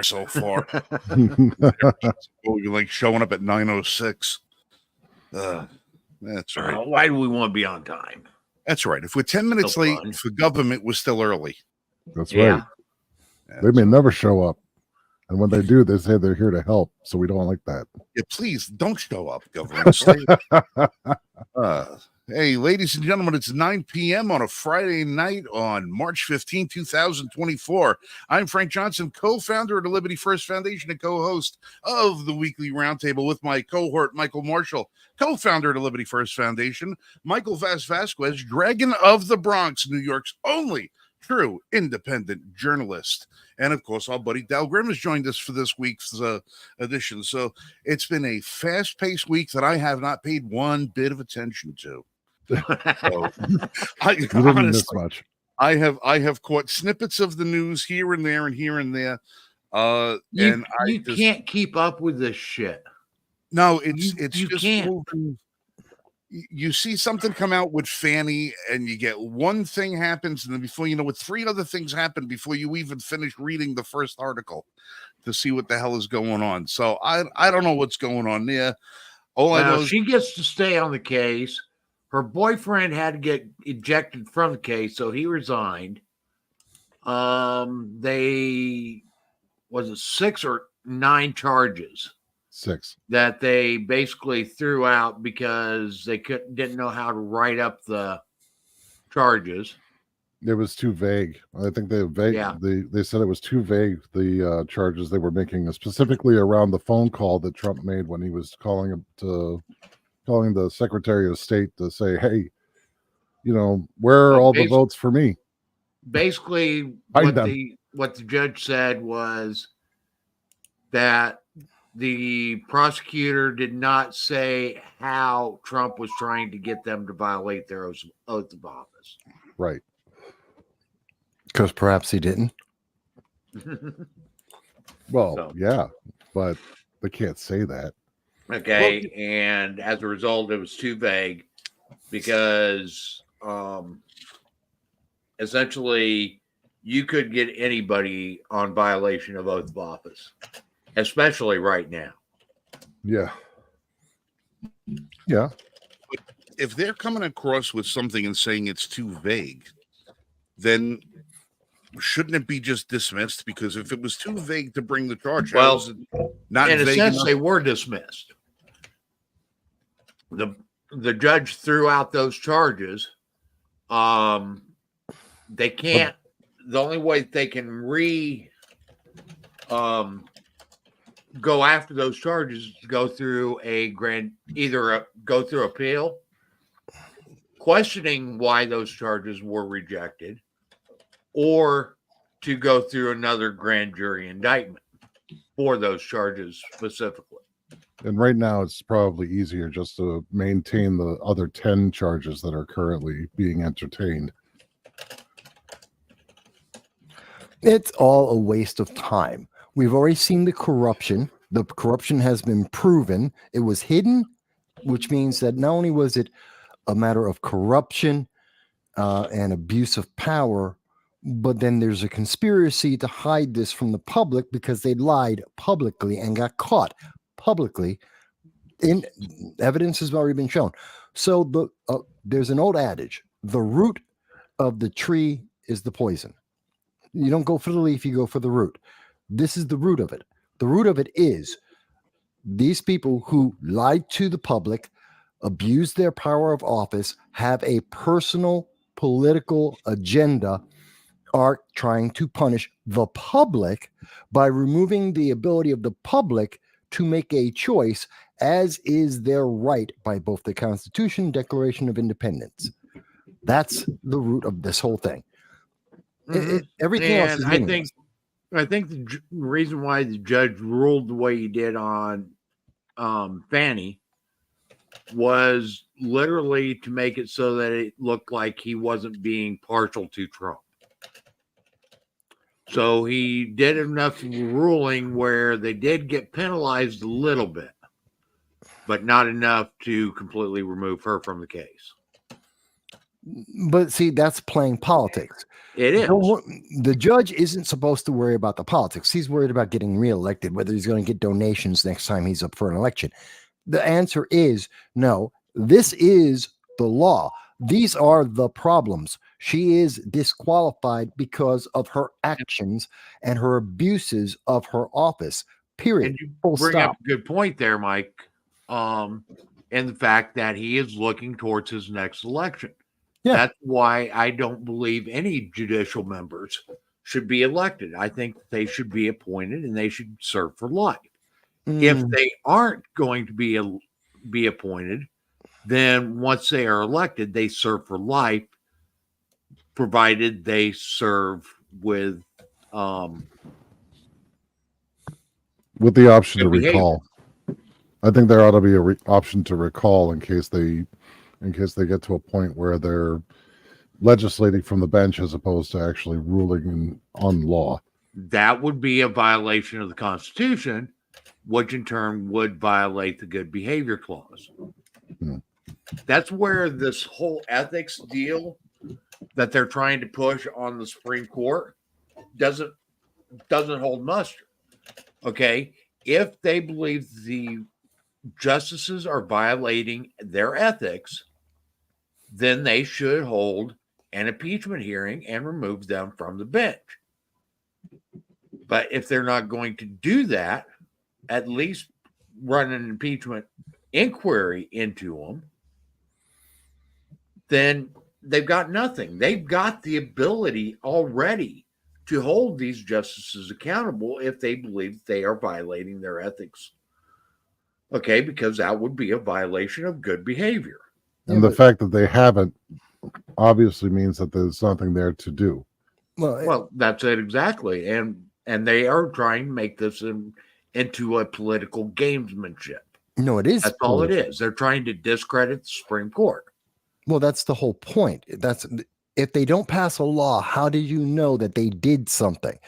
so far. Like showing up at 9:06. That's right. Why do we want to be on time? That's right. If we're 10 minutes late for government, we're still early. That's right. They may never show up. And when they do, they say they're here to help. So we don't like that. Yeah, please don't show up, government. Hey, ladies and gentlemen, it's 9 p.m. on a Friday night on March 15, 2024. I'm Frank Johnson, co-founder of the Liberty First Foundation and co-host of the weekly Roundtable with my cohort, Michael Marshall, co-founder of the Liberty First Foundation, Michael Vasquez, Dragon of the Bronx, New York's only true independent journalist. And, of course, our buddy Dal Grimm has joined us for this week's edition. So it's been a fast-paced week that I have not paid one bit of attention to. So, I have caught snippets of the news here and there and here and there. You can't keep up with this shit. No, it's you just can't. Moving. You see something come out with Fani, and you get one thing happens, and then before you know it, three other things happen before you even finish reading the first article to see what the hell is going on. So I don't know what's going on there. I know she gets to stay on the case. Her boyfriend had to get ejected from the case, so he resigned. They was it 6 or 9 charges? 6 that they basically threw out because they didn't know how to write up the charges. It was too vague. I think they said it was too vague, the charges they were making, specifically around the phone call that Trump made when he was calling the Secretary of State to say, hey, where are all the votes for me? Basically, what the judge said was that the prosecutor did not say how Trump was trying to get them to violate their oath of office. Right. Because perhaps he didn't. Well, yeah, but they can't say that. Okay, and as a result, it was too vague because essentially you could get anybody on violation of oath of office. Especially right now. Yeah. Yeah. But if they're coming across with something and saying it's too vague, then shouldn't it be just dismissed? Because if it was too vague to bring the charge, not in a vague sense, enough? they were dismissed. The judge threw out those charges. They can't. The only way they can go after those charges, go through go through appeal, questioning why those charges were rejected, or to go through another grand jury indictment for those charges specifically. And right now, it's probably easier just to maintain the other 10 charges that are currently being entertained. It's all a waste of time. We've already seen the corruption. The corruption has been proven. It was hidden, which means that not only was it a matter of corruption and abuse of power, but then there's a conspiracy to hide this from the public because they lied publicly and got caught publicly. Evidence has already been shown. So there's an old adage: the root of the tree is the poison. You don't go for the leaf, you go for the root. This is the root of it. The root of it is these people who lied to the public, abused their power of office, have a personal political agenda, are trying to punish the public by removing the ability of the public to make a choice, as is their right by both the Constitution and Declaration of Independence. That's the root of this whole thing. Everything else is meaningless. I think the reason why the judge ruled the way he did on Fani was literally to make it so that it looked like he wasn't being partial to Trump. So he did enough ruling where they did get penalized a little bit, but not enough to completely remove her from the case. But see, that's playing politics. It is. The judge isn't supposed to worry about the politics. He's worried about getting reelected, whether he's going to get donations next time he's up for an election. The answer is no. This is the law. These are the problems. She is disqualified because of her actions and her abuses of her office. Period. And you bring up a good point there, Mike. And the fact that he is looking towards his next election. Yeah. That's why I don't believe any judicial members should be elected. I think they should be appointed and they should serve for life. If they aren't going to be appointed, then once they are elected, they serve for life, provided they serve with the option to recall. I think there ought to be a option to recall in case they get to a point where they're legislating from the bench as opposed to actually ruling on law. That would be a violation of the Constitution, which in turn would violate the good behavior clause. That's where this whole ethics deal that they're trying to push on the Supreme Court doesn't hold muster. Okay, if they believe the justices are violating their ethics, then they should hold an impeachment hearing and remove them from the bench. But if they're not going to do that, at least run an impeachment inquiry into them, then they've got nothing. They've got the ability already to hold these justices accountable if they believe they are violating their ethics. Okay, because that would be a violation of good behavior. And the fact that they haven't obviously means that there's something there to do. Well, that's it exactly. And they are trying to make this into a political gamesmanship. No, it is. That's all it is. They're trying to discredit the Supreme Court. Well, that's the whole point. If they don't pass a law, how do you know that they did something?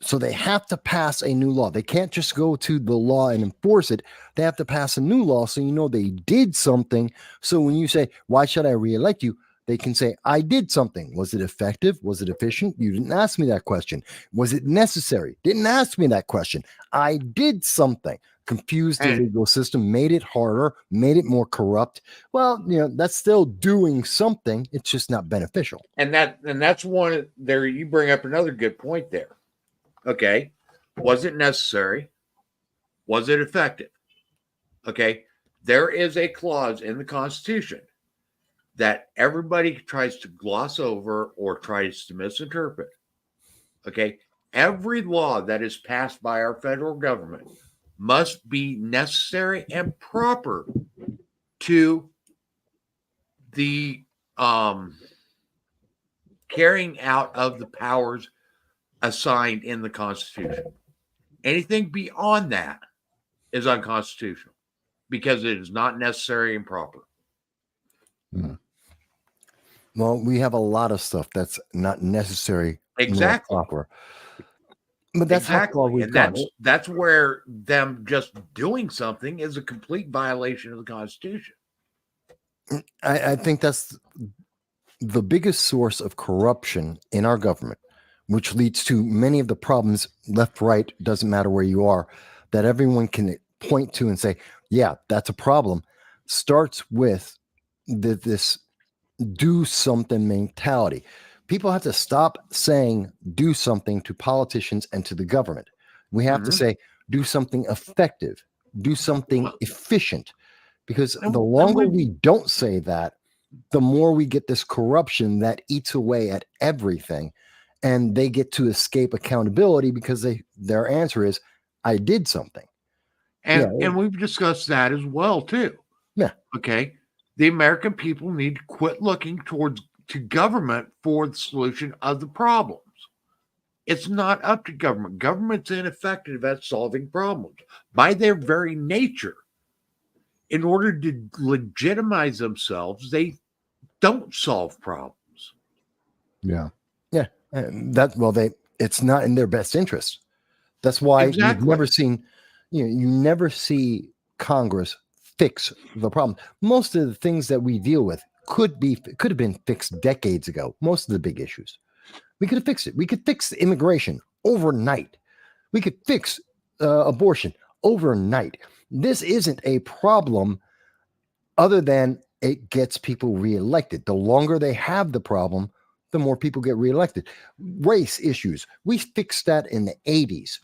So they have to pass a new law. They can't just go to the law and enforce it. They have to pass a new law so you know they did something. So when you say, why should I reelect you? They can say, I did something. Was it effective? Was it efficient? You didn't ask me that question. Was it necessary? Didn't ask me that question. I did something. Confused the legal system, made it harder, made it more corrupt. Well, that's still doing something. It's just not beneficial. And that's one there. You bring up another good point there. Okay. Was it necessary? Was it effective? Okay. There is a clause in the Constitution that everybody tries to gloss over or tries to misinterpret. Okay. Every law that is passed by our federal government must be necessary and proper to the carrying out of the powers assigned in the Constitution. Anything beyond that is unconstitutional because it is not necessary and proper. Well, we have a lot of stuff that's not necessary. Exactly. Proper. But that's how far we've gone. That's where them just doing something is a complete violation of the Constitution. I think that's the biggest source of corruption in our government, which leads to many of the problems, left, right, doesn't matter where you are, that everyone can point to and say, yeah, that's a problem, starts with this do something mentality. People have to stop saying do something to politicians and to the government. We have to say do something effective, do something efficient, because the longer we don't say that, the more we get this corruption that eats away at everything, and they get to escape accountability because their answer is, I did something. And we've discussed that as well, too. Yeah. Okay. The American people need to quit looking to government for the solution of the problems. It's not up to government. Government's ineffective at solving problems by their very nature. In order to legitimize themselves, they don't solve problems. Yeah. Yeah. It's not in their best interest. That's why you've never seen, you never see Congress fix the problem. Most of the things that we deal with could have been fixed decades ago. Most of the big issues, we could have fixed it. We could fix immigration overnight. We could fix abortion overnight. This isn't a problem other than it gets people reelected. The longer they have the problem, the more people get reelected. Race issues, we fixed that in the 80s.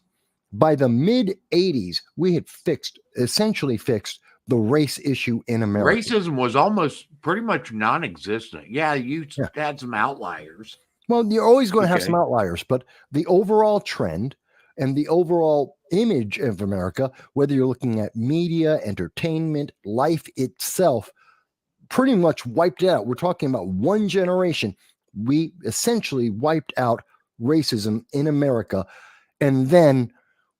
By the mid 80s, we had essentially fixed the race issue in America. Racism was almost pretty much non-existent. Yeah, you had some outliers. Well, you're always going to have some outliers, but the overall trend and the overall image of America, whether you're looking at media, entertainment, life itself, pretty much wiped it out. We're talking about one generation. We essentially wiped out racism in America, and then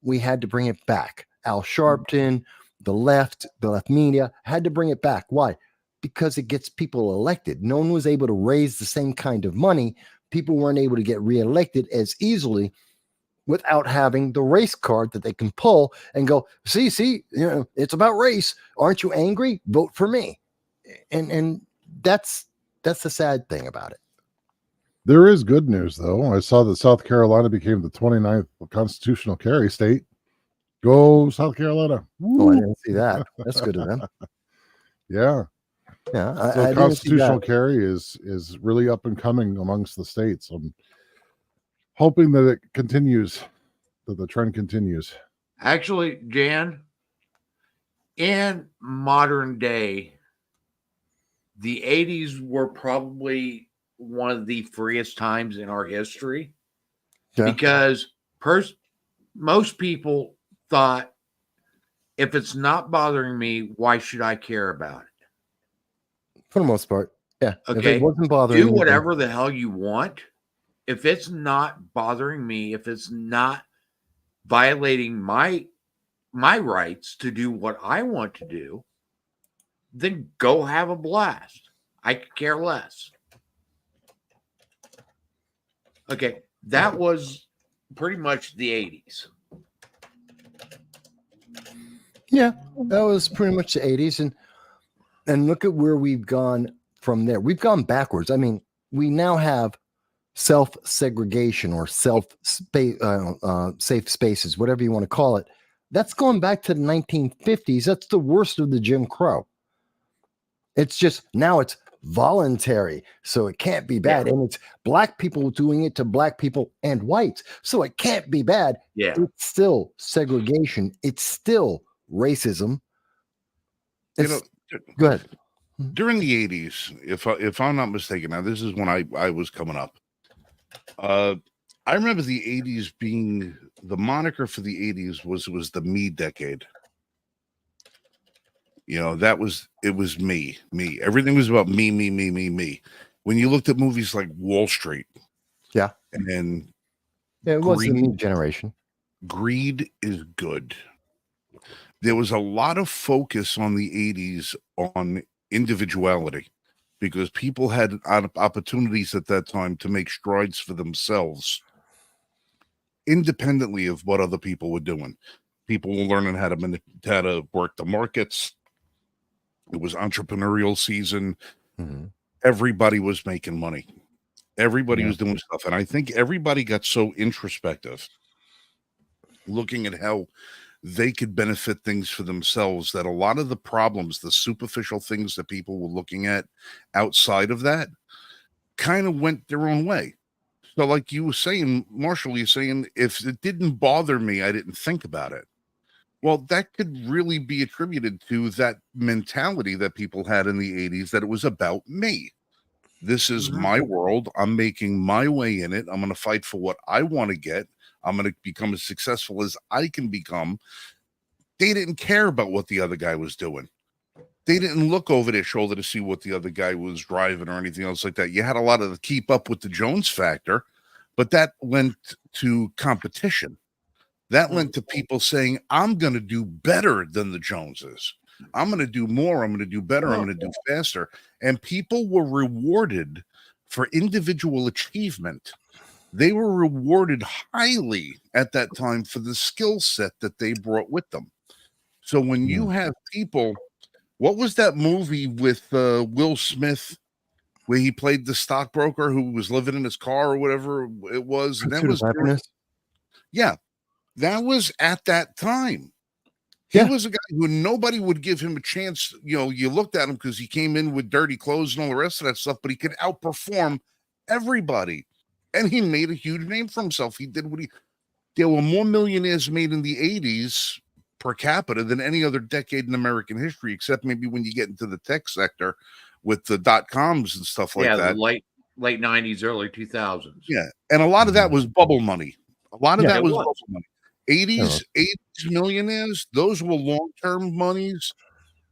we had to bring it back. Al Sharpton, the left media had to bring it back. Why? Because it gets people elected. No one was able to raise the same kind of money. People weren't able to get reelected as easily without having the race card that they can pull and go, see, it's about race. Aren't you angry? Vote for me. And that's the sad thing about it. There is good news, though. I saw that South Carolina became the 29th constitutional carry state. Go South Carolina. Woo. Oh, I didn't see that. That's good of them. Yeah. Yeah. So constitutional carry is really up and coming amongst the states. I'm hoping that it continues, that the trend continues. Actually, Jan, in modern day, the 80s were probably one of the freest times in our history because most people thought, if it's not bothering me, why should I care about it? For the most part, yeah. Okay, if it wasn't bothering do whatever the hell you want. If it's not bothering me, if it's not violating my rights to do what I want to do, then go have a blast. I could care less. Okay, that was pretty much the 80s. Yeah, that was pretty much the 80s. And look at where we've gone from there. We've gone backwards. I mean, we now have self-segregation or safe spaces, whatever you want to call it. That's going back to the 1950s. That's the worst of the Jim Crow. It's just now it's voluntary, so it can't be bad. And it's black people doing it to black people and whites, so it can't be bad. Yeah, it's still segregation. It's still racism. Go ahead. During the 80s, if I'm not mistaken, now this is when I was coming up. I remember the 80s being the moniker for the 80s was the me decade. You know, it was me. Everything was about me. When you looked at movies like Wall Street, and it was the me generation. Greed is good. There was a lot of focus on the 80s on individuality because people had opportunities at that time to make strides for themselves independently of what other people were doing. People were learning how to work the markets. It was entrepreneurial season. Mm-hmm. Everybody was making money. Everybody was doing stuff. And I think everybody got so introspective, looking at how they could benefit things for themselves, that a lot of the problems, the superficial things that people were looking at outside of that, kind of went their own way. So like you were saying, Marshall, you're saying, if it didn't bother me, I didn't think about it. Well, that could really be attributed to that mentality that people had in the 80s, that it was about me. This is my world. I'm making my way in it. I'm going to fight for what I want to get. I'm going to become as successful as I can become. They didn't care about what the other guy was doing. They didn't look over their shoulder to see what the other guy was driving or anything else like that. You had a lot of the keep up with the Jones factor, but that lent to competition. That lent to people saying, I'm going to do better than the Joneses. I'm going to do more. I'm going to do better. I'm going to do faster. And people were rewarded for individual achievement. They were rewarded highly at that time for the skill set that they brought with them. So when you have people, what was that movie with Will Smith where he played the stockbroker who was living in his car or whatever it was. And that was, yeah, that was at that time. He was a guy who nobody would give him a chance. You know, you looked at him because he came in with dirty clothes and all the rest of that stuff, but he could outperform everybody. And he made a huge name for himself. He did there were more millionaires made in the 80s per capita than any other decade in American history, except maybe when you get into the tech sector with the .coms and stuff like that. Yeah, the late 90s, early 2000s. Yeah, and a lot of that was bubble money. A lot of that was bubble money. 80s millionaires, those were long-term monies.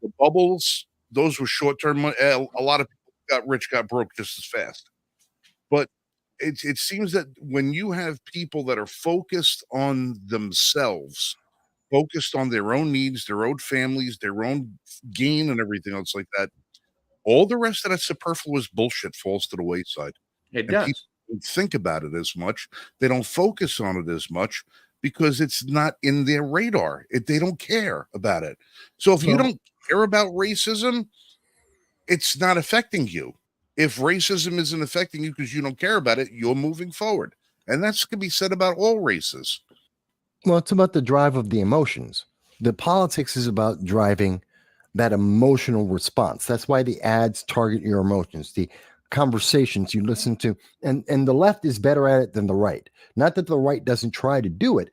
The bubbles, those were short-term money. A lot of people got rich, got broke just as fast. But it seems that when you have people that are focused on themselves, focused on their own needs, their own families, their own gain and everything else like that, all the rest of that superfluous bullshit falls to the wayside. It does. People don't think about it as much. They don't focus on it as much because it's not in their radar. They don't care about it. So if you don't care about racism, it's not affecting you. If racism isn't affecting you because you don't care about it, you're moving forward. And that's going to be said about all races. Well, it's about the drive of the emotions. The politics is about driving that emotional response. That's why the ads target your emotions, the conversations you listen to. And the left is better at it than the right. Not that the right doesn't try to do it.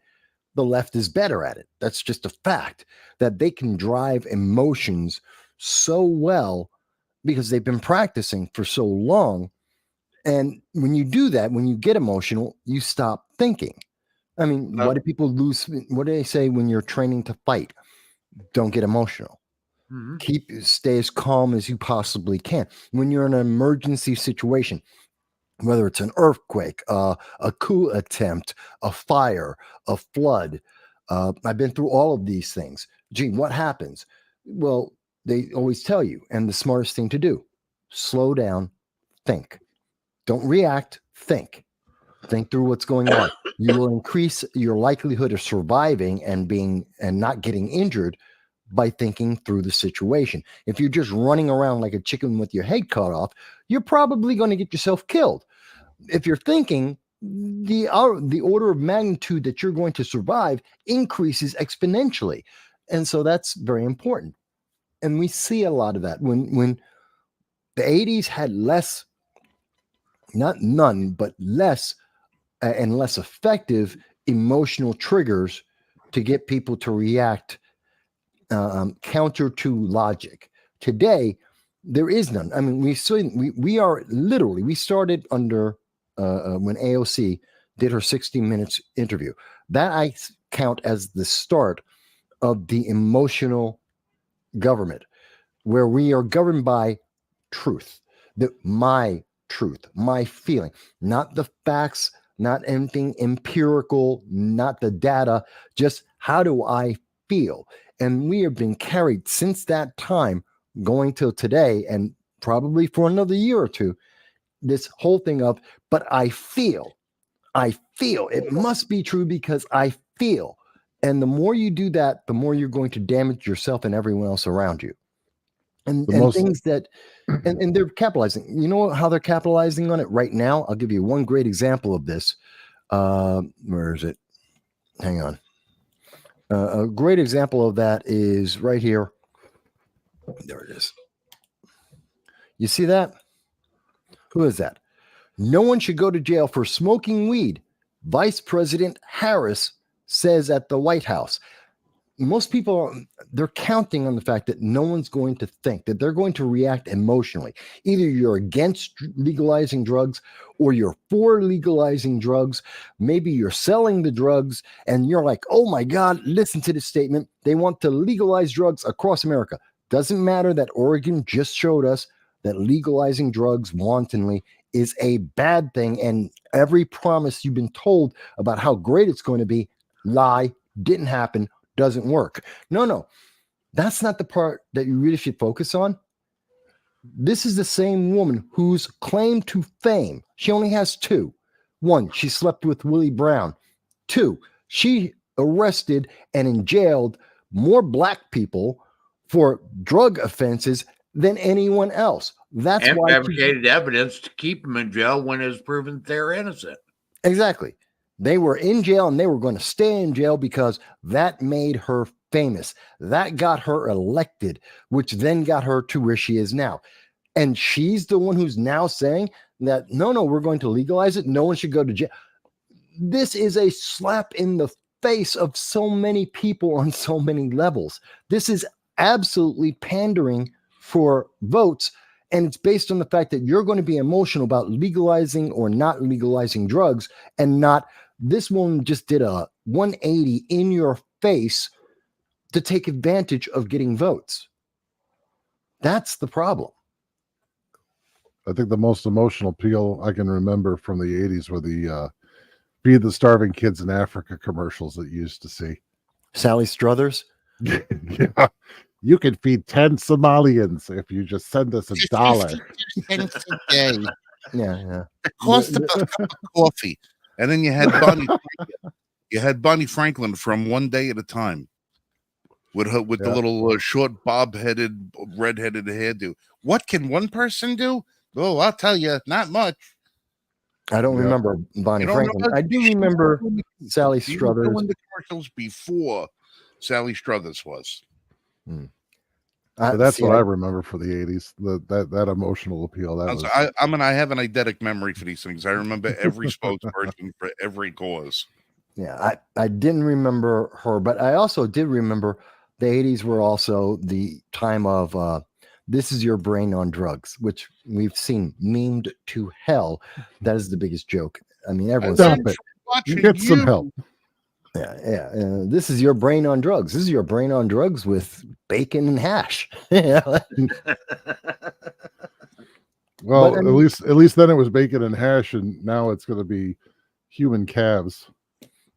The left is better at it. That's just a fact that they can drive emotions so well because they've been practicing for so long. And when you do that, when you get emotional, you stop thinking. I mean, what do people lose? What do they say when you're training to fight? Don't get emotional. Stay as calm as you possibly can. When you're in an emergency situation, whether it's an earthquake, a coup attempt, a fire, a flood. I've been through all of these things. Gee, what happens? Well, they always tell you, and the smartest thing to do, slow down, think. Don't react, think. Think through what's going on. You will increase your likelihood of surviving and not getting injured by thinking through the situation. If you're just running around like a chicken with your head cut off, you're probably going to get yourself killed. If you're thinking, the order of magnitude that you're going to survive increases exponentially. And so that's very important. And we see a lot of that when the 80s had less, not none, but less and less effective emotional triggers to get people to react counter to logic. Today, there is none. I mean, we started under when AOC did her 60 Minutes interview. That I count as the start of the emotional government, where we are governed by truth, my truth, my feeling, not the facts, not anything empirical, not the data, just how do I feel? And we have been carried since that time going till today and probably for another year or two, this whole thing of, but I feel it must be true because I feel. And the more you do that, the more you're going to damage yourself and everyone else around you. And things that, and they're capitalizing. You know how they're capitalizing on it right now? I'll give you one great example of this. Where is it? Hang on. A great example of that is right here. There it is. You see that? Who is that? No one should go to jail for smoking weed. Vice President Harris says at the White House. Most people, they're counting on the fact that no one's going to think, that they're going to react emotionally. Either you're against legalizing drugs or you're for legalizing drugs. Maybe you're selling the drugs and you're like, oh my God, listen to this statement. They want to legalize drugs across America. Doesn't matter that Oregon just showed us that legalizing drugs wantonly is a bad thing. And every promise you've been told about how great it's going to be, lie, didn't happen, doesn't work. No, that's not the part that you really should focus on. This is the same woman whose claim to fame, she only has two. One, she slept with Willie Brown. Two, she arrested and jailed more black people for drug offenses than anyone else. That's and why fabricated evidence to keep them in jail when it was proven they're innocent. Exactly. They were in jail and they were going to stay in jail because that made her famous. That got her elected, which then got her to where she is now. And she's the one who's now saying that, no, we're going to legalize it. No one should go to jail. This is a slap in the face of so many people on so many levels. This is absolutely pandering for votes. And it's based on the fact that you're going to be emotional about legalizing or not legalizing drugs, and not this woman just did a 180 in your face to take advantage of getting votes. That's the problem. I think the most emotional appeal I can remember from the 80s were the Feed the Starving Kids in Africa commercials that you used to see. Sally Struthers? Yeah. You can feed 10 Somalians if you just send us $1. 10 cents a day. Yeah. It cost a cup of coffee. And then you had Bonnie Franklin from One Day at a Time with the little short bob-headed, red-headed hairdo. What can one person do? Oh, I'll tell you, not much. I don't remember Bonnie Franklin. I do remember Sally Struthers. In the commercials before Sally Struthers was. That's what I remember for the 80s. That emotional appeal. I have an eidetic memory for these things. I remember every spokesperson for every cause. Yeah, I didn't remember her, but I also did remember the 80s were also the time of This Is Your Brain on Drugs, which we've seen memed to hell. That is the biggest joke. I mean, everyone's get some help. Yeah. This is your brain on drugs. This is your brain on drugs with bacon and hash. Well, but, at least then it was bacon and hash, and now it's going to be human calves.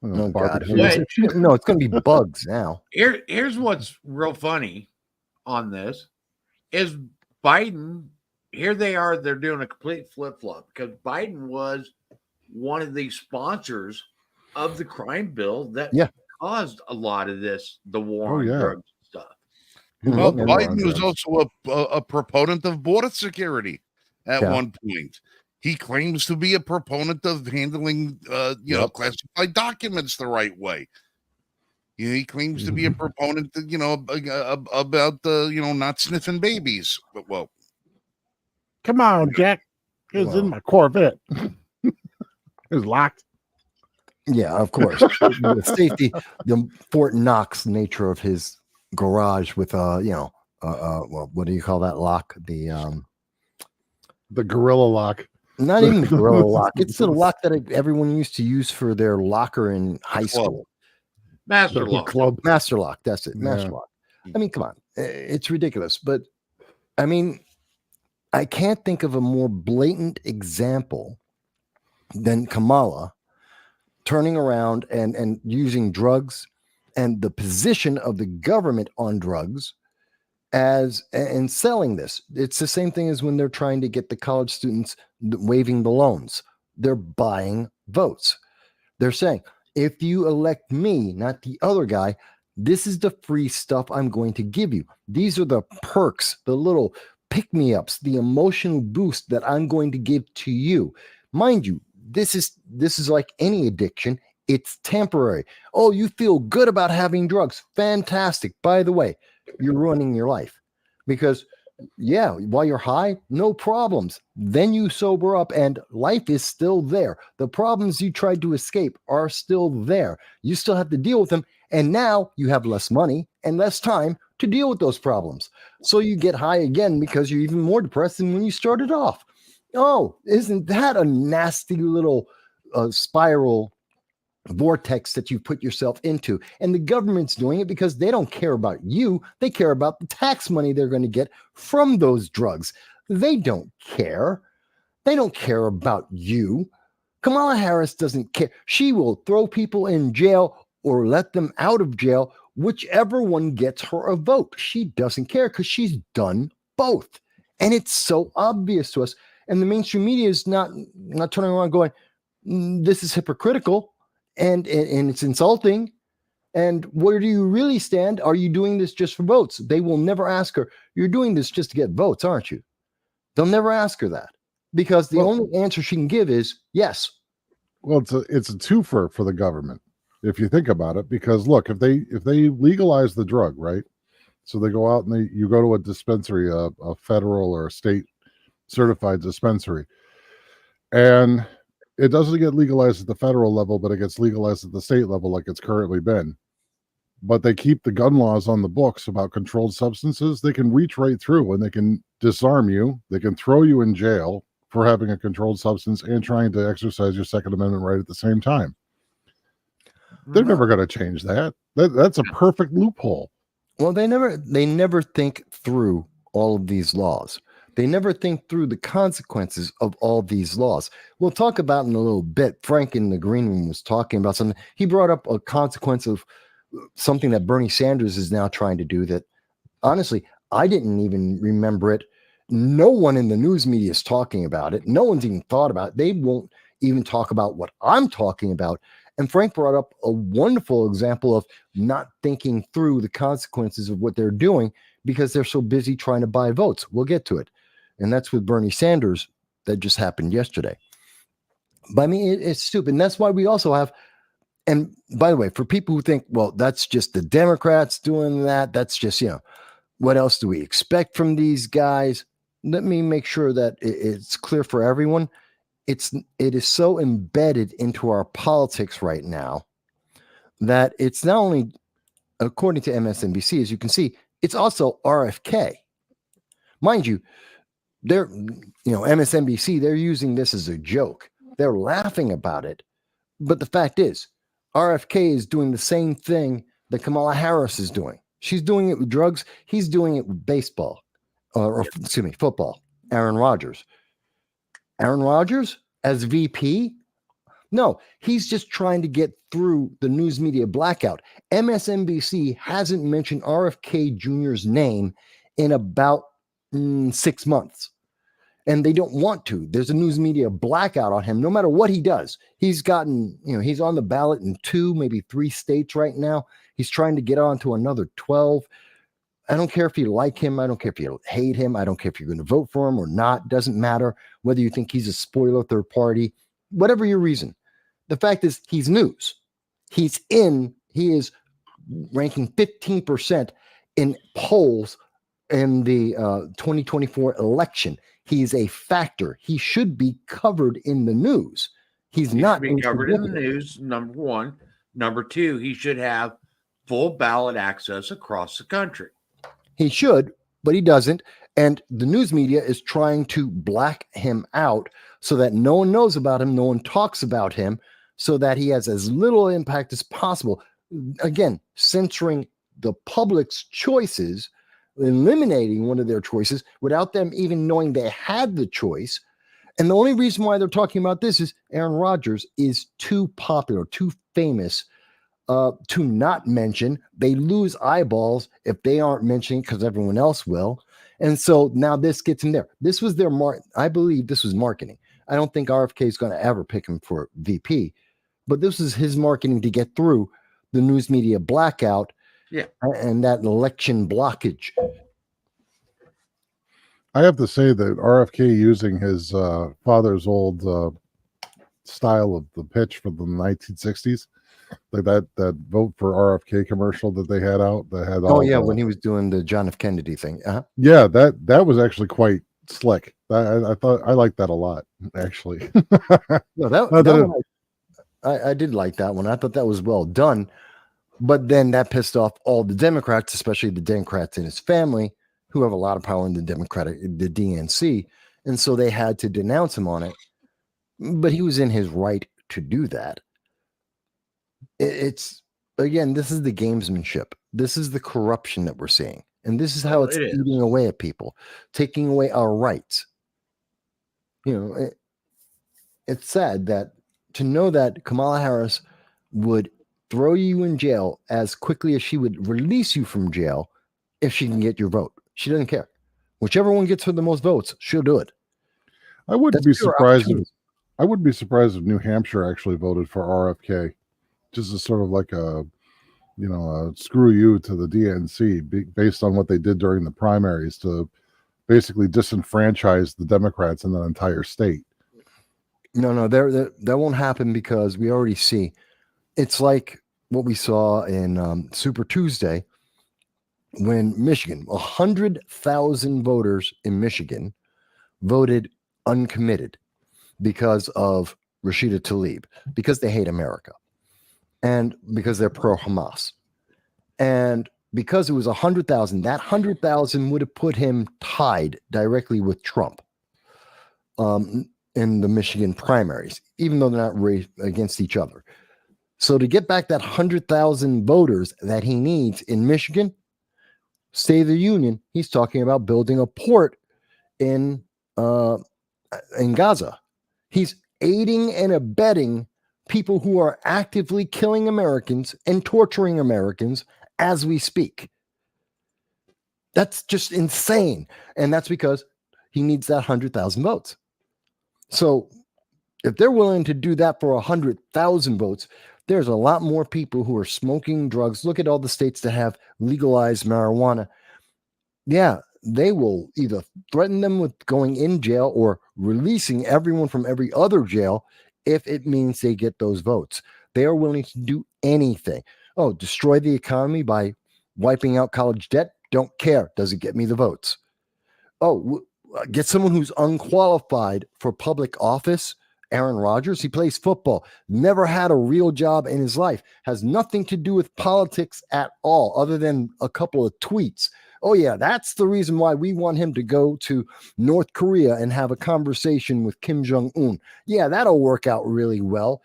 Oh God! No, it's going to be bugs now. Here's what's real funny on this is Biden. Here they are. They're doing a complete flip flop because Biden was one of the sponsors of the crime bill that caused a lot of this, the war on drugs stuff. Well, Biden was also a proponent of border security at one point. He claims to be a proponent of handling, classified documents the right way. He claims to be a proponent, about not sniffing babies. But come on, Jack. It was in my Corvette. It was locked. Yeah, of course. The safety, the Fort Knox nature of his garage with what do you call that lock? The gorilla lock. Not even the gorilla lock. It's the lock that everyone used to use for their locker in high school. Master lock. Master lock. That's it. Master lock. I mean, come on. It's ridiculous. But I mean, I can't think of a more blatant example than Kamala turning around and using drugs and the position of the government on drugs and selling this. It's the same thing as when they're trying to get the college students waiving the loans. They're buying votes. They're saying, if you elect me, not the other guy, this is the free stuff I'm going to give you. These are the perks, the little pick-me-ups, the emotional boost that I'm going to give to you. Mind you, this is like any addiction. It's temporary. Oh, you feel good about having drugs. Fantastic. By the way, you're ruining your life because while you're high, no problems. Then you sober up and life is still there. The problems you tried to escape are still there. You still have to deal with them. And now you have less money and less time to deal with those problems. So you get high again because you're even more depressed than when you started off. Oh, isn't that a nasty little spiral vortex that you put yourself into? And the government's doing it because they don't care about you. They care about the tax money they're going to get from those drugs. They don't care. They don't care about you. Kamala Harris doesn't care. She will throw people in jail or let them out of jail, whichever one gets her a vote. She doesn't care because she's done both. And it's so obvious to us. And the mainstream media is not turning around going, this is hypocritical and it's insulting. And where do you really stand? Are you doing this just for votes? They will never ask her, you're doing this just to get votes, aren't you? They'll never ask her that because the only answer she can give is yes. Well, it's a twofer for the government if you think about it. Because look, if they legalize the drug, right? So they go out and you go to a dispensary, a federal or a state certified dispensary, and it doesn't get legalized at the federal level, but it gets legalized at the state level like it's currently been. But they keep the gun laws on the books about controlled substances. They can reach right through and they can disarm you. They can throw you in jail for having a controlled substance and trying to exercise your Second Amendment right at the same time. They're never going to change that. That's a perfect loophole. Well, they never think through all of these laws. They never think through the consequences of all these laws. We'll talk about in a little bit. Frank in the green room was talking about something. He brought up a consequence of something that Bernie Sanders is now trying to do that, honestly, I didn't even remember it. No one in the news media is talking about it. No one's even thought about it. They won't even talk about what I'm talking about. And Frank brought up a wonderful example of not thinking through the consequences of what they're doing because they're so busy trying to buy votes. We'll get to it. And that's with Bernie Sanders that just happened yesterday. But I mean, it's stupid. And that's why we also have, and by the way, for people who think, well, that's just the Democrats doing that. That's just, what else do we expect from these guys? Let me make sure that it's clear for everyone. It is so embedded into our politics right now that it's not only, according to MSNBC, as you can see, it's also RFK. Mind you, MSNBC, they're using this as a joke. They're laughing about it. But the fact is, RFK is doing the same thing that Kamala Harris is doing. She's doing it with drugs. He's doing it with baseball, football. Aaron Rodgers as VP? No, he's just trying to get through the news media blackout. MSNBC hasn't mentioned RFK Jr.'s name in about 6 months. And they don't want to. There's a news media blackout on him no matter what he does. He's gotten, he's on the ballot in 2, maybe 3 states right now. He's trying to get on to another 12. I don't care if you like him. I don't care if you hate him. I don't care if you're going to vote for him or not. Doesn't matter whether you think he's a spoiler third party, whatever your reason. The fact is he's news. He is ranking 15% in polls in the 2024 election. He's a factor. He should be covered in the news. He should be covered in the news, number one. Number two, he should have full ballot access across the country. He should, but he doesn't. And the news media is trying to black him out so that no one knows about him, no one talks about him, so that he has as little impact as possible. Again, censoring the public's choices, eliminating one of their choices without them even knowing they had the choice. And the only reason why they're talking about this is Aaron Rodgers is too popular, too famous to not mention. They lose eyeballs if they aren't mentioning because everyone else will. And so now this gets him there. This was their I believe this was marketing. I don't think RFK is going to ever pick him for VP, but this is his marketing to get through the news media blackout. Yeah. And that election blockage. I have to say that RFK using his father's old style of the pitch from the 1960s, like that vote for RFK commercial that they had out that had when he was doing the John F. Kennedy thing. Uh-huh. Yeah, that was actually quite slick. I thought I liked that a lot, actually. No, I did like that one. I thought that was well done. But then that pissed off all the Democrats, especially the Democrats in his family, who have a lot of power in the DNC. And so they had to denounce him on it. But he was in his right to do that. It's, again, this is the gamesmanship. This is the corruption that we're seeing. And this is how it's eating away at people, taking away our rights. It's sad that to know that Kamala Harris would throw you in jail as quickly as she would release you from jail if she can get your vote. She doesn't care. Whichever one gets her the most votes, she'll do it. I wouldn't be surprised if New Hampshire actually voted for RFK, just as sort of like a screw you to the DNC based on what they did during the primaries to basically disenfranchise the Democrats in that entire state. No, that won't happen because we already see. It's like what we saw in Super Tuesday when Michigan, 100,000 voters in Michigan voted uncommitted because of Rashida Tlaib, because they hate America and because they're pro-Hamas. And because it was 100,000, that 100,000 would have put him tied directly with Trump in the Michigan primaries, even though they're not raised against each other. So to get back that 100,000 voters that he needs in Michigan, State of the Union, he's talking about building a port in Gaza. He's aiding and abetting people who are actively killing Americans and torturing Americans as we speak. That's just insane. And that's because he needs that 100,000 votes. So if they're willing to do that for 100,000 votes, there's a lot more people who are smoking drugs. Look at all the states that have legalized marijuana. Yeah, they will either threaten them with going in jail or releasing everyone from every other jail if it means they get those votes. They are willing to do anything. Oh, destroy the economy by wiping out college debt? Don't care. Does it get me the votes? Oh, get someone who's unqualified for public office. Aaron Rodgers, he plays football, never had a real job in his life, has nothing to do with politics at all, other than a couple of tweets. Oh, yeah, that's the reason why we want him to go to North Korea and have a conversation with Kim Jong-un. Yeah, that'll work out really well.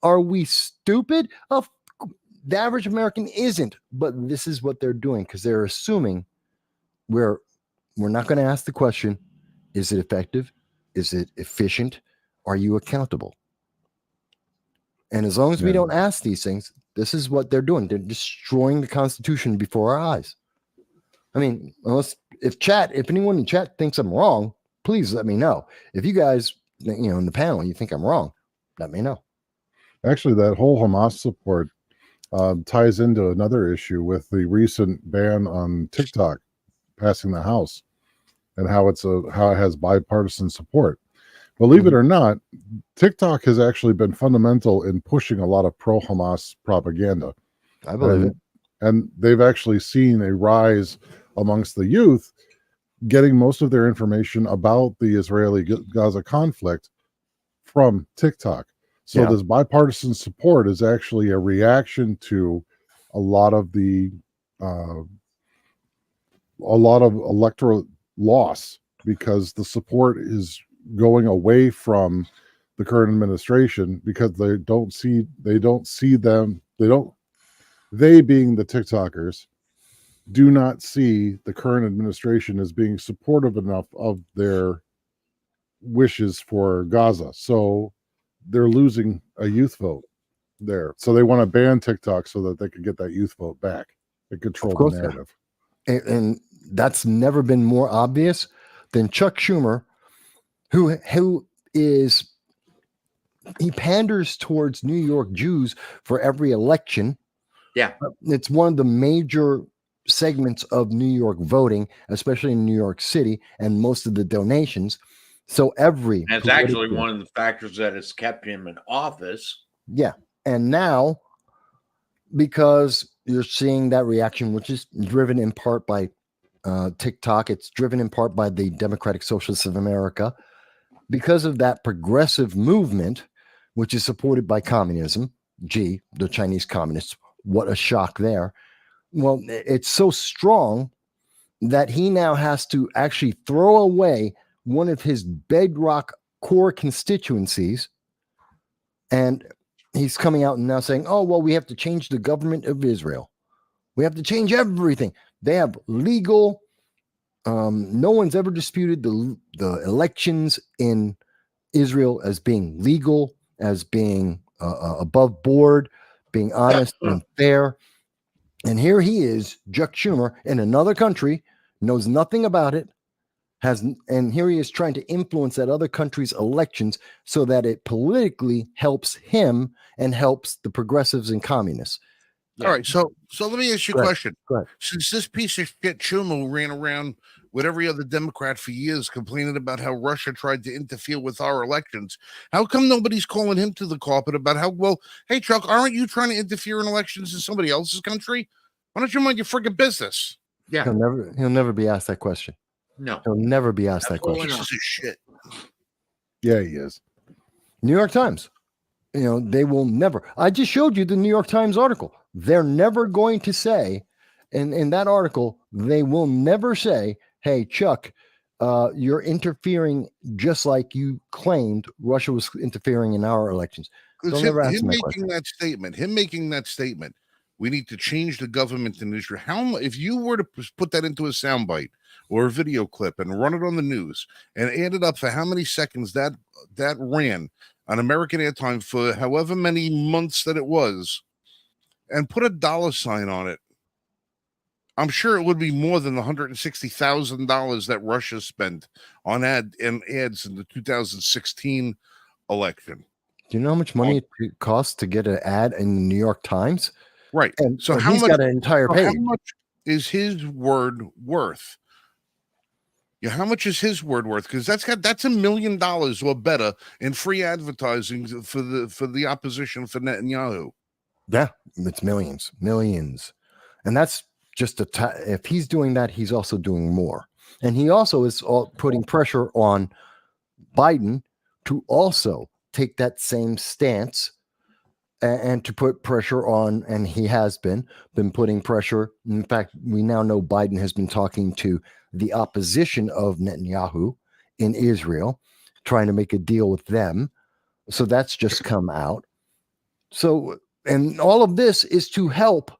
Are we stupid? The average American isn't, but this is what they're doing because they're assuming we're not going to ask the question, is it effective? Is it efficient? Are you accountable? And as long as we don't ask these things, this is what they're doing. They're destroying the Constitution before our eyes. I mean, if anyone in chat thinks I'm wrong, please let me know. If you guys, in the panel, you think I'm wrong, let me know. Actually, that whole Hamas support ties into another issue with the recent ban on TikTok passing the House and how it has bipartisan support. Believe it or not, TikTok has actually been fundamental in pushing a lot of pro-Hamas propaganda. I believe it. And they've actually seen a rise amongst the youth getting most of their information about the Israeli-Gaza conflict from TikTok. So this bipartisan support is actually a reaction to a lot of electoral loss because the support is going away from the current administration because they being the TikTokers do not see the current administration as being supportive enough of their wishes for Gaza. So they're losing a youth vote there. So they want to ban TikTok so that they can get that youth vote back and control the narrative. And that's never been more obvious than Chuck Schumer, who he panders towards New York Jews for every election. Yeah. It's one of the major segments of New York voting, especially in New York City, and most of the donations. So it's actually one of the factors that has kept him in office. Yeah. And now, because you're seeing that reaction, which is driven in part by TikTok, it's driven in part by the Democratic Socialists of America. Because of that progressive movement, which is supported by communism, the Chinese communists, what a shock there. Well, it's so strong that he now has to actually throw away one of his bedrock core constituencies. And he's coming out and now saying, oh, well, we have to change the government of Israel. We have to change everything. They have legal. No one's ever disputed the elections in Israel as being legal, as being above board, being honest and fair. And here he is, Chuck Schumer, in another country, knows nothing about it, and here he is trying to influence that other country's elections so that it politically helps him and helps the progressives and communists. All right, so let me ask you a question. Since this piece of shit Schumer ran around with every other Democrat for years complaining about how Russia tried to interfere with our elections. How come nobody's calling him to the carpet about how, well, hey, Chuck, aren't you trying to interfere in elections in somebody else's country? Why don't you mind your friggin' business? Yeah. He'll never be asked that question. No. He'll never be asked that question. Pieces of shit. Yeah, he is. New York Times. They will never. I just showed you the New York Times article. They're never going to say, in that article, they will never say, hey, Chuck, you're interfering just like you claimed Russia was interfering in our elections. They'll never ask him making that statement, we need to change the government in Israel. If you were to put that into a soundbite or a video clip and run it on the news and add it up for how many seconds that ran on American airtime for however many months that it was, and put a $ on it, I'm sure it would be more than the $160,000 that Russia spent on ads in the 2016 election. Do you know how much money it costs to get an ad in the New York Times? Right. And so he's got an entire page. How much is his word worth? Yeah, how much is his word worth? Because that's $1 million or better in free advertising for the opposition for Netanyahu. Yeah, it's millions. And that's just if he's doing that, he's also doing more. And he also is putting pressure on Biden to also take that same stance and to put pressure on, and he has been putting pressure. In fact, we now know Biden has been talking to the opposition of Netanyahu in Israel, trying to make a deal with them. So that's just come out. So, and all of this is to help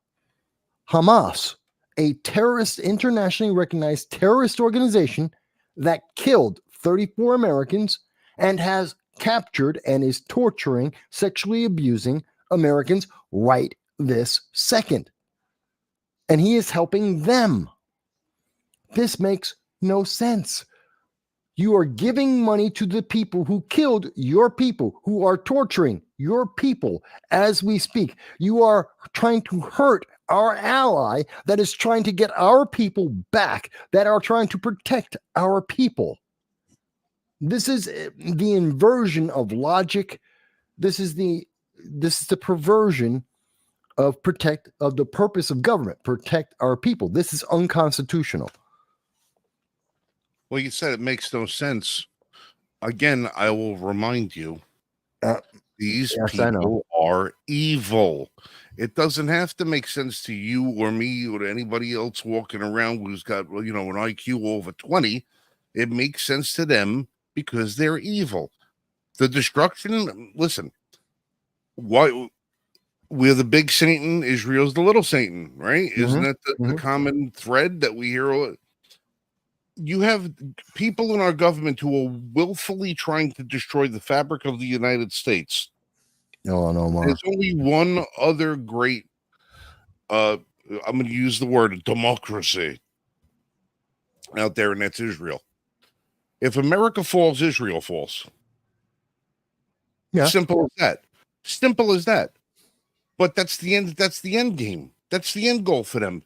Hamas, a terrorist, internationally recognized terrorist organization that killed 34 Americans and has captured and is torturing, sexually abusing Americans right this second. And he is helping them. This makes no sense. You are giving money to the people who killed your people, who are torturing your people as we speak. You are trying to hurt our ally that is trying to get our people back, that are trying to protect our people. This is the inversion of logic. This is the perversion of the purpose of government, protect our people. This is unconstitutional. Well, you said it makes no sense. Again, I will remind you, these people are evil. It doesn't have to make sense to you or me or to anybody else walking around who's got, an IQ over 20. It makes sense to them because they're evil. The destruction, listen, why we're the big Satan, Israel's the little Satan, right? Isn't that the common thread that we hear? You have people in our government who are willfully trying to destroy the fabric of the United States. No, there's only one other great, I'm going to use the word democracy out there, and that's Israel. If America falls, Israel falls. Yeah. Simple as that. But that's the end. That's the end game. That's the end goal for them.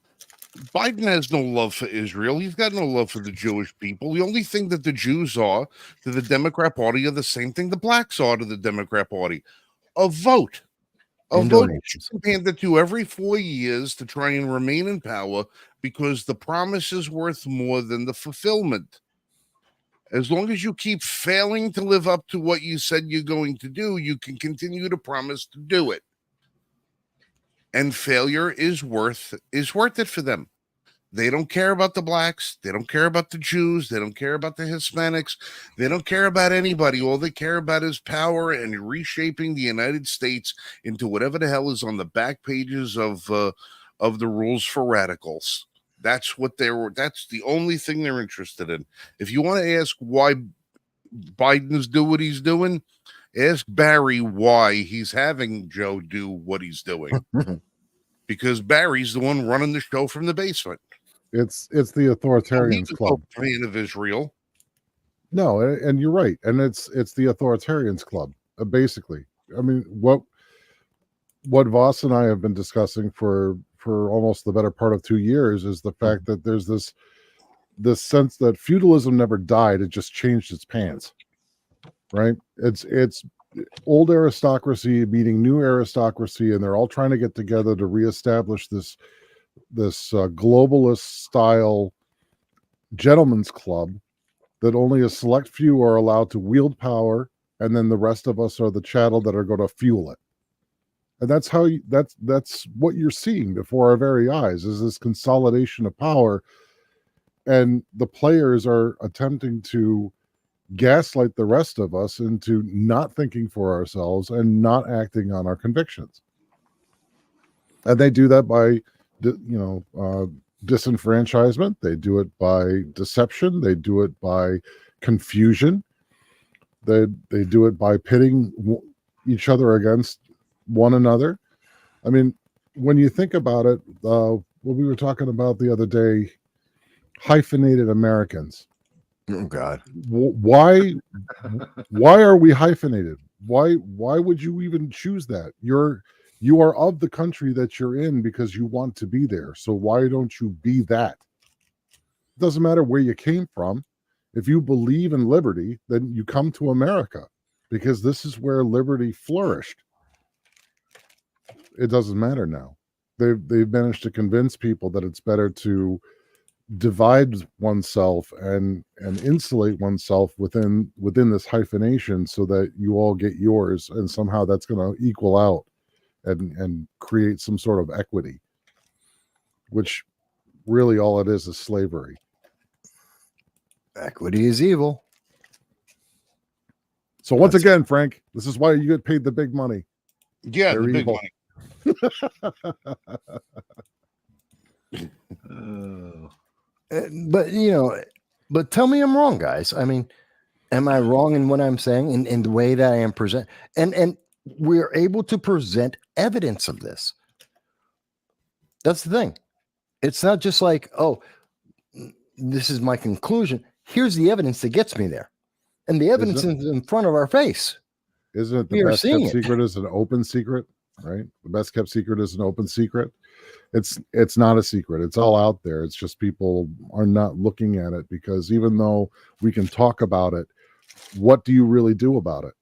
Biden has no love for Israel. He's got no love for the Jewish people. The only thing that the Jews are to the Democrat Party are the same thing the blacks are to the Democrat Party. A vote. A vote handed to every 4 years to try and remain in power because the promise is worth more than the fulfillment. As long as you keep failing to live up to what you said you're going to do, you can continue to promise to do it. And failure is worth it for them. They don't care about the blacks. They don't care about the Jews. They don't care about the Hispanics. They don't care about anybody. All they care about is power and reshaping the United States into whatever the hell is on the back pages of the rules for radicals. That's the only thing they're interested in. If you want to ask why Biden's do what he's doing, ask Barry why he's having Joe do what he's doing. Because Barry's the one running the show from the basement. It's the authoritarians club. Fan of Israel. No, and you're right. And it's the authoritarians club, basically. I mean, what Voss and I have been discussing for almost the better part of 2 years is the fact that there's this this sense that feudalism never died; it just changed its pants. Right? It's old aristocracy meeting new aristocracy, and they're all trying to get together to reestablish this globalist style gentleman's club that only a select few are allowed to wield power, and then the rest of us are the chattel that are going to fuel it. And that's how that's what you're seeing before our very eyes, is this consolidation of power, and the players are attempting to gaslight the rest of us into not thinking for ourselves and not acting on our convictions. And they do that by disenfranchisement. They do it by deception. They do it by confusion. They do it by pitting each other against one another. I mean, when you think about it, what we were talking about the other day, hyphenated Americans. Oh God! Why are we hyphenated? Why would you even choose that? You are of the country that you're in because you want to be there. So why don't you be that? It doesn't matter where you came from. If you believe in liberty, then you come to America because this is where liberty flourished. It doesn't matter now. They've managed to convince people that it's better to divide oneself and insulate oneself within this hyphenation so that you all get yours, and somehow that's going to equal out and create some sort of equity, which really all it is slavery. Equity is evil. So once again, Frank, this is why you get paid the big money. Yeah, they're the big evil. Money. But tell me I'm wrong, guys. I mean, am I wrong in what I'm saying in the way that I am present? And we're able to present evidence of this. That's the thing. It's not just like, oh, this is my conclusion. Here's the evidence that gets me there. And the evidence is in front of our face. Isn't it the best kept secret is an open secret, right? The best kept secret is an open secret. It's not a secret. It's all out there. It's just people are not looking at it, because even though we can talk about it, what do you really do about it?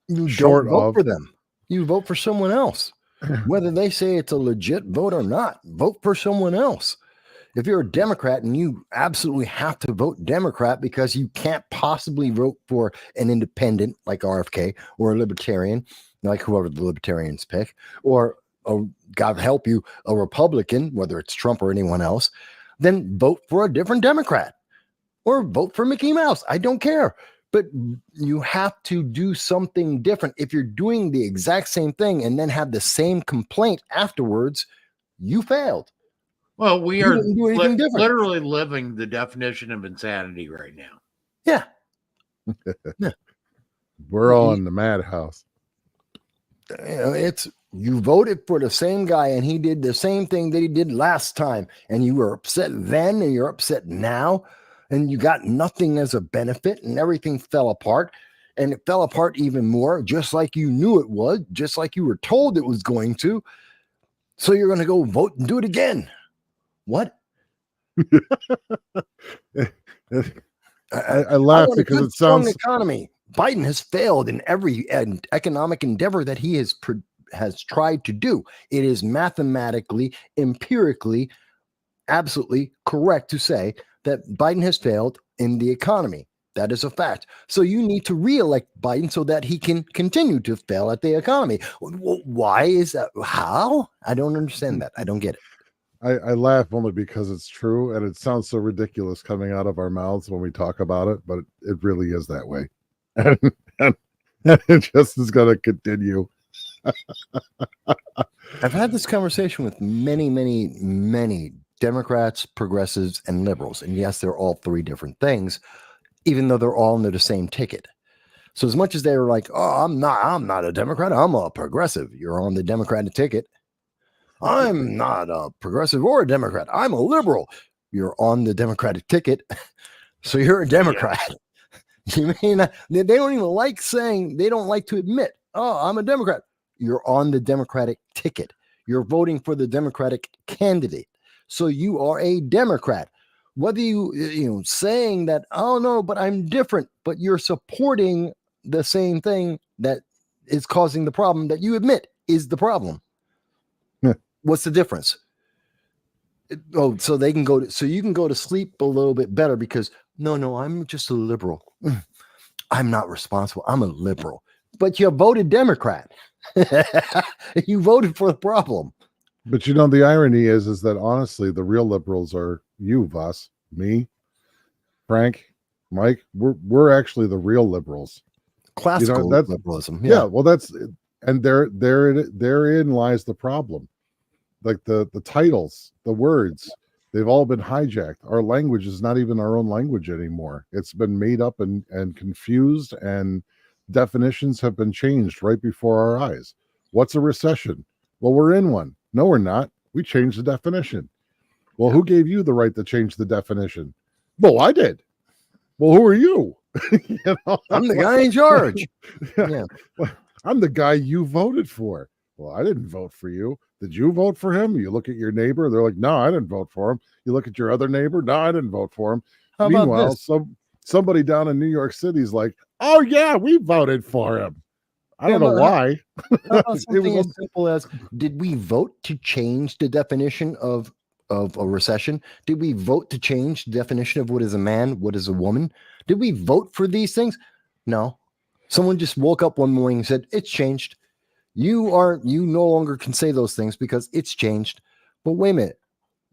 You don't vote for them. You vote for someone else. Whether they say it's a legit vote or not, vote for someone else. If you're a Democrat and you absolutely have to vote Democrat because you can't possibly vote for an independent like RFK or a libertarian, like whoever the libertarians pick, or God help you, a Republican, whether it's Trump or anyone else, then vote for a different Democrat or vote for Mickey Mouse. I don't care. But you have to do something different. If you're doing the exact same thing and then have the same complaint afterwards, you failed. Well, we are literally living the definition of insanity right now. Yeah. We're all in the madhouse. You voted for the same guy and he did the same thing that he did last time, and you were upset then and you're upset now, and you got nothing as a benefit, and everything fell apart, and it fell apart even more, just like you knew it would, just like you were told it was going to. So you're going to go vote and do it again. What? I laugh because it sounds economy. Biden has failed in every economic endeavor that he has tried to do. It is mathematically, empirically, absolutely correct to say that Biden has failed in the economy. That is a fact. So you need to reelect Biden so that he can continue to fail at the economy. Why is that? How? I don't understand that. I don't get it. I laugh only because it's true, and it sounds so ridiculous coming out of our mouths when we talk about it, but it really is that way. And it just is going to continue. I've had this conversation with many, many, many Democrats, progressives, and liberals. And yes, they're all three different things, even though they're all under the same ticket. So as much as they're like, oh, I'm not a Democrat, I'm a progressive. You're on the Democratic ticket. I'm not a progressive or a Democrat. I'm a liberal. You're on the Democratic ticket. So you're a Democrat. Yeah. You mean they don't even like saying, they don't like to admit, oh, I'm a Democrat. You're on the Democratic ticket. You're voting for the Democratic candidate. So you are a Democrat. whether you saying that, oh no, but I'm different, but you're supporting the same thing that is causing the problem that you admit is the problem. Yeah. What's the difference? So they can so you can go to sleep a little bit better because no, I'm just a liberal. I'm not responsible. I'm a liberal. But you voted Democrat. You voted for the problem. But the irony is that honestly, the real liberals are you, Voss, me, Frank, Mike. We're actually the real liberals. Classical liberalism. Yeah. Well, and therein lies the problem. Like the titles, the words, they've all been hijacked. Our language is not even our own language anymore. It's been made up and confused, and definitions have been changed right before our eyes. What's a recession? Well, we're in one. No, we're not. We changed the definition. Well, who gave you the right to change the definition? Well, I did. Well, who are you? I'm the guy in charge. Yeah. I'm the guy you voted for. Well, I didn't vote for you. Did you vote for him? You look at your neighbor. They're like, no, I didn't vote for him. You look at your other neighbor. No, I didn't vote for him. Meanwhile, somebody down in New York City is like, oh, yeah, we voted for him. I don't know why. Something as simple as, did we vote to change the definition of a recession? Did we vote to change the definition of what is a man, what is a woman? Did we vote for these things? No. Someone just woke up one morning and said, it's changed. You no longer can say those things because it's changed. But wait a minute.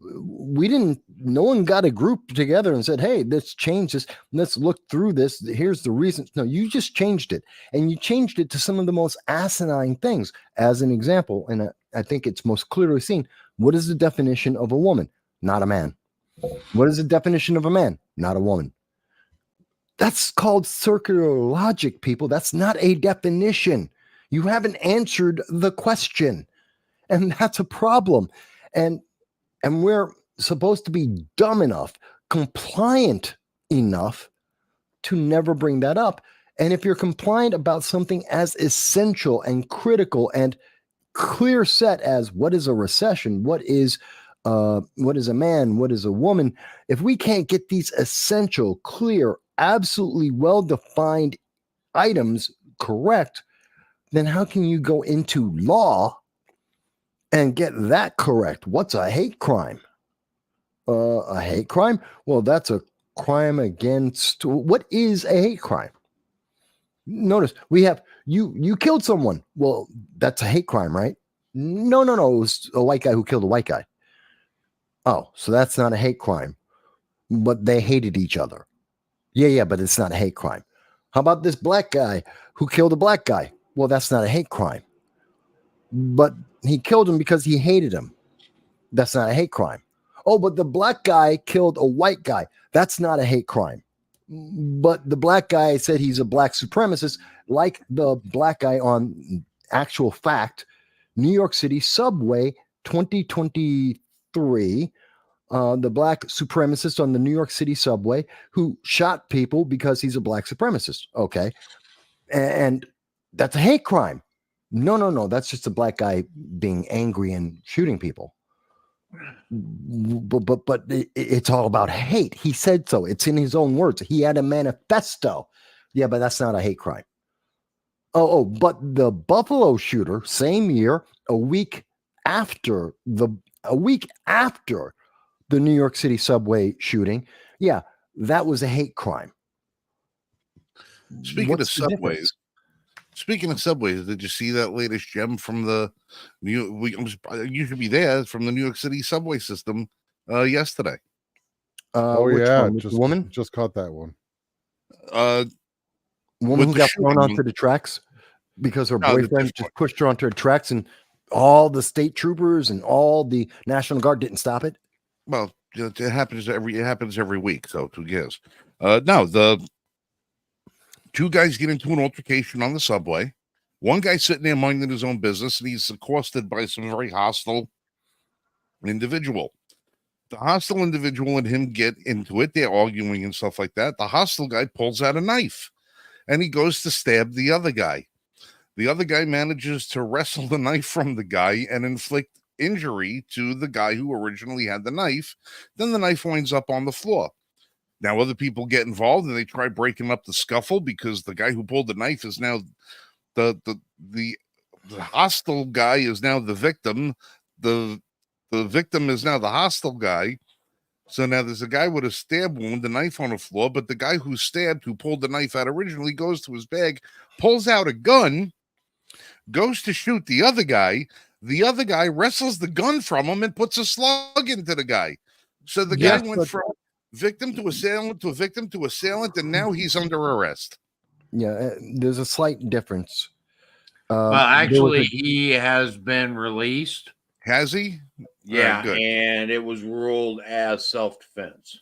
No one got a group together and said, hey, let's change this. Let's look through this. Here's the reason. No, you just changed it. And you changed it to some of the most asinine things. As an example, and I think it's most clearly seen, what is the definition of a woman? Not a man. What is the definition of a man? Not a woman. That's called circular logic, people. That's not a definition. You haven't answered the question. And that's a problem. And we're supposed to be dumb enough, compliant enough to never bring that up. And if you're compliant about something as essential and critical and clear set as what is a recession, what is a man, what is a woman, if we can't get these essential, clear, absolutely well-defined items correct, then how can you go into law and get that correct? What's a hate crime? A hate crime? Well, that's a crime against. What is a hate crime? Notice we have you killed someone. Well, that's a hate crime, right? No. It was a white guy who killed a white guy. Oh, so that's not a hate crime, but they hated each other. Yeah, but it's not a hate crime. How about this black guy who killed a black guy? Well, that's not a hate crime, but he killed him because he hated him. That's not a hate crime. Oh, but the black guy killed a white guy. That's not a hate crime. But the black guy said he's a black supremacist, like the black guy on actual fact, New York City subway 2023, the black supremacist on the New York City subway who shot people because he's a black supremacist. Okay. And that's a hate crime. No. That's just a black guy being angry and shooting people. But it's all about hate. He said so. It's in his own words. He had a manifesto. Yeah, but that's not a hate crime. Oh, but the Buffalo shooter, same year, a week after the New York City subway shooting, yeah, that was a hate crime. Speaking of subways, did you see that latest gem from the you should be there from the New York City subway system yesterday? Just caught that one. Woman who got thrown onto the tracks because her boyfriend just pushed her onto the tracks, and all the state troopers and all the National Guard didn't stop it. Well, it happens every week, so who cares? No, the two guys get into an altercation on the subway. One guy sitting there minding his own business, and he's accosted by some very hostile individual. The hostile individual and him get into it. They're arguing and stuff like that. The hostile guy pulls out a knife, and he goes to stab the other guy. The other guy manages to wrestle the knife from the guy and inflict injury to the guy who originally had the knife. Then the knife winds up on the floor. Now other people get involved and they try breaking up the scuffle because the guy who pulled the knife is now the hostile guy is now the victim. The victim is now the hostile guy. So now there's a guy with a stab wound, the knife on the floor, but the guy who stabbed, who pulled the knife out originally, goes to his bag, pulls out a gun, goes to shoot the other guy. The other guy wrestles the gun from him and puts a slug into the guy. So the guy went from victim to assailant to a victim to assailant, and now he's under arrest. Yeah, there's a slight difference. Actually, he has been released. Has he? Yeah, and it was ruled as self-defense.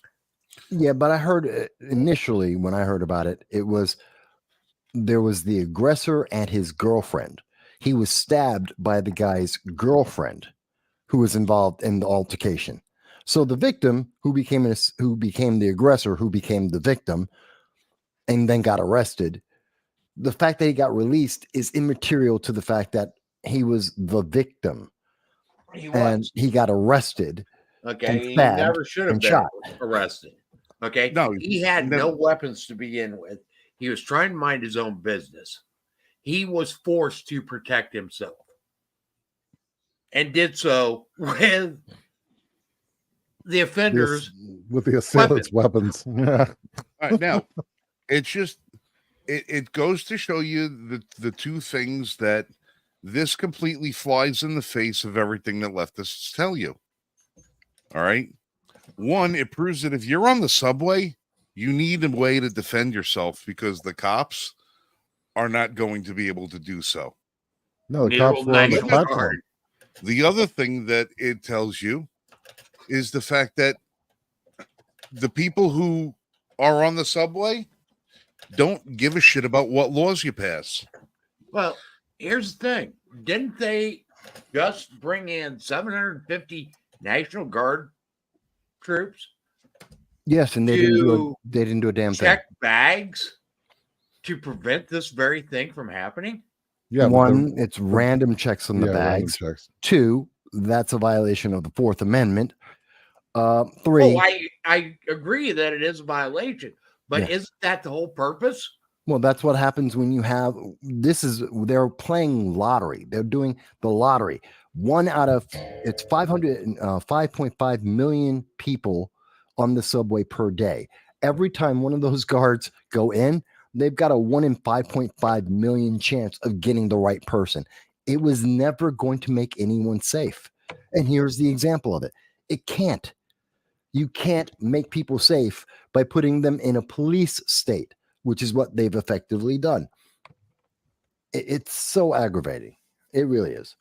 Yeah, but I heard initially when I heard about it, there was the aggressor and his girlfriend. He was stabbed by the guy's girlfriend who was involved in the altercation. So the victim who became the aggressor, who became the victim, and then got arrested. The fact that he got released is immaterial to the fact that he was the victim. He got arrested. Okay, he never should have been arrested. Okay, no, he had no weapons to begin with. He was trying to mind his own business. He was forced to protect himself, and did so with the offenders with the assailants' weapons. Yeah. All right, now it's just it goes to show you the two things that this completely flies in the face of everything that leftists tell you. All right. One, it proves that if you're on the subway, you need a way to defend yourself because the cops are not going to be able to do so. No, the cops were on the platform. The other thing that it tells you is the fact that the people who are on the subway don't give a shit about what laws you pass. Well, here's the thing. Didn't they just bring in 750 National Guard troops? Yes, and they didn't do a damn thing. Check bags to prevent this very thing from happening? Yeah. One, it's random checks on the bags. Two, that's a violation of the Fourth Amendment. Three. Oh, I agree that it is a violation, but isn't that the whole purpose? Well, that's what happens when you have they're playing lottery. They're doing the lottery. It's 5.5 million people on the subway per day. Every time one of those guards go in, they've got a 1 in 5.5 million chance of getting the right person. It was never going to make anyone safe. And here's the example of it. It can't. You can't make people safe by putting them in a police state, which is what they've effectively done. It's so aggravating. It really is.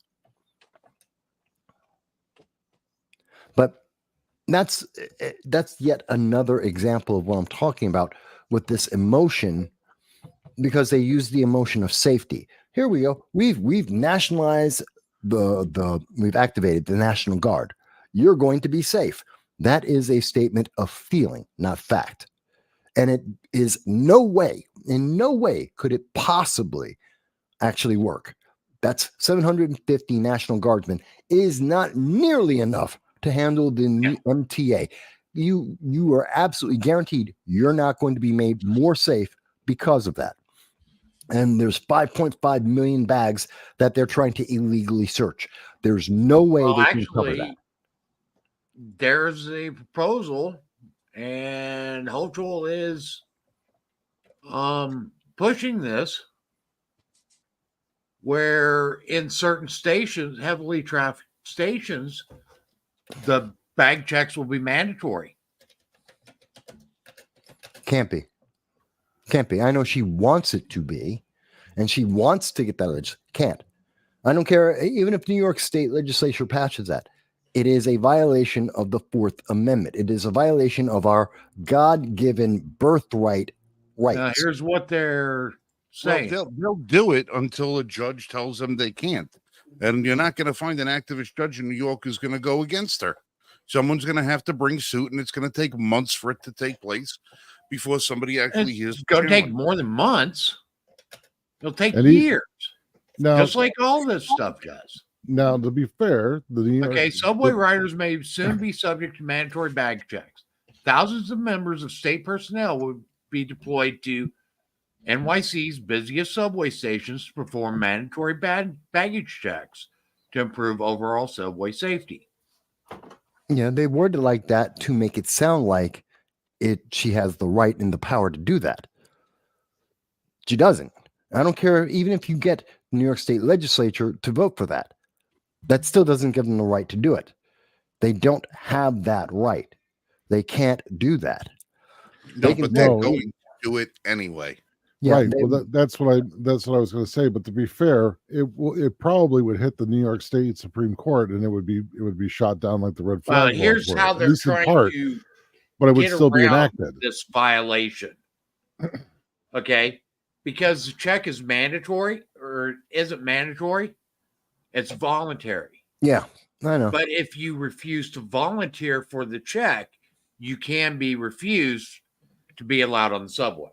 But that's yet another example of what I'm talking about with this emotion, because they use the emotion of safety. Here we go. We've nationalized we've activated the National Guard. You're going to be safe. That is a statement of feeling, not fact. And it is in no way could it possibly actually work. That's 750 National Guardsmen is not nearly enough to handle the MTA. You are absolutely guaranteed you're not going to be made more safe because of that. And there's 5.5 million bags that they're trying to illegally search. There's no way they can cover that. There's a proposal, and Hochul is pushing this, where in certain stations, heavily trafficked stations, the bag checks will be mandatory. Can't be. I know she wants it to be, and she wants to get that. Can't. I don't care. Even if New York State legislature passes that, it is a violation of the Fourth Amendment. It is a violation of our God-given birthright rights. Now, here's what they're saying. Well, they'll do it until a judge tells them they can't. And you're not going to find an activist judge in New York who's going to go against her. Someone's going to have to bring suit, and it's going to take months for it to take place before somebody actually hears. It's going to take more than months. It'll take years. No, just like all this stuff does. Now, to be fair, the New York, subway riders may soon be subject to mandatory bag checks. Thousands of members of state personnel would be deployed to NYC's busiest subway stations to perform mandatory baggage checks to improve overall subway safety. Yeah, they worded it like that to make it sound like she has the right and the power to do that. She doesn't. I don't care even if you get the New York State legislature to vote for that. That still doesn't give them the right to do it. They don't have that right. They can't do that. No, but they're going to do it anyway. Yeah, right. Well, that's what I was going to say. But to be fair, it probably would hit the New York State Supreme Court, and it would be shot down like the red flag. Here's how they're trying to, but it would still be enacted. This violation, okay, because the check is mandatory or isn't mandatory, it's voluntary. Yeah, I know. But if you refuse to volunteer for the check, you can be refused to be allowed on the subway.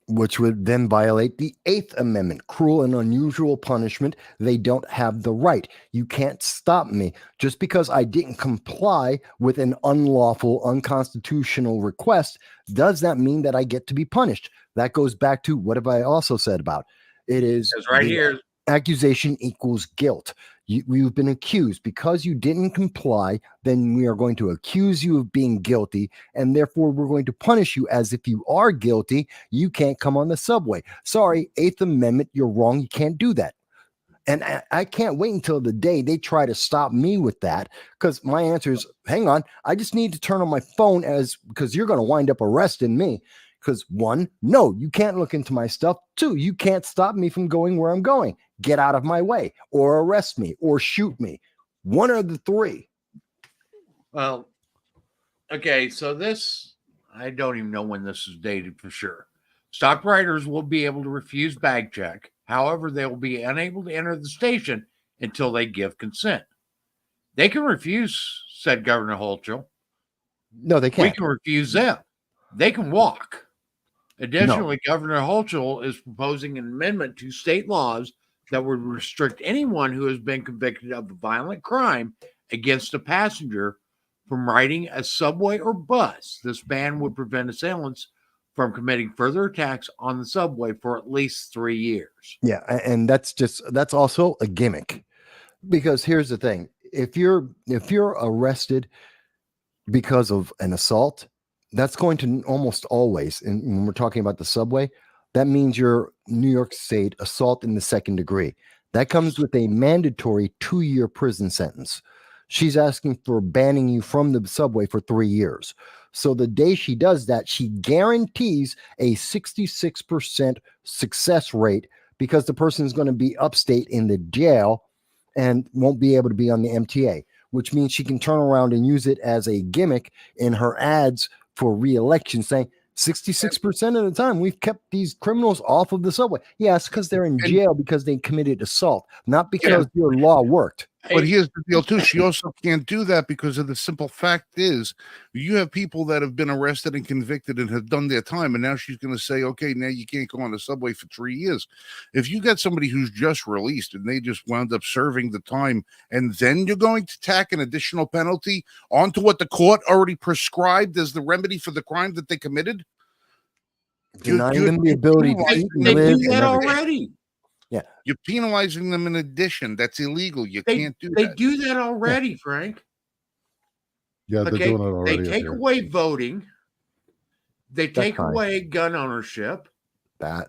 Which would then violate the 8th Amendment, cruel and unusual punishment. They don't have the right. You can't stop me just because I didn't comply with an unlawful, unconstitutional request. Does that mean that I get to be punished? That goes back to what have I also said about it is right here. Accusation equals guilt. You've been accused because you didn't comply. Then we are going to accuse you of being guilty, and therefore we're going to punish you as if you are guilty. You can't come on the subway. Sorry, 8th Amendment, you're wrong. You can't do that. And I can't wait until the day they try to stop me with that, because my answer is, hang on, I just need to turn on my phone because you're going to wind up arresting me. Because 1, no, you can't look into my stuff. 2, you can't stop me from going where I'm going. Get out of my way, or arrest me, or shoot me. One of the 3. Well, okay, so this, I don't even know when this is dated for sure. Stock riders will be able to refuse bag check. However, they will be unable to enter the station until they give consent. They can refuse, said Governor Hochul. No, they can't. We can refuse them. They can walk. Additionally, Governor Hochul is proposing an amendment to state laws that would restrict anyone who has been convicted of a violent crime against a passenger from riding a subway or bus. This ban would prevent assailants from committing further attacks on the subway for at least 3 years. Yeah, and that's also a gimmick. Because here's the thing. If you're arrested because of an assault, that's going to almost always, and when we're talking about the subway, that means you're New York State assault in the 2nd degree. That comes with a mandatory 2-year prison sentence. She's asking for banning you from the subway for 3 years. So the day she does that, she guarantees a 66% success rate because the person is going to be upstate in the jail and won't be able to be on the MTA, which means she can turn around and use it as a gimmick in her ads for re-election, saying 66% of the time we've kept these criminals off of the subway. Yes, because they're in jail because they committed assault, not because your law worked. But here's the deal too. She also can't do that because of the simple fact is you have people that have been arrested and convicted and have done their time. And now she's going to say, okay, now you can't go on the subway for 3 years. If you got somebody who's just released and they just wound up serving the time, and then you're going to tack an additional penalty onto what the court already prescribed as the remedy for the crime that they committed. Denying them the ability to eat and they live. do that already. Yeah, you're penalizing them in addition. That's illegal. You can't do that. They do that already, Frank. Yeah, they're doing it already. They take away voting. They take away gun ownership. That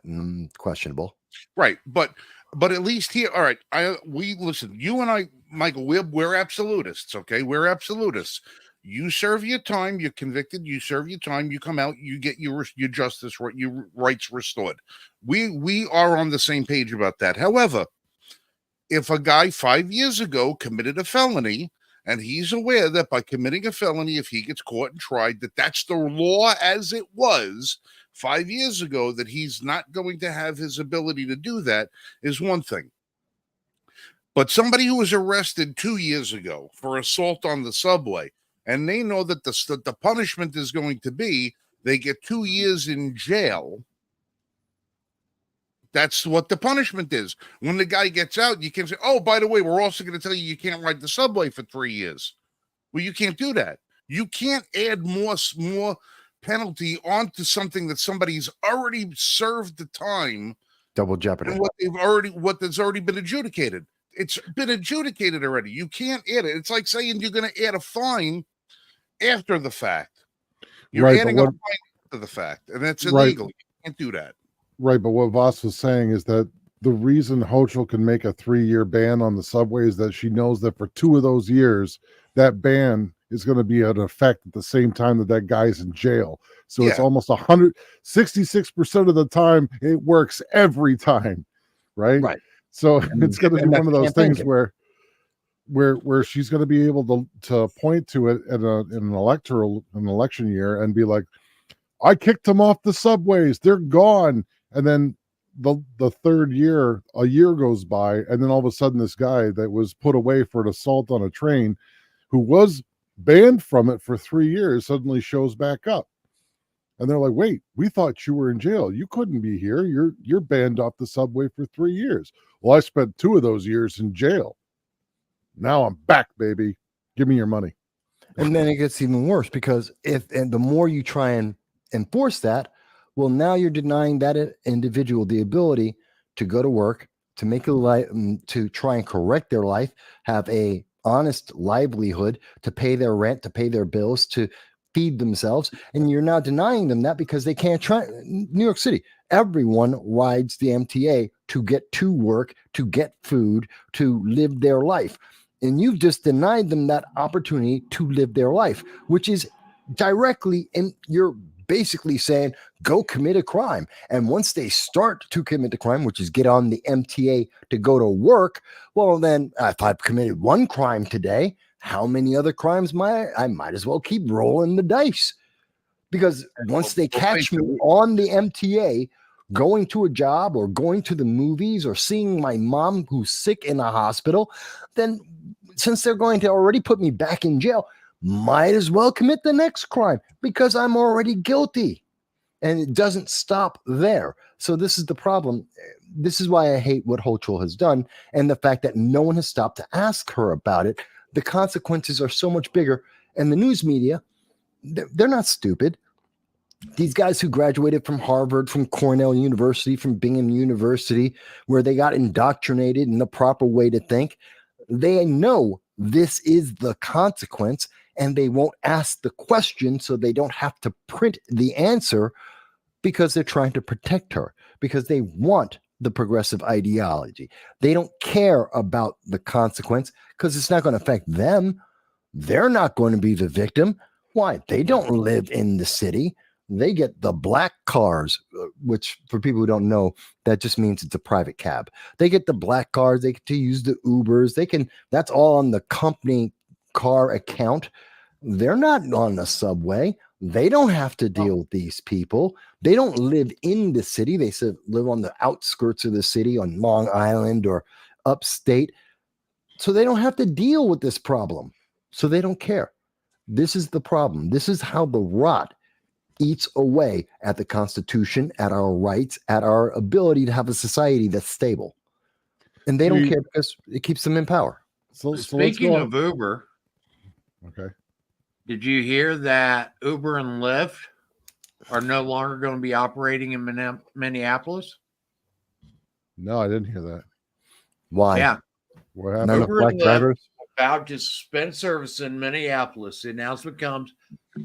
questionable, right? But at least here, all right. We listen. You and I, Michael, we're absolutists. Okay, we're absolutists. You serve your time. You're convicted. You serve your time. You come out. You get your justice, your rights restored. We are on the same page about that. However, if a guy 5 years ago committed a felony, and he's aware that by committing a felony, if he gets caught and tried, that's the law as it was 5 years ago, that he's not going to have his ability to do that, is one thing. But somebody who was arrested 2 years ago for assault on the subway, and they know that the punishment is going to be they get 2 years in jail. That's what the punishment is. When the guy gets out, you can say, oh, by the way, we're also going to tell you can't ride the subway for 3 years. Well, you can't do that. You can't add more penalty onto something that somebody's already served the time. Double jeopardy. And what has already been adjudicated. It's been adjudicated already. You can't add it. It's like saying you're going to add a fine after the fact. You're adding a fine after the fact, and that's illegal. Right. You can't do that. Right, but what Voss was saying is that the reason Hochul can make a 3-year ban on the subway is that she knows that for 2 of those years, that ban is going to be in effect at the same time that guy's in jail. So it's almost 66% of the time it works every time, right? Right. So it's going to be one of those things where she's going to be able to point to it in an election year and be like, I kicked them off the subways, they're gone. And then the third year, a year goes by, and then all of a sudden this guy that was put away for an assault on a train, who was banned from it for 3 years, suddenly shows back up. And they're like, wait, we thought you were in jail. You couldn't be here. You're banned off the subway for 3 years. Well, I spent 2 of those years in jail. Now I'm back, baby. Give me your money. And then it gets even worse, because the more you try and enforce that, well, now you're denying that individual the ability to go to work, to make a life, to try and correct their life, have a honest livelihood, to pay their rent, to pay their bills, to feed themselves. And you're now denying them that because they can't try. New York City, everyone rides the MTA to get to work, to get food, to live their life. And you've just denied them that opportunity to live their life, which is directly in your basically saying, go commit a crime. And once they start to commit the crime, which is get on the MTA to go to work, well, then if I've committed one crime today, how many other crimes I might as well keep rolling the dice. Because once they catch me on the MTA going to a job or going to the movies or seeing my mom who's sick in a hospital, then since they're going to already put me back in jail, might as well commit the next crime because I'm already guilty. And it doesn't stop there. So this is the problem. This is why I hate what Hochul has done, and the fact that no one has stopped to ask her about it. The consequences are so much bigger. And the news media, they're not stupid. These guys who graduated from Harvard, from Cornell University, from Bingham University, where they got indoctrinated in the proper way to think, they know this is the consequence, and they won't ask the question so they don't have to print the answer, because they're trying to protect her, because they want the progressive ideology. They don't care about the consequence because it's not going to affect them. They're not going to be the victim. Why? They don't live in the city. They get the black cars, which for people who don't know, that just means it's a private cab. They get the black cars. They get to use the Ubers. That's all on the company car account. They're not on the subway. They don't have to deal with these people. They don't live in the city. They live on the outskirts of the city on Long Island or upstate. So they don't have to deal with this problem. So they don't care. This is the problem. This is how the rot eats away at the Constitution, at our rights, at our ability to have a society that's stable. And they don't care because it keeps them in power. So speaking of Uber, okay. Did you hear that Uber and Lyft are no longer going to be operating in Minneapolis? No, I didn't hear that. Why? Yeah. What happened? None of black drivers? About to suspend service in Minneapolis. The announcement comes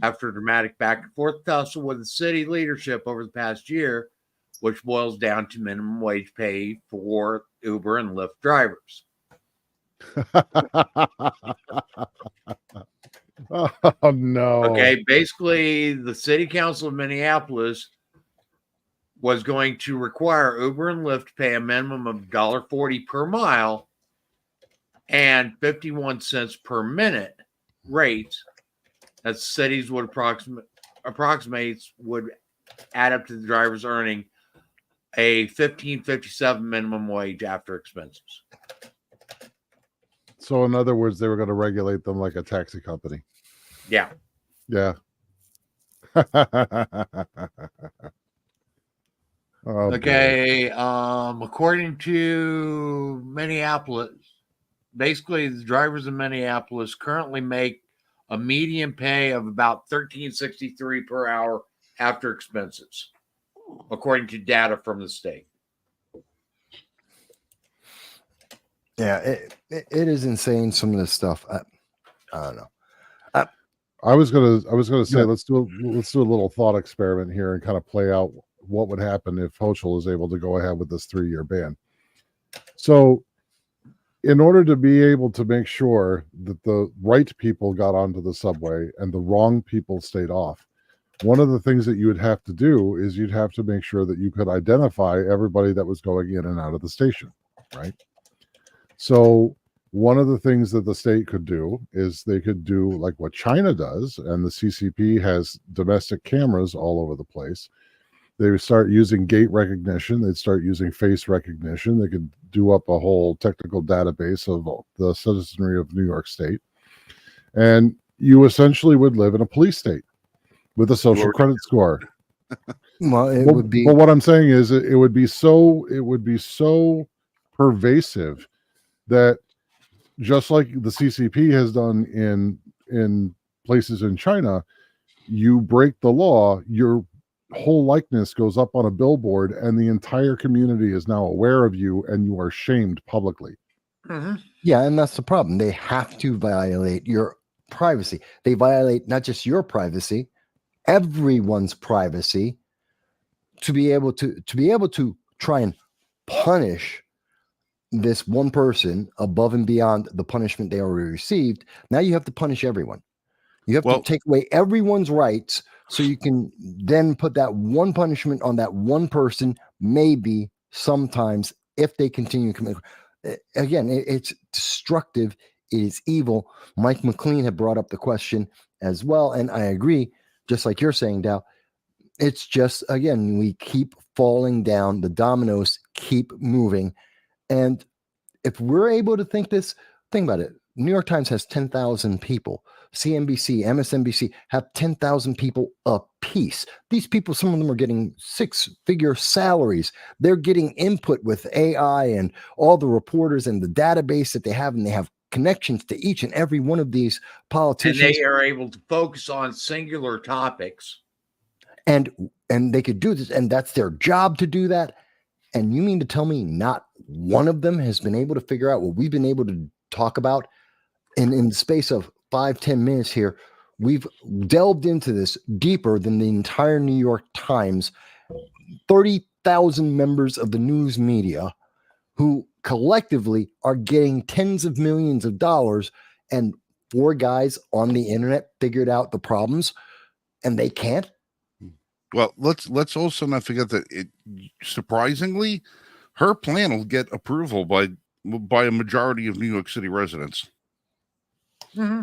after a dramatic back and forth tussle with the city leadership over the past year, which boils down to minimum wage pay for Uber and Lyft drivers. Oh, no. Okay, basically, the city council of Minneapolis was going to require Uber and Lyft to pay a minimum of $1.40 per mile and 51 cents per minute rates that cities would approximate would add up to the drivers earning a $15.57 minimum wage after expenses. So in other words, they were going to regulate them like a taxi company. Yeah. Yeah. Okay. According to Minneapolis, basically the drivers in Minneapolis currently make a median pay of about $13.63 per hour after expenses, according to data from the state. Yeah, it is insane. Some of this stuff, I don't know. I was gonna say let's do a little thought experiment here and kind of play out what would happen if Hochul is able to go ahead with this 3-year ban. So, in order to be able to make sure that the right people got onto the subway and the wrong people stayed off, one of the things that you would have to do is you'd have to make sure that you could identify everybody that was going in and out of the station, right? So one of the things that the state could do is they could do like what China does, and the CCP has domestic cameras all over the place. They would start using gait recognition. They'd start using face recognition. They could do up a whole technical database of the citizenry of New York State. And you essentially would live in a police state with a social credit score. Well, it would be. But what I'm saying is it would be so pervasive that just like the CCP has done in places in China, you break the law, your whole likeness goes up on a billboard, and the entire community is now aware of you, and you are shamed publicly. Mm-hmm. Yeah, and that's the problem. They have to violate your privacy. They violate not just your privacy, everyone's privacy, to be able to try and punish this one person above and beyond the punishment they already received. Now you have to punish everyone. You have to take away everyone's rights so you can then put that one punishment on that one person, maybe sometimes, if they continue to commit. Again, it's destructive. It is evil. Mike McLean had brought up the question as well, and I agree, just like you're saying, Dow. It's just, again, we keep falling down. The dominoes keep moving. And if we're able to think about it. New York Times has 10,000 people. CNBC, MSNBC have 10,000 people apiece. These people, some of them are getting 6-figure salaries. They're getting input with AI and all the reporters and the database that they have, and they have connections to each and every one of these politicians. And they are able to focus on singular topics. And they could do this, and that's their job to do that. And you mean to tell me not one of them has been able to figure out what we've been able to talk about? And in the space of 5-10 minutes here, we've delved into this deeper than the entire New York Times, 30,000 members of the news media who collectively are getting tens of millions of dollars, and 4 guys on the internet figured out the problems, and they can't. Well, let's also not forget that surprisingly, her plan will get approval by a majority of New York City residents. Mm-hmm.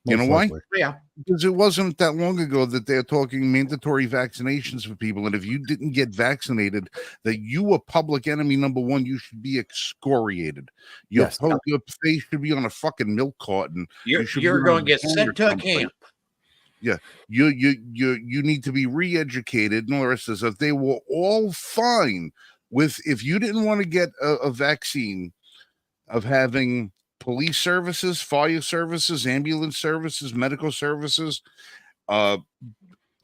You know why? Yeah. Because it wasn't that long ago that they're talking mandatory vaccinations for people. And if you didn't get vaccinated, that you were public enemy number one, you should be excoriated. Your face should be on a fucking milk carton. You're going to get sent to a camp. Yeah. You need to be re-educated. And all the rest of stuff. They were all fine with, if you didn't want to get a vaccine, of having police services, fire services, ambulance services, medical services,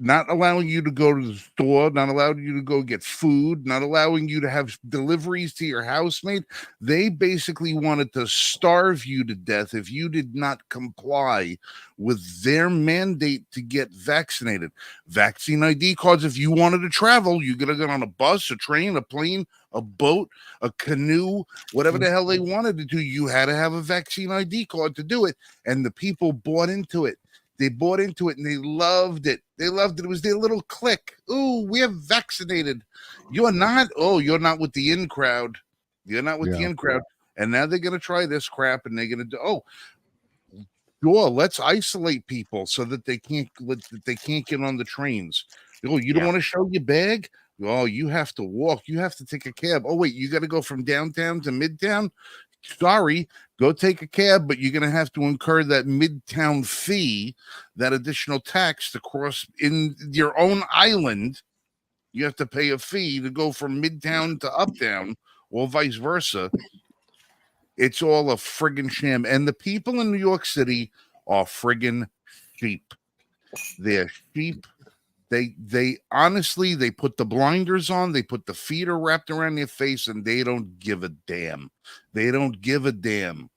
not allowing you to go to the store, not allowing you to go get food, not allowing you to have deliveries to your housemate. They basically wanted to starve you to death if you did not comply with their mandate to get vaccinated. Vaccine ID cards, if you wanted to travel, you got to get on a bus, a train, a plane, a boat, a canoe, whatever the hell they wanted to do. You had to have a vaccine ID card to do it. And the people bought into it. They bought into it and they loved it. They loved it. It was their little clique. Ooh, we're vaccinated. You're not. Oh, you're not with the in crowd. You're not with the in crowd. And now they're going to try this crap, and they're going to do. Oh, sure. Let's isolate people so that they can't get on the trains. Oh, you don't want to show your bag? Oh, you have to walk. You have to take a cab. Oh, wait, you got to go from downtown to midtown? Sorry, go take a cab, but you're going to have to incur that midtown fee, that additional tax to cross in your own island. You have to pay a fee to go from Midtown to Uptown, or vice versa. It's all a friggin' sham. And the people in New York City are friggin' sheep. They're sheep. They honestly, they put the blinders on, they put the feeder wrapped around their face, and they don't give a damn. They don't give a damn.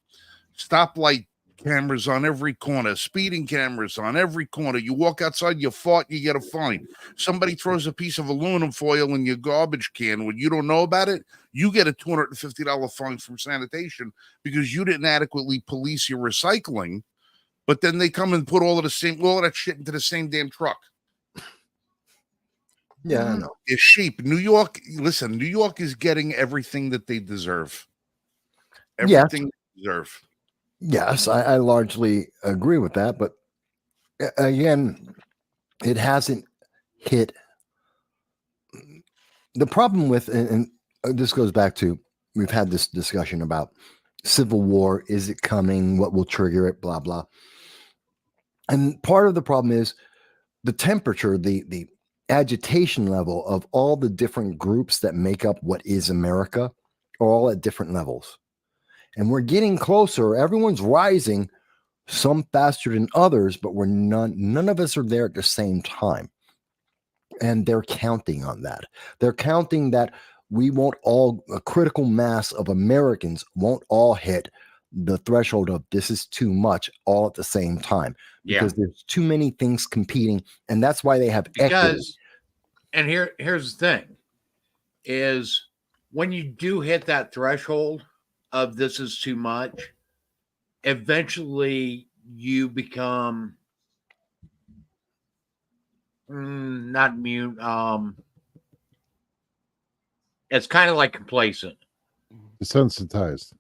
Stoplight cameras on every corner, speeding cameras on every corner. You walk outside, you fart, you get a fine. Somebody throws a piece of aluminum foil in your garbage can when you don't know about it, you get a $250 fine from sanitation because you didn't adequately police your recycling. But then they come and put all of that shit into the same damn truck. Yeah, I know. It's sheep. New York, listen, New York is getting everything that they deserve. Everything they deserve. Yes, I largely agree with that. But again, it hasn't hit. The problem with, and this goes back to, we've had this discussion about civil war. Is it coming? What will trigger it? Blah, blah. And part of the problem is the temperature, the agitation level of all the different groups that make up what is America are all at different levels. And we're getting closer. Everyone's rising, some faster than others, but we're none of us are there at the same time. And they're counting on that. They're counting that we won't all, a critical mass of Americans won't all hit the threshold of this is too much all at the same time. Because there's too many things competing. And that's why they have equity. And here's the thing, is when you do hit that threshold of this is too much, eventually you become not immune. It's kind of like complacent. Desensitized.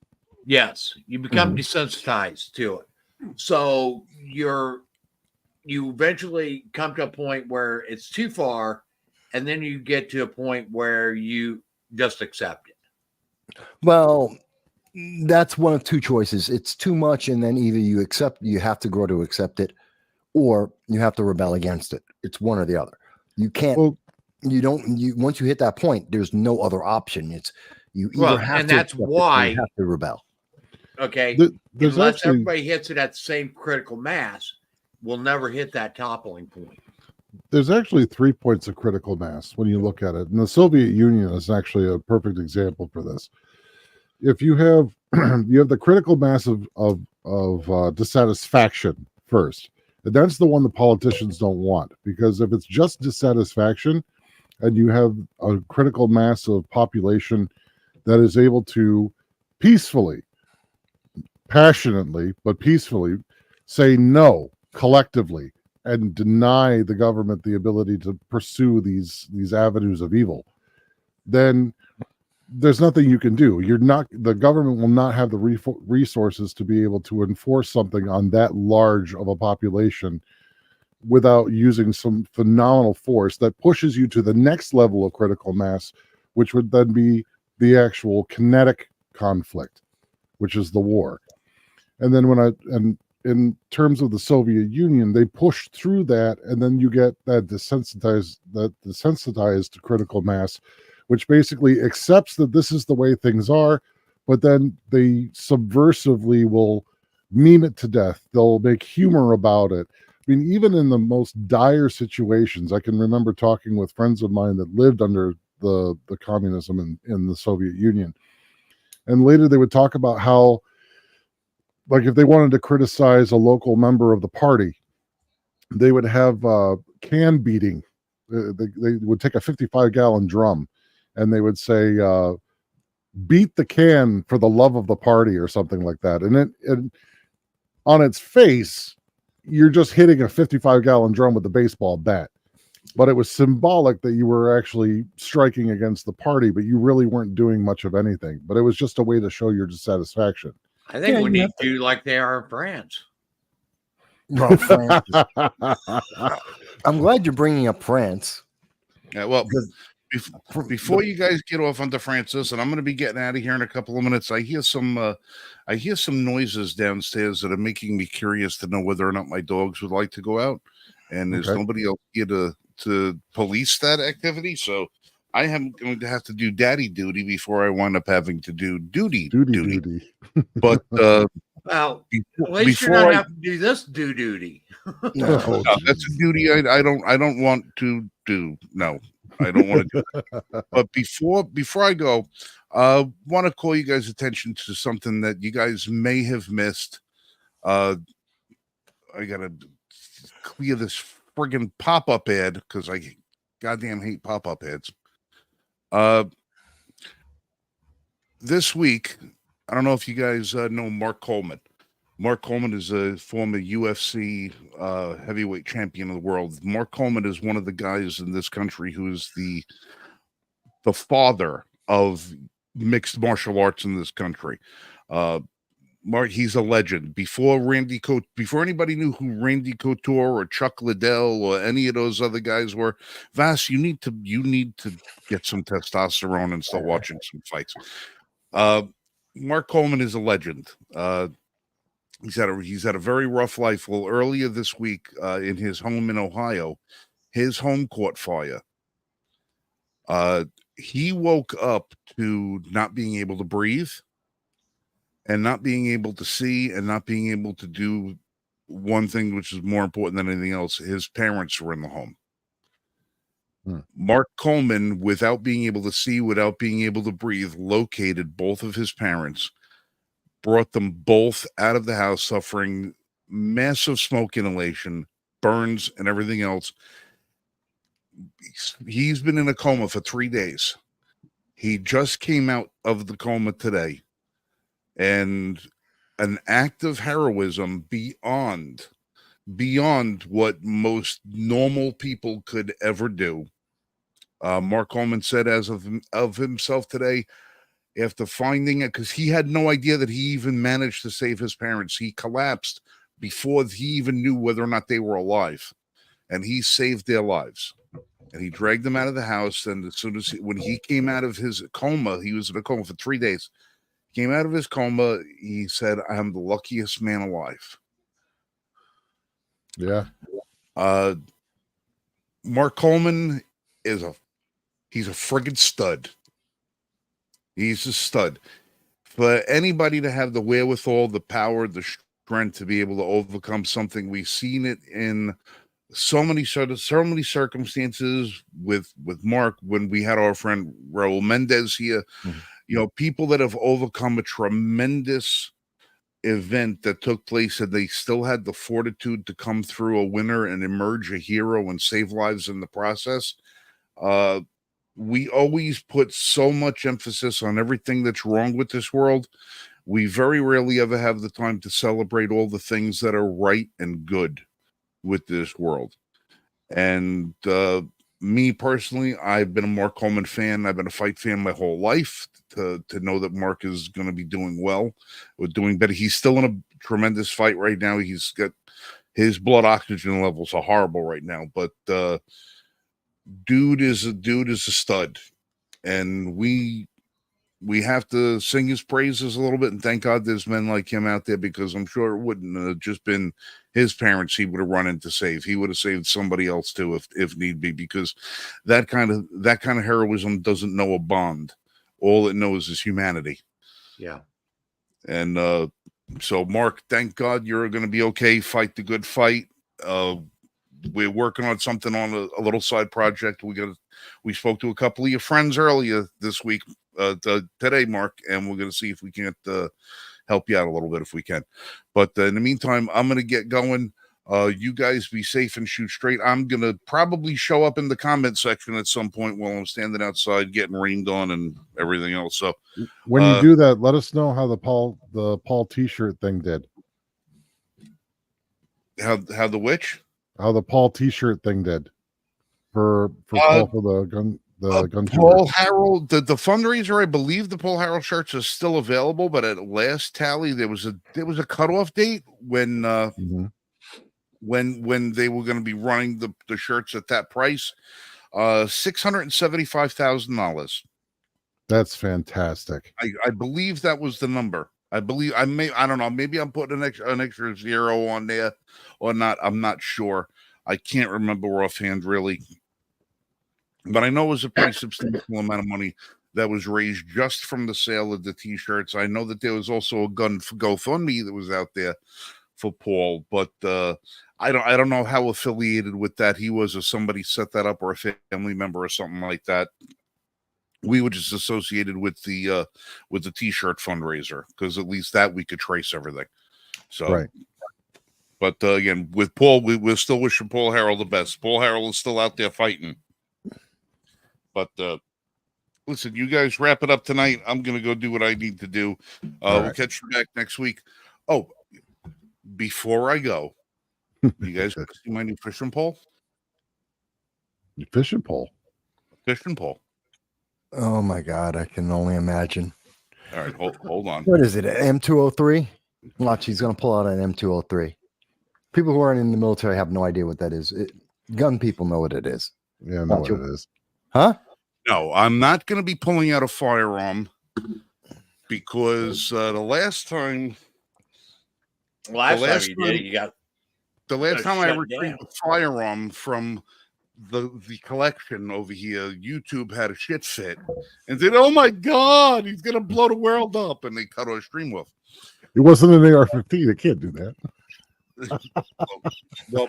Yes, you become desensitized to it. So you eventually come to a point where it's too far, and then you get to a point where you just accept it. Well, that's one of two choices. It's too much, and then either you have to grow to accept it, or you have to rebel against it. It's one or the other. You can't. Well, once you hit that point, there's no other option. It's you either have and to. That's why you have to rebel. Okay, unless everybody hits it at the same critical mass, we'll never hit that toppling point. There's actually 3 points of critical mass when you look at it, and the Soviet Union is actually a perfect example for this. If you have the critical mass of dissatisfaction first, and that's the one the politicians don't want, because if it's just dissatisfaction, and you have a critical mass of population that is able to peacefully, passionately, but peacefully say no collectively and deny the government the ability to pursue these avenues of evil, then there's nothing you can do. The government will not have the resources to be able to enforce something on that large of a population without using some phenomenal force that pushes you to the next level of critical mass, which would then be the actual kinetic conflict, which is the war. And then in terms of the Soviet Union, they pushed through that, and then you get that desensitized critical mass, which basically accepts that this is the way things are, but then they subversively will meme it to death. They'll make humor about it. I mean, even in the most dire situations, I can remember talking with friends of mine that lived under the communism in the Soviet Union. And later they would talk about how, like, if they wanted to criticize a local member of the party, they would have can beating. They would take a 55-gallon drum and they would say, beat the can for the love of the party or something like that. And it on its face, you're just hitting a 55-gallon drum with a baseball bat. But it was symbolic that you were actually striking against the party, but you really weren't doing much of anything. But it was just a way to show your dissatisfaction. I think we need to do like they are in France. Well, France. I'm glad you're bringing up France. Yeah, well, before you guys get off onto Francis, and I'm going to be getting out of here in a couple of minutes. I hear some noises downstairs that are making me curious to know whether or not my dogs would like to go out. and there's nobody else here to police that activity. So I am going to have to do daddy duty before I wind up having to do duty. But well, at least you're not having to do this duty. No, that's a duty I don't want to do. No, I don't want to do that. But before I go, want to call you guys' attention to something that you guys may have missed. I gotta clear this friggin' pop-up ad because I goddamn hate pop-up ads. This week, I don't know if you guys know Mark Coleman. Mark Coleman is a former UFC heavyweight champion of the world. Mark Coleman is one of the guys in this country who is the father of mixed martial arts in this country. Mark, he's a legend. Before anybody knew who Randy Couture or Chuck Liddell or any of those other guys were, Vass, you need to get some testosterone and start watching some fights. Mark Coleman is a legend. He's had a very rough life. Well, earlier this week, in his home in Ohio, his home caught fire. He woke up to not being able to breathe, and not being able to see, and not being able to do one thing which is more important than anything else. His parents were in the home. Mark Coleman, without being able to see, without being able to breathe, located both of his parents, brought them both out of the house, suffering massive smoke inhalation, burns, and everything else. He's been in a coma for 3 days. He just came out of the coma today. And an act of heroism beyond what most normal people could ever do. Mark Coleman said as of himself today, after finding it, because he had no idea that he even managed to save his parents. He collapsed before he even knew whether or not they were alive, and he saved their lives. And he dragged them out of the house. And as soon as when he came out of his coma, he was in a coma for 3 days. Came out of his coma, he said, "I'm the luckiest man alive." Yeah. Mark Coleman he's a friggin' stud. He's a stud. For anybody to have the wherewithal, the power, the strength to be able to overcome something, we've seen it in so many circumstances with Mark when we had our friend Raul Mendez here. You know, people that have overcome a tremendous event that took place and they still had the fortitude to come through a winner and emerge a hero and save lives in the process. We always put so much emphasis on everything that's wrong with this world. We very rarely ever have the time to celebrate all the things that are right and good with this world. And me personally, I've been a Mark Coleman fan. I've been a fight fan my whole life. To know that Mark is going to be doing well or doing better. He's still in a tremendous fight right now. He's got his blood oxygen levels are horrible right now, but dude is a stud, and we have to sing his praises a little bit and thank God there's men like him out there, because I'm sure it wouldn't have just been his parents he would have run in to save. He would have saved somebody else too if need be, because that kind of heroism doesn't know a bond. All it knows is humanity. Yeah. And so Mark, thank God you're going to be okay. Fight the good fight. We're working on something on a little side project. We spoke to a couple of your friends earlier this week, today, Mark, and we're going to see if we can't help you out a little bit if we can. But in the meantime, I'm going to get going. You guys be safe and shoot straight. I'm going to probably show up in the comment section at some point while I'm standing outside getting rained on and everything else. So when you do that, let us know how the Paul t-shirt thing did. How the which? How the Paul t-shirt thing did for Paul for the gun Paul Harrell, the fundraiser, I believe the Paul Harrell shirts are still available, but at last tally there was a cutoff date when when they were going to be running the shirts at that price. $675,000. That's fantastic. I believe that was the number. I don't know, maybe I'm putting an extra zero on there or not. I'm not sure. I can't remember offhand really, but I know it was a pretty substantial amount of money that was raised just from the sale of the T-shirts. I know that there was also a GoFundMe that was out there for Paul, but I don't know how affiliated with that he was, or somebody set that up, or a family member or something like that. We were just associated with the T-shirt fundraiser, because at least that we could trace everything. So, right. But again, with Paul, we're still wishing Paul Harrell the best. Paul Harrell is still out there fighting. But listen, you guys wrap it up tonight. I'm gonna go do what I need to do. We'll catch you back next week. Oh, before I go, you guys see my new fishing pole? Fishing pole. Fishing pole. Oh my God, I can only imagine. All right, hold on. What is it? An M203? Watch, he's going to pull out an M203. People who aren't in the military have no idea what that is. Gun people know what it is. Yeah, I know what it is. Huh? No, I'm not going to be pulling out a firearm, because the last time I retrieved a firearm from the collection over here, YouTube had a shit fit and said, "Oh my God, he's gonna blow the world up," and they cut our stream off. It wasn't an AR-15. They can't do that. Well,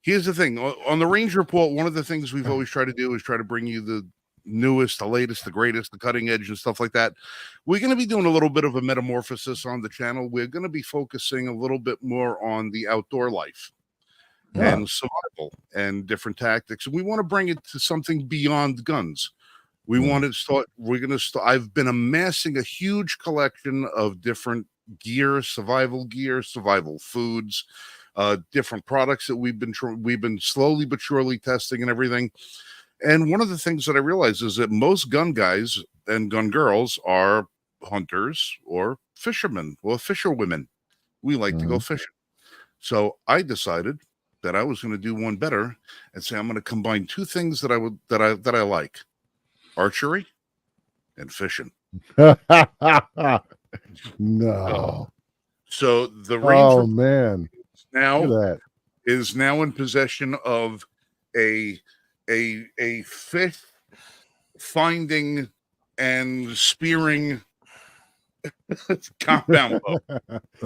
here's the thing. On the Range Report, one of the things we've always tried to do is try to bring you the newest, the latest, the greatest, the cutting edge and stuff like that. We're going to be doing a little bit of a metamorphosis on the channel. We're going to be focusing a little bit more on the outdoor life and survival and different tactics. And we want to bring it to something beyond guns. We want to start, I've been amassing a huge collection of different gear, survival foods, different products that we've been slowly but surely testing and everything. And one of the things that I realize is that most gun guys and gun girls are hunters or fishermen or fisherwomen. We like to go fishing. So I decided that I was going to do one better and say I'm going to combine two things that I like: archery and fishing. No. So the Ranger man is now in possession of a fish finding and spearing compound bow.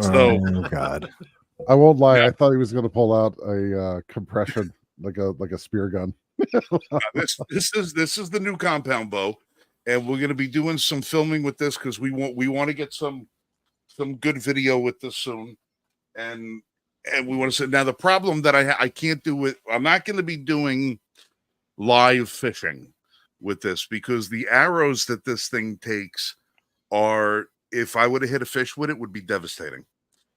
So, oh God, I won't lie. I thought he was going to pull out a compression, like a spear gun. This is the new compound bow, and we're going to be doing some filming with this because we want to get some good video with this soon, and we want to say now the problem that I can't do it. I'm not going to be doing live fishing with this because the arrows that this thing takes are, if I would have hit a fish with it, would be devastating.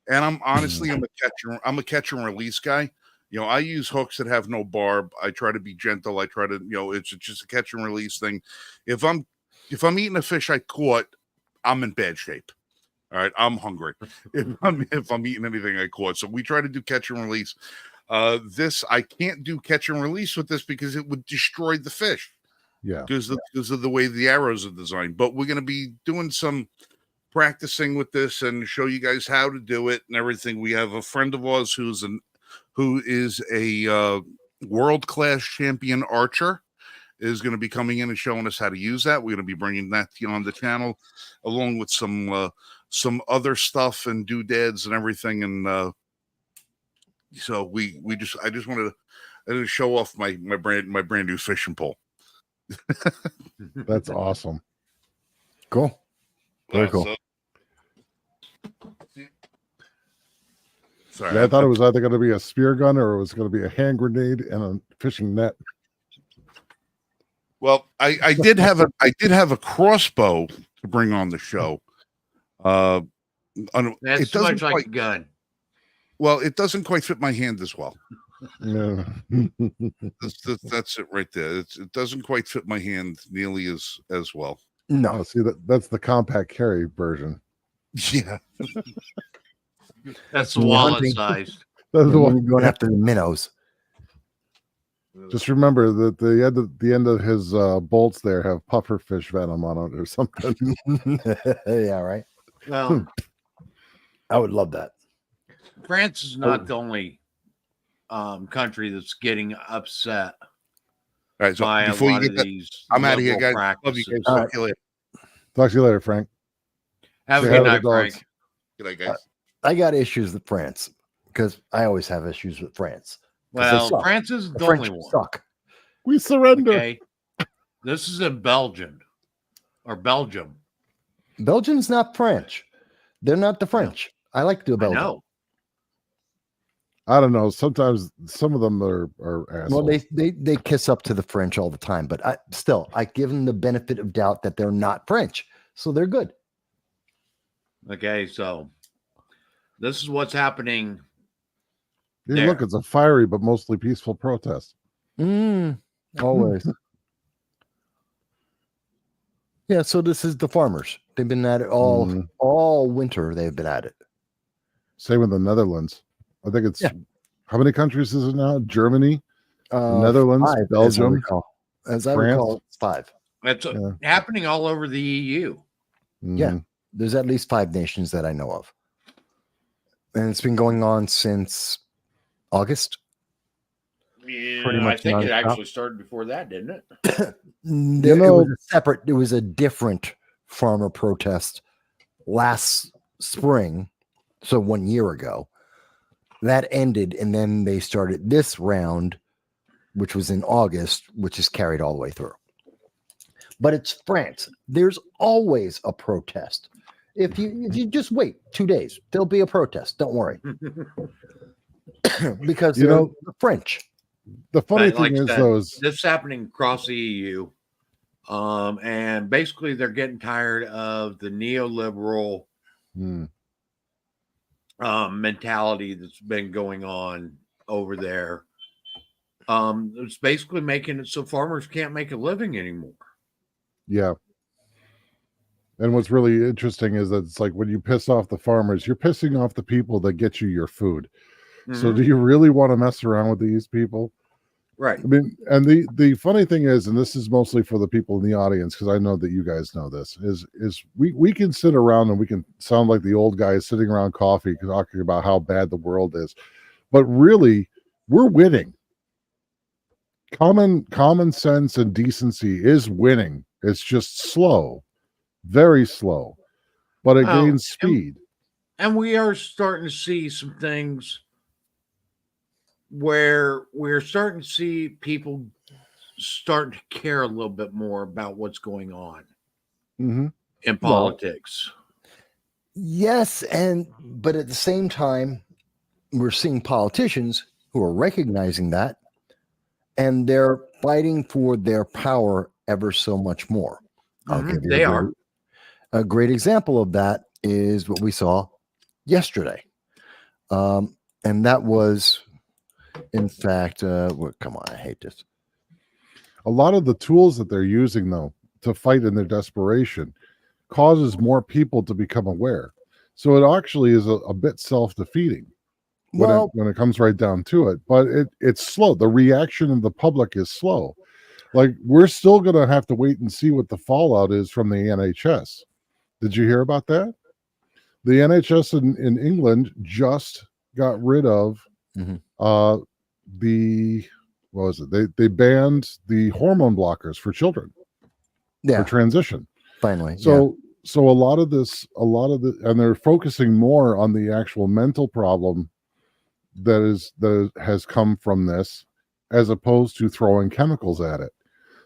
And I'm a catch and release guy. You know, I use hooks that have no barb. I try to be gentle. I try to, it's just a catch and release thing. If I'm eating a fish I caught, I'm in bad shape. All right, I'm hungry if I'm eating anything I caught. So we try to do catch and release. This I can't do catch and release with this because it would destroy the fish. Yeah, because of the way the arrows are designed. But we're going to be doing some practicing with this and show you guys how to do it and everything. We have a friend of ours who is a world-class champion archer, is going to be coming in and showing us how to use that. We're going to be bringing that to you on the channel, along with some other stuff and doodads and everything. And so I just wanted to show off my brand new fishing pole. That's awesome. Cool. Very cool. Sorry, I thought it was either going to be a spear gun or it was going to be a hand grenade and a fishing net. Well, I did have a crossbow to bring on the show. That's too much like a gun. Well, it doesn't quite fit my hand as well. No. That's it right there. It doesn't quite fit my hand nearly as well. No, oh, see that's the compact carry version. Yeah, that's the wallet size. That's the one going after the minnows. Just remember that the end of his bolts there have pufferfish venom on it or something. Yeah, right. Well, I would love that. France is not the only country that's getting upset. All right, so by before a you lot get of that, these I'm out of here, liberal guys. Love you guys. practices. Talk to you later. Talk to you later, Frank. Have a Say hi good to the night, dogs. Frank. Good night, guys. I got issues with France because I always have issues with France. 'Cause they Well, suck. France is The the French only one. suck. We surrender. Okay. This is in Belgium or Belgium. Belgium's not French. They're not the French. I like the I Belgium. know. I don't know. Sometimes some of them are assholes. Well, they kiss up to the French all the time, but I give them the benefit of doubt that they're not French, so they're good. Okay, so this is what's happening. Hey, look, it's a fiery but mostly peaceful protest. Always. Yeah, so this is the farmers. They've been at it all winter. They've been at it. Same with the Netherlands. I think it's how many countries is it now? Germany, the Netherlands, 5, Belgium, as I France. recall, it's 5. It's happening all over the EU. Yeah, there's at least 5 nations that I know of, and it's been going on since August. Yeah, Pretty much I think it nonstop. actually started before that, didn't it? It was a different farmer protest last spring, so 1 year ago. That ended, and then they started this round, which was in August, which is carried all the way through. But it's France. There's always a protest. If you just wait 2 days, there'll be a protest. Don't worry, because they're the French. The funny thing is, though, this is happening across the EU, and basically they're getting tired of the neoliberal mentality that's been going on over there. It's basically making it so farmers can't make a living anymore. Yeah. And what's really interesting is that it's like when you piss off the farmers, you're pissing off the people that get you your food. So do you really want to mess around with these people? Right. I mean, and the funny thing is, and this is mostly for the people in the audience, because I know that you guys know this, is we can sit around and we can sound like the old guys sitting around coffee talking about how bad the world is. But really, we're winning. Common sense and decency is winning. It's just slow, very slow, but it gains speed. And we are starting to see some things where we're starting to see people start to care a little bit more about what's going on in politics. Yes, but at the same time, we're seeing politicians who are recognizing that, and they're fighting for their power ever so much more. They are. A great example of that is what we saw yesterday. And that was, in fact, come on, I hate this. A lot of the tools that they're using, though, to fight in their desperation causes more people to become aware. So it actually is a bit self-defeating when it comes right down to it. But it's slow. The reaction of the public is slow. Like, we're still going to have to wait and see what the fallout is from the NHS. Did you hear about that? The NHS in England just got rid of what was it? They banned the hormone blockers for children for transition. Finally. So a lot of and they're focusing more on the actual mental problem that has come from this, as opposed to throwing chemicals at it.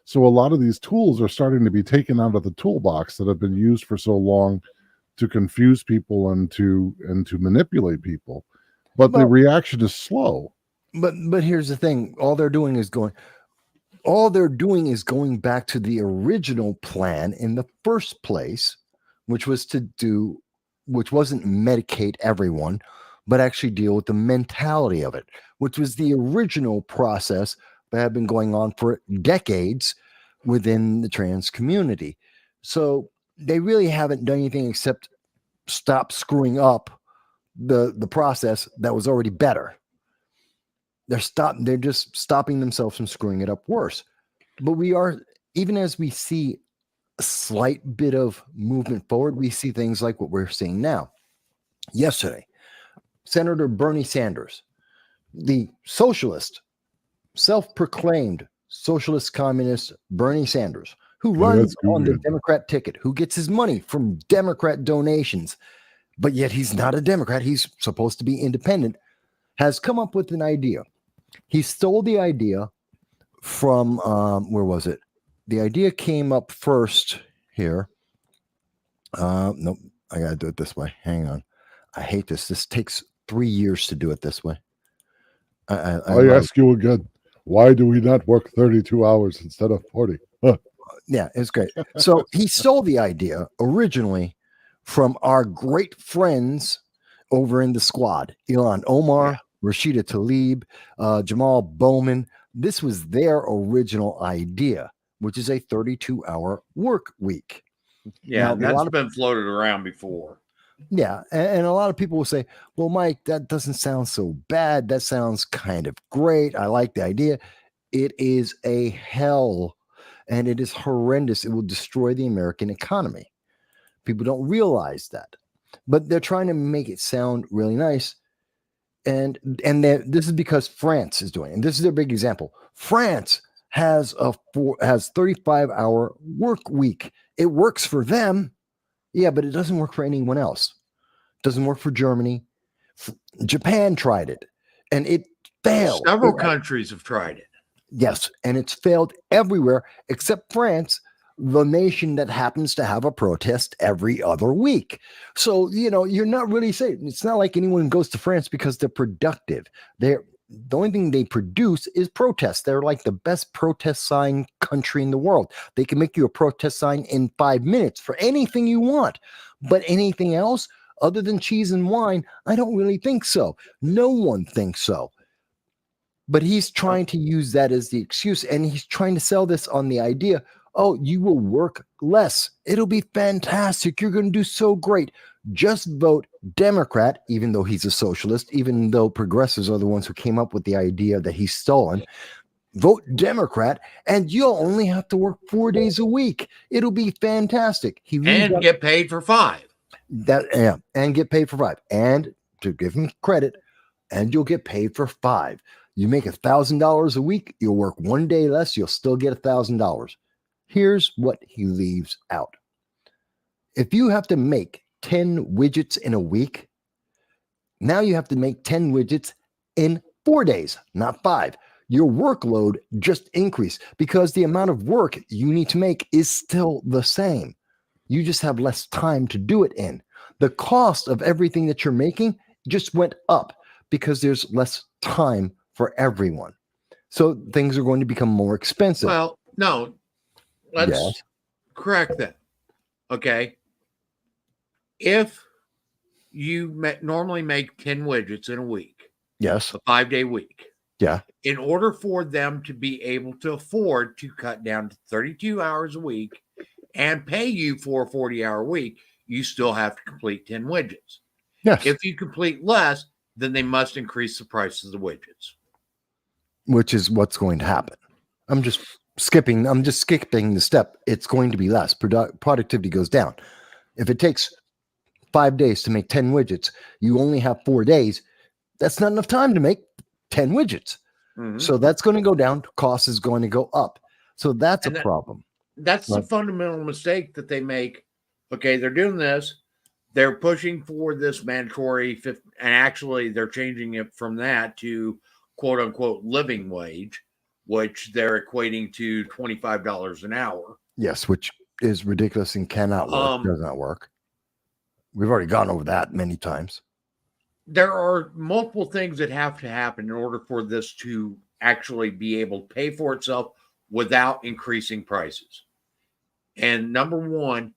So a lot of these tools are starting to be taken out of the toolbox that have been used for so long to confuse people and to manipulate people. But the reaction is slow. But here's the thing: all they're doing is going back to the original plan in the first place, which wasn't medicate everyone, but actually deal with the mentality of it, which was the original process that had been going on for decades within the trans community. So they really haven't done anything except stop screwing up the process that was already better. They're just stopping themselves from screwing it up worse. But we are, even as we see a slight bit of movement forward, we see things like what we're seeing now. Yesterday, Senator Bernie Sanders the socialist, self-proclaimed socialist communist Bernie Sanders, who runs on the Democrat ticket, who gets his money from Democrat donations, but yet he's not a Democrat. He's supposed to be independent, has come up with an idea. He stole the idea from, where was it? The idea came up first here. Nope, I got to do it this way. Hang on. I hate this. This takes 3 years to do it this way. I ask you again, why do we not work 32 hours instead of 40? Yeah, it's great. So he stole the idea originally from our great friends over in the squad, Ilhan Omar, Rashida Tlaib, Jamal Bowman. This was their original idea, which is a 32-hour work week. Yeah, now, that's been floated around before. Yeah, and a lot of people will say, well, Mike, that doesn't sound so bad. That sounds kind of great. I like the idea. It is a hell, and it is horrendous. It will destroy the American economy. People don't realize that, but they're trying to make it sound really nice. And this is because France is doing it. And this is their big example. France has 35-hour work week. It works for them. Yeah, but it doesn't work for anyone else. It doesn't work for Germany. Japan tried it, and it failed. Several countries have tried it. Yes, and it's failed everywhere except France, the nation that happens to have a protest every other week. So, you're not really safe. It's not like anyone goes to France because they're productive. The only thing they produce is protests. They're like the best protest sign country in the world. They can make you a protest sign in 5 minutes for anything you want. But anything else other than cheese and wine, I don't really think so. No one thinks so. But he's trying to use that as the excuse, and he's trying to sell this on the idea, oh, you will work less. It'll be fantastic. You're going to do so great. Just vote Democrat, even though he's a socialist, even though progressives are the ones who came up with the idea that he's stolen. Vote Democrat, and you'll only have to work 4 days a week. It'll be fantastic. And get paid for 5. And get paid for 5. And to give him credit, and you'll get paid for 5. You make $1,000 a week, you'll work 1 day less, you'll still get $1,000. Here's what he leaves out. If you have to make 10 widgets in a week, now you have to make 10 widgets in 4 days, not 5. Your workload just increased because the amount of work you need to make is still the same. You just have less time to do it in. The cost of everything that you're making just went up because there's less time for everyone. So things are going to become more expensive. Well, no, let's correct that. Okay. If you normally make 10 widgets in a week, yes, a 5-day week. Yeah. In order for them to be able to afford to cut down to 32 hours a week and pay you for a 40-hour week, you still have to complete 10 widgets. Yes. If you complete less, then they must increase the prices of the widgets. Which is what's going to happen. I'm just skipping the step. It's going to be less. Productivity goes down. If it takes 5 days to make 10 widgets, you only have 4 days. That's not enough time to make 10 widgets. Mm-hmm. So that's going to go down. Cost is going to go up. So that's a problem. That's the fundamental mistake that they make. Okay, they're doing this. They're pushing for this mandatory, and actually they're changing it from that to quote unquote living wage, which they're equating to $25 an hour. Yes, which is ridiculous and cannot work. Does not work. We've already gone over that many times. There are multiple things that have to happen in order for this to actually be able to pay for itself without increasing prices. And number one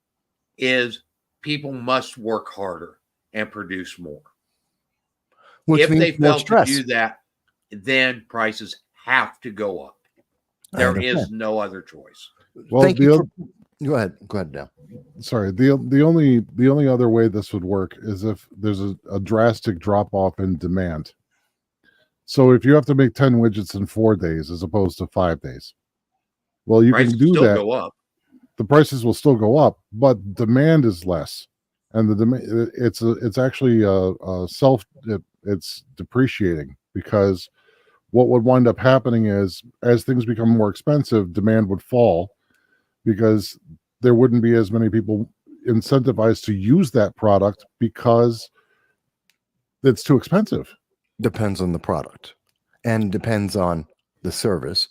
is people must work harder and produce more. If they fail to do that, then prices have to go up. There is no other choice. Well, go ahead, Dale. Sorry. The only other way this would work is if there's a drastic drop off in demand. So if you have to make 10 widgets in 4 days as opposed to 5 days, well, you can do that. Go up. The prices will still go up, but demand is less, and the demand it's actually it's depreciating because what would wind up happening is, as things become more expensive, demand would fall because there wouldn't be as many people incentivized to use that product because it's too expensive. Depends on the product and depends on the service.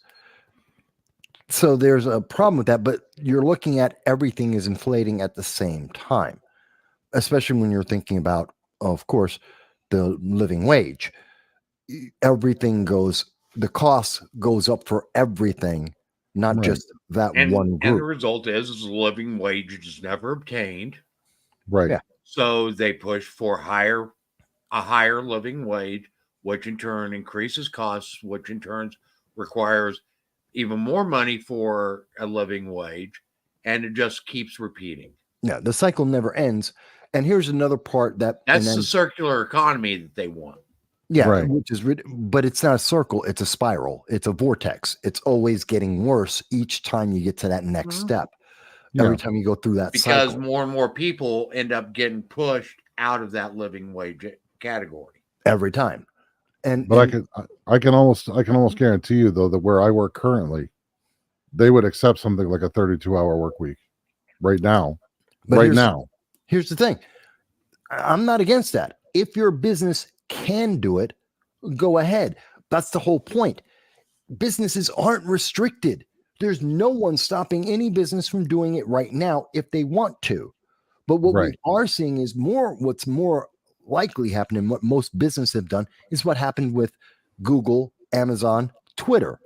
So there's a problem with that, but you're looking at everything is inflating at the same time, especially when you're thinking about, of course, the living wage. Everything the cost goes up for everything, not just that one group. And the result is the living wage is never obtained. Right. Yeah. So they push for a higher living wage, which in turn increases costs, which in turn requires even more money for a living wage, and it just keeps repeating. Yeah, the cycle never ends. And here's another part that's the circular economy that they want. Yeah, right. Which is, but it's not a circle; it's a spiral. It's a vortex. It's always getting worse each time you get to that next step. Every time you go through that because cycle. more and more people end up getting pushed out of that living wage category every time. But I can almost guarantee you though that where I work currently, they would accept something like a 32-hour work week right now. But here's the thing. I'm not against that. If your business can do it, go ahead. That's the whole point. Businesses aren't restricted. There's no one stopping any business from doing it right now if they want to. But what we are seeing is what's more likely happening, what most businesses have done, is what happened with Google, Amazon, Twitter.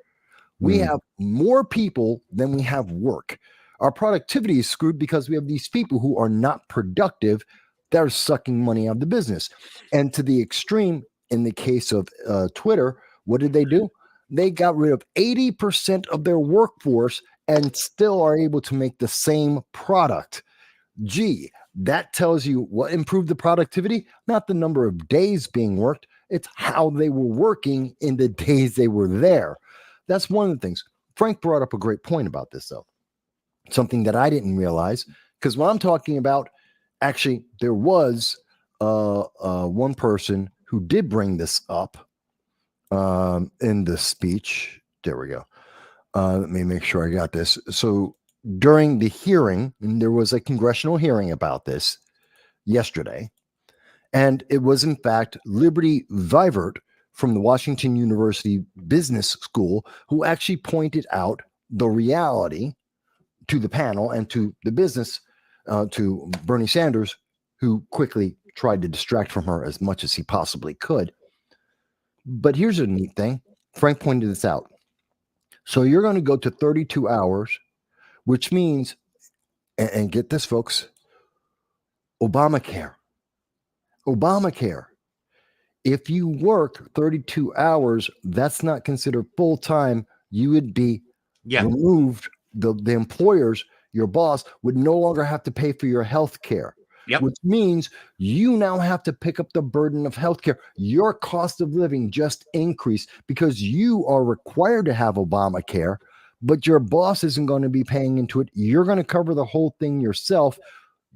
We have more people than we have work. Our productivity is screwed because we have these people who are not productive that are sucking money out of the business. And to the extreme, in the case of Twitter, what did they do? They got rid of 80% of their workforce and still are able to make the same product. Gee, that tells you what improved the productivity, not the number of days being worked. It's how they were working in the days they were there. That's one of the things. Frank brought up a great point about this, though. Something that I didn't realize, because when I'm talking about, actually, there was one person who did bring this up in the speech. There we go. Let me make sure I got this. So during the hearing, and there was a congressional hearing about this yesterday, and it was in fact Liberty Vivert from the Washington University Business School who actually pointed out the reality to the panel and to the business, to Bernie Sanders, who quickly tried to distract from her as much as he possibly could. But here's a neat thing. Frank pointed this out. So you're going to go to 32 hours, which means, and get this, folks, Obamacare. If you work 32 hours, that's not considered full-time. You would be removed. The employers, your boss, would no longer have to pay for your health care. Which means you now have to pick up the burden of healthcare. Your cost of living just increased because you are required to have Obamacare, but your boss isn't going to be paying into it. You're going to cover the whole thing yourself.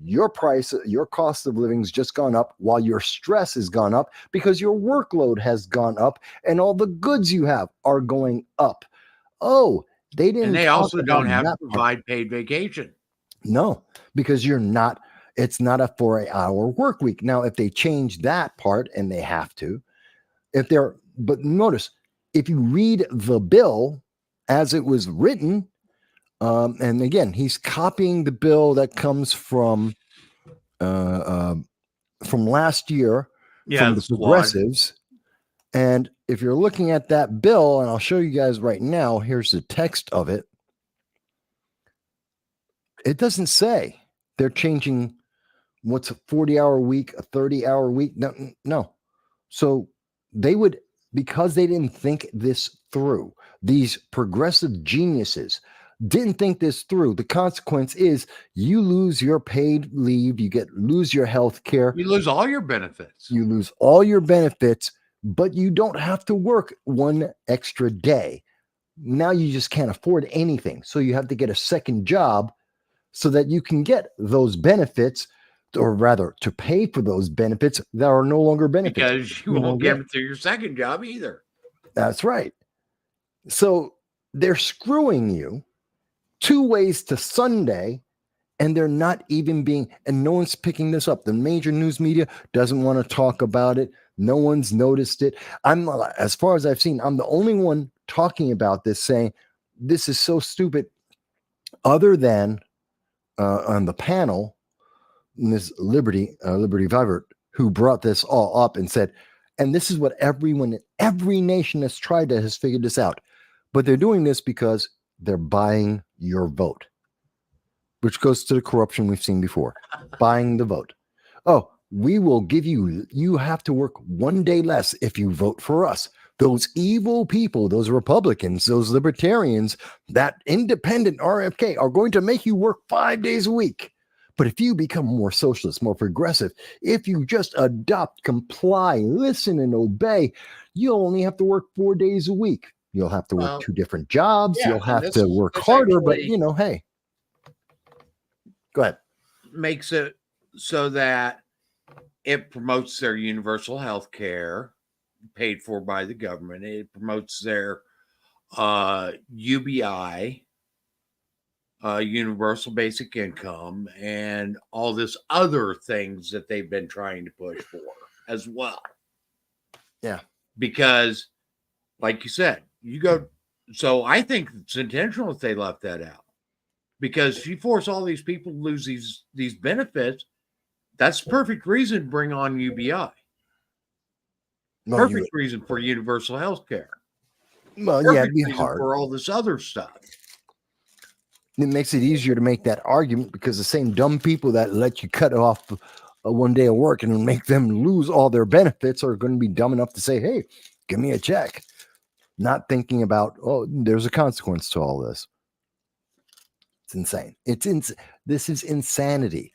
Your cost of living has just gone up while your stress has gone up because your workload has gone up and all the goods you have are going up. Oh, they didn't. And they also don't have to provide paid vacation. No, because it's not a 4-hour work week. Now, if they change that part, and they have to, but notice, if you read the bill as it was written, and again, he's copying the bill that comes from last year from the progressives. And if you're looking at that bill, and I'll show you guys right now, here's the text of it. It doesn't say they're changing what's a 40-hour week, a 30-hour week. No. So they would, because they didn't think this through, these progressive geniuses didn't think this through. The consequence is you lose your paid leave, lose your health care. You lose all your benefits. But you don't have to work one extra day. Now you just can't afford anything. So you have to get a second job so that you can get those benefits or rather to pay for those benefits that are no longer benefits. Because you won't get it through your second job either. That's right. So they're screwing you 2 ways to Sunday, and they're not even being, and no one's picking this up. The major news media doesn't want to talk about it. No one's noticed it. As far as I've seen, I'm the only one talking about this, saying this is so stupid, other than on the panel, Ms. Liberty Vivert, who brought this all up and said, and this is what every nation has tried to, has figured this out. But they're doing this because they're buying your vote, which goes to the corruption we've seen before. Buying the vote. Oh, we will give you have to work 1 day less if you vote for us. Those evil people, those Republicans, those libertarians, that independent RFK are going to make you work 5 days a week. But if you become more socialist, more progressive, if you just adopt, comply, listen, and obey, you'll only have to work 4 days a week. You'll have to work 2 different jobs. Yeah, you'll have to work harder, but hey, go ahead. Makes it so that it promotes their universal health care paid for by the government. It promotes their UBI, universal basic income, and all this other things that they've been trying to push for as well. Yeah. Because, like you said, so I think it's intentional if they left that out. Because if you force all these people to lose these benefits, that's perfect reason to bring on UBI. Perfect reason for universal health care. Well, perfect it'd be reason hard for all this other stuff. It makes it easier to make that argument because the same dumb people that let you cut off 1 day of work and make them lose all their benefits are going to be dumb enough to say, hey, give me a check. Not thinking about, oh, there's a consequence to all this. It's insane. This is insanity.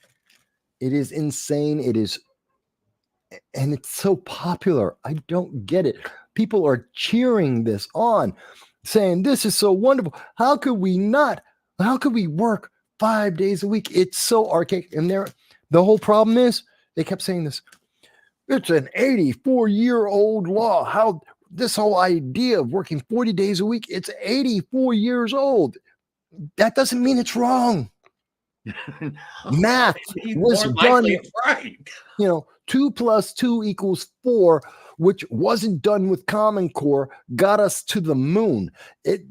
It is insane. It is, and it's so popular. I don't get it. People are cheering this on, saying this is so wonderful. How could we work 5 days a week? It's so archaic. And the whole problem is they kept saying this. It's an 84-year-old law. How this whole idea of working 40 days a week, it's 84 years old. That doesn't mean it's wrong. No, Math was done, right. 2 + 2 = 4, which wasn't done with Common Core, got us to the moon.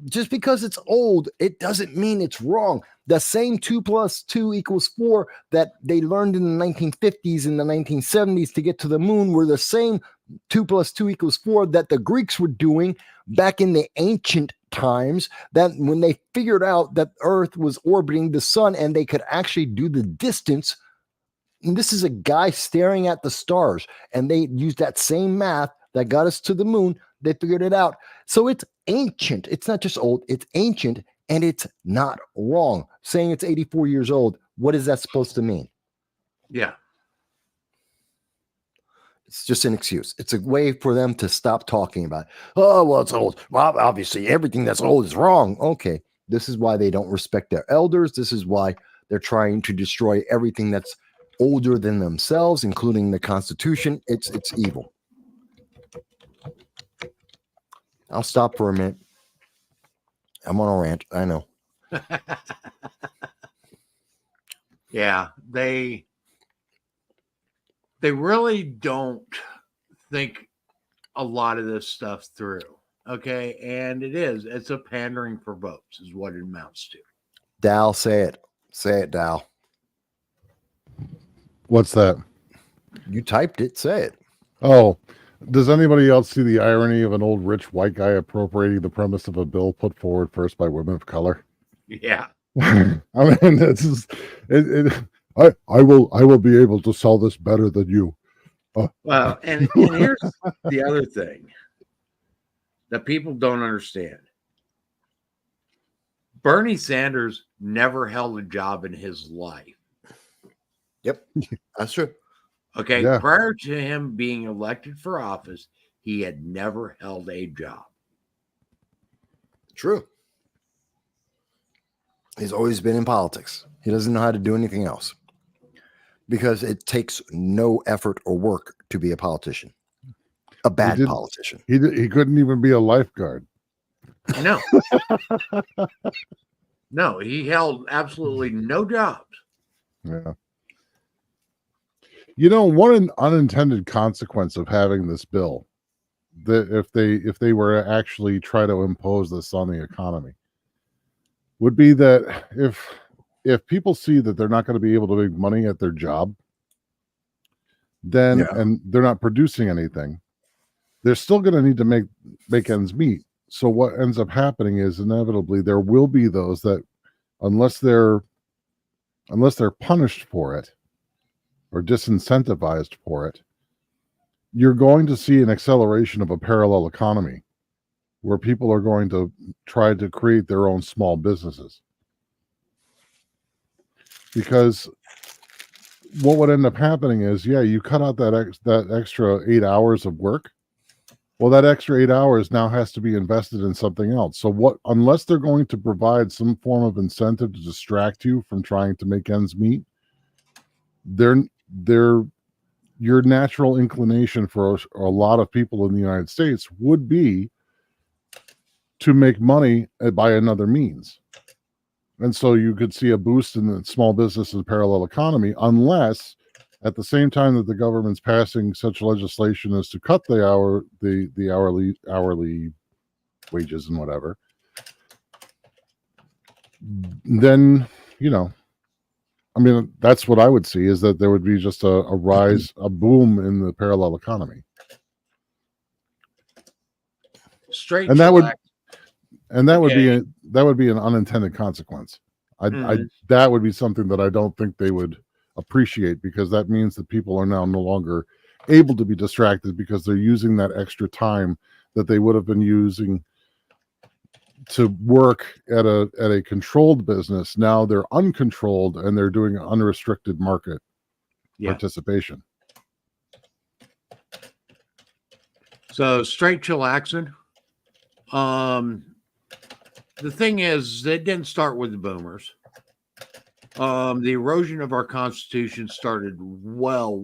Just because it's old, it doesn't mean it's wrong. The same 2 + 2 = 4 that they learned in the 1950s and the 1970s to get to the moon were the same 2 + 2 = 4 that the Greeks were doing back in the ancient times, that when they figured out that Earth was orbiting the sun and they could actually do the distance. And this is a guy staring at the stars, and they used that same math that got us to the moon. They figured it out. So it's ancient. It's not just old, it's ancient, and it's not wrong. Saying it's 84 years old, what is that supposed to mean? Yeah. It's just an excuse. It's a way for them to stop talking about it. Oh, well, it's old. Well, obviously, everything that's old is wrong. Okay. This is why they don't respect their elders. This is why they're trying to destroy everything that's older than themselves, including the Constitution. It's evil. I'll stop for a minute. I'm on a rant. I know. Yeah, they really don't think a lot of this stuff through. Okay. And it's a pandering for votes is what it amounts to. Dal, say it. Say it, Dal. What's that? You typed it. Say it. Oh, does anybody else see the irony of an old rich white guy appropriating the premise of a bill put forward first by women of color? Yeah. I mean, this is I will be able to sell this better than you. Well, and here's the other thing that people don't understand. Bernie Sanders never held a job in his life. Yep, that's true. Okay, Yeah. Prior to him being elected for office, he had never held a job. True. He's always been in politics. He doesn't know how to do anything else. because it takes no effort or work to be a politician, a bad politician. He couldn't even be a lifeguard. No. No, he held absolutely no jobs. Yeah. You know, one unintended consequence of having this bill, that if they were to actually try to impose this on the economy, would be that if people see that they're not going to be able to make money at their job, then and they're not producing anything, they're still going to need to make ends meet. So what ends up happening is inevitably there will be those that unless they're punished for it or disincentivized for it, you're going to see an acceleration of a parallel economy where people are going to try to create their own small businesses. Because what would end up happening is, you cut out that extra 8 hours of work. Well, that extra 8 hours now has to be invested in something else. So unless they're going to provide some form of incentive to distract you from trying to make ends meet, your natural inclination for a lot of people in the United States would be to make money by another means. And so you could see a boost in the small business and parallel economy, unless at the same time that the government's passing such legislation as to cut the hourly wages and whatever, then, I mean, that's what I would see, is that there would be just a rise, a boom in the parallel economy. Straight and that would be an unintended consequence. That would be something that I don't think they would appreciate, because that means that people are now no longer able to be distracted because they're using that extra time that they would have been using to work at a controlled business. Now they're uncontrolled and they're doing unrestricted market participation. So straight chillaxing. The thing is, it didn't start with the boomers. The erosion of our Constitution started well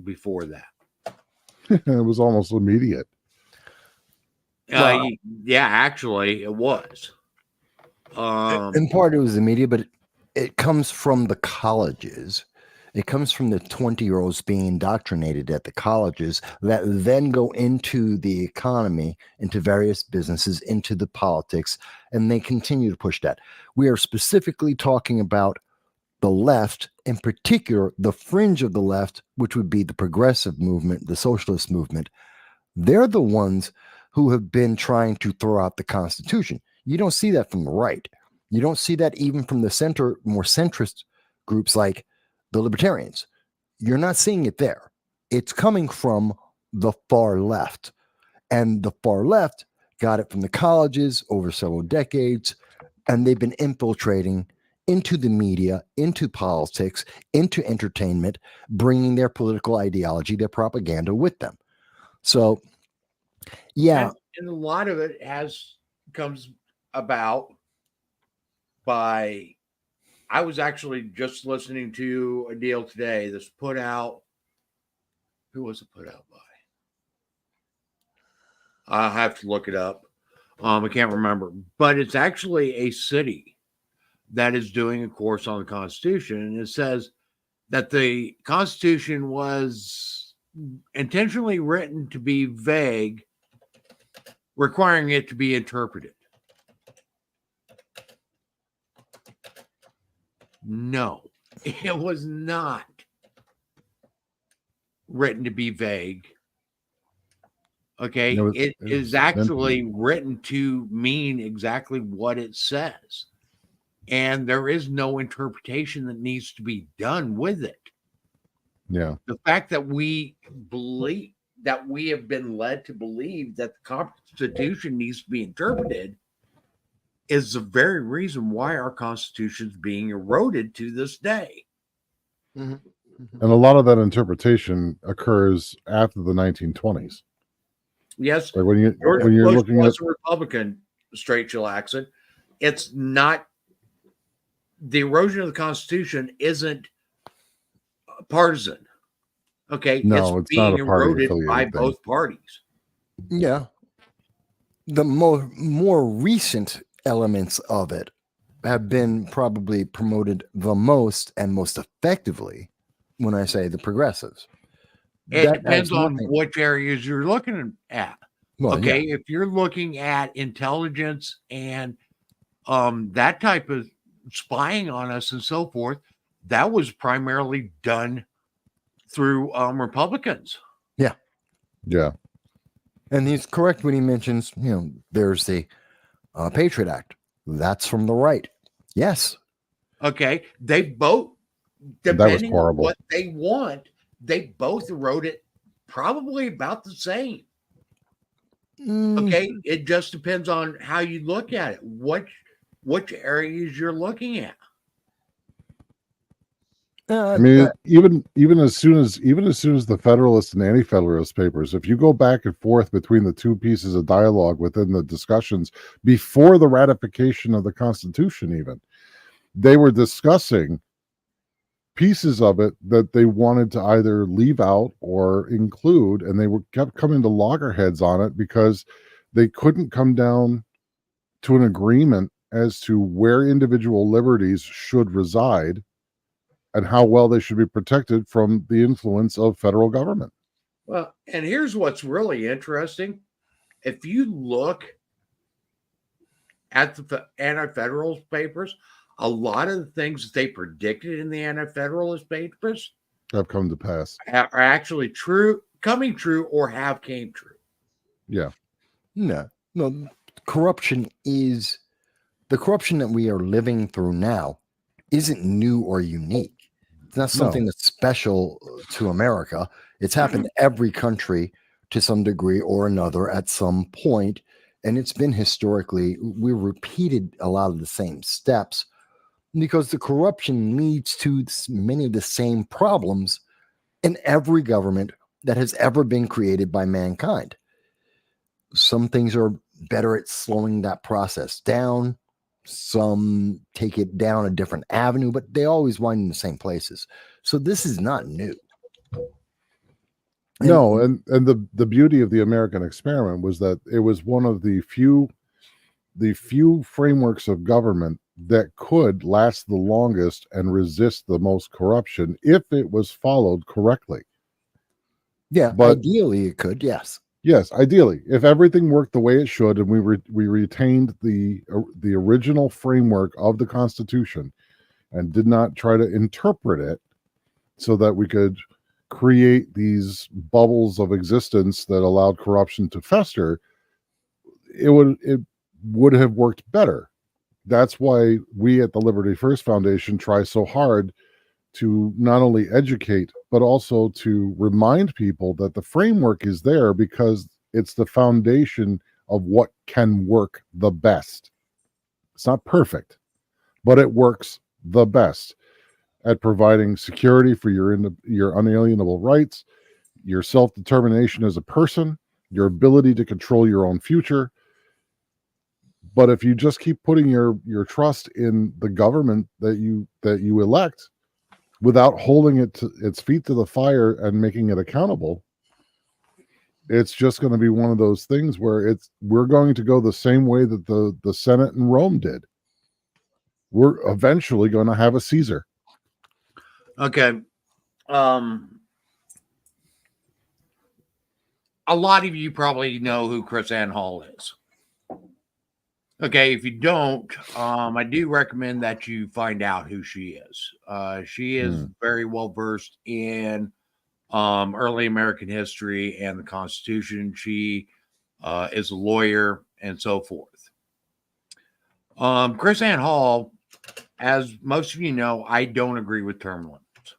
before that. It was almost immediate. Actually, it was. In part, it was the media, but it comes from the colleges. It comes from the 20-year-olds being indoctrinated at the colleges that then go into the economy, into various businesses, into the politics, and they continue to push that. We are specifically talking about the left, in particular, the fringe of the left, which would be the progressive movement, the socialist movement. They're the ones who have been trying to throw out the Constitution. You don't see that from the right. You don't see that even from the center, more centrist groups like the libertarians. You're not seeing it there. It's coming from the far left. And the far left got it from the colleges over several decades, and they've been infiltrating into the media, into politics, into entertainment, bringing their political ideology, their propaganda with them. So, yeah. And a lot of it comes about by, I was actually just listening to a deal today that's put out. Who was it put out by? I'll have to look it up. I can't remember, but it's actually a city that is doing a course on the Constitution, and it says that the Constitution was intentionally written to be vague, requiring it to be interpreted. No, it was not written to be vague. Okay, it is actually written to mean exactly what it says. And there is no interpretation that needs to be done with it. Yeah. The fact that we believe that we have been led to believe that the Constitution needs to be interpreted is the very reason why our Constitution is being eroded to this day. Mm-hmm. And a lot of that interpretation occurs after the 1920s. Yes. Like when you're looking at a Republican, straight chillaxing, it's not, the erosion of the Constitution isn't partisan. Okay, No, it's not being a party eroded by affiliated thing. both parties. Yeah. The more recent elements of it have been probably promoted the most and most effectively when I say the progressives. It depends on which areas you're looking at. Well, okay, yeah. if you're looking at intelligence and that type of spying on us and so forth, that was primarily done through Republicans. Yeah. Yeah. And he's correct when he mentions, there's the Patriot Act. That's from the right. Yes. Okay. They both, depending on what they want, they both wrote it probably about the same. Okay. It just depends on how you look at it. Which areas you're looking at. I mean, even as soon as the Federalist and Anti-Federalist papers, if you go back and forth between the two pieces of dialogue within the discussions before the ratification of the Constitution, even they were discussing pieces of it that they wanted to either leave out or include, and they kept coming to loggerheads on it because they couldn't come down to an agreement as to where individual liberties should reside and how well they should be protected from the influence of federal government. Well, and here's what's really interesting. If you look at the Anti-Federalist papers, a lot of the things that they predicted in the Anti-Federalist papers have come to pass, are actually coming true, or have came true. Yeah. No, corruption is the corruption that we are living through now isn't new or unique. It's not something that's special to America. It's happened to every country to some degree or another at some point. And it's been historically, we repeated a lot of the same steps because the corruption leads to many of the same problems in every government that has ever been created by mankind. Some things are better at slowing that process down. Some take it down a different avenue, but they always wind in the same places. So this is not new. And the beauty of the American experiment was that it was one of the few frameworks of government that could last the longest and resist the most corruption if it was followed correctly. Yeah, but ideally it could, yes. Yes, ideally, if everything worked the way it should, and we retained the original framework of the Constitution, and did not try to interpret it so that we could create these bubbles of existence that allowed corruption to fester, it would have worked better. That's why we at the Liberty First Foundation try so hard to not only educate, but also to remind people that the framework is there because it's the foundation of what can work the best. It's not perfect, but it works the best at providing security for your unalienable rights, your self-determination as a person, your ability to control your own future. But if you just keep putting your trust in the government that you elect, without holding it to its feet to the fire and making it accountable, it's just going to be one of those things where we're going to go the same way that the Senate in Rome did. We're eventually going to have a Caesar. Okay. A lot of you probably know who Chris Ann Hall is. Okay, if you don't, I do recommend that you find out who she is. She is very well versed in early American history and the Constitution. She is a lawyer and so forth. Chris Ann Hall, as most of you know, I don't agree with term limits.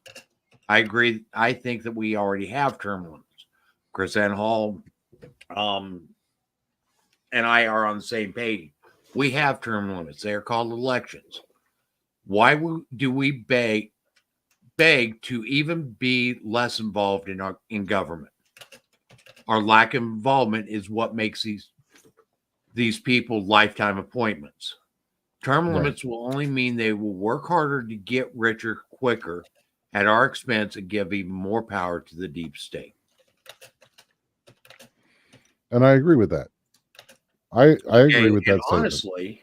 I agree. I think that we already have term limits. Chris Ann Hall and I are on the same page. We have term limits. They are called elections. Why do we beg to even be less involved in government? Our lack of involvement is what makes these people lifetime appointments. Term limits will only mean they will work harder to get richer quicker at our expense and give even more power to the deep state. And I agree with that. I agree with that statement. Honestly,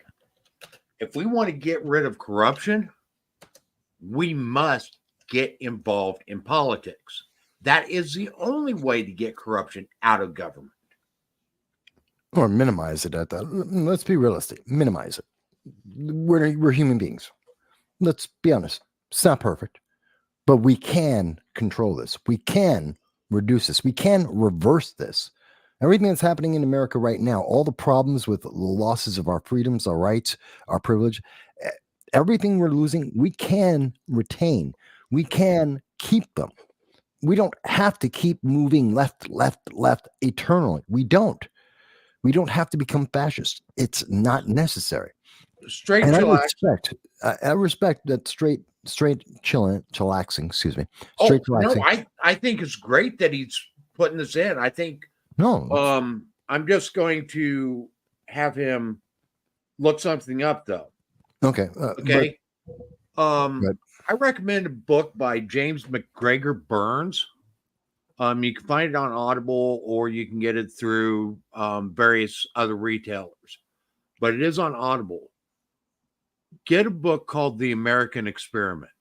if we want to get rid of corruption, we must get involved in politics. That is the only way to get corruption out of government. Or minimize it at that. Let's be realistic. Minimize it. We're human beings. Let's be honest. It's not perfect, but we can control this. We can reduce this. We can reverse this. Everything that's happening in America right now, all the problems with the losses of our freedoms, our rights, our privilege, everything we're losing, we can retain. We can keep them. We don't have to keep moving left eternally. We don't. We don't have to become fascist. It's not necessary. Straight chillaxing. I respect that straight chillaxing. Excuse me. Straight chillaxing. No, I think it's great that he's putting this in. I think. No. I'm just going to have him look something up, though. Okay. Okay. I recommend a book by James McGregor Burns. You can find it on Audible, or you can get it through various other retailers, but it is on Audible. Get a book called The American Experiment.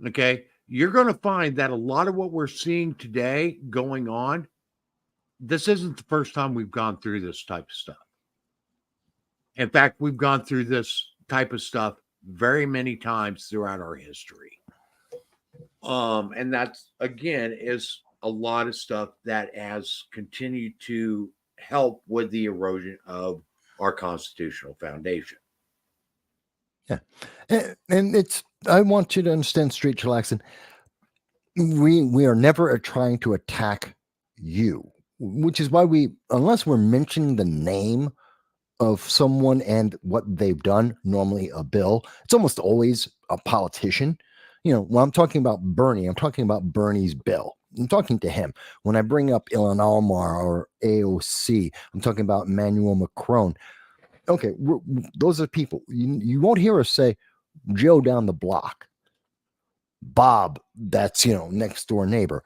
Okay. You're going to find that a lot of what we're seeing today going on, this isn't the first time we've gone through this type of stuff. In fact, we've gone through this type of stuff very many times throughout our history. And that's, again, is a lot of stuff that has continued to help with the erosion of our constitutional foundation. Yeah. And it's, I want you to understand, Street Chillaxin, we are never trying to attack you, which is why unless we're mentioning the name of someone and what they've done, normally a bill, it's almost always a politician. When I'm talking about Bernie, I'm talking about Bernie's bill. I'm talking to him. When I bring up Ilhan Omar or AOC, I'm talking about Emmanuel Macron. Okay, those are people. You won't hear us say Joe down the block, Bob, that's, next door neighbor,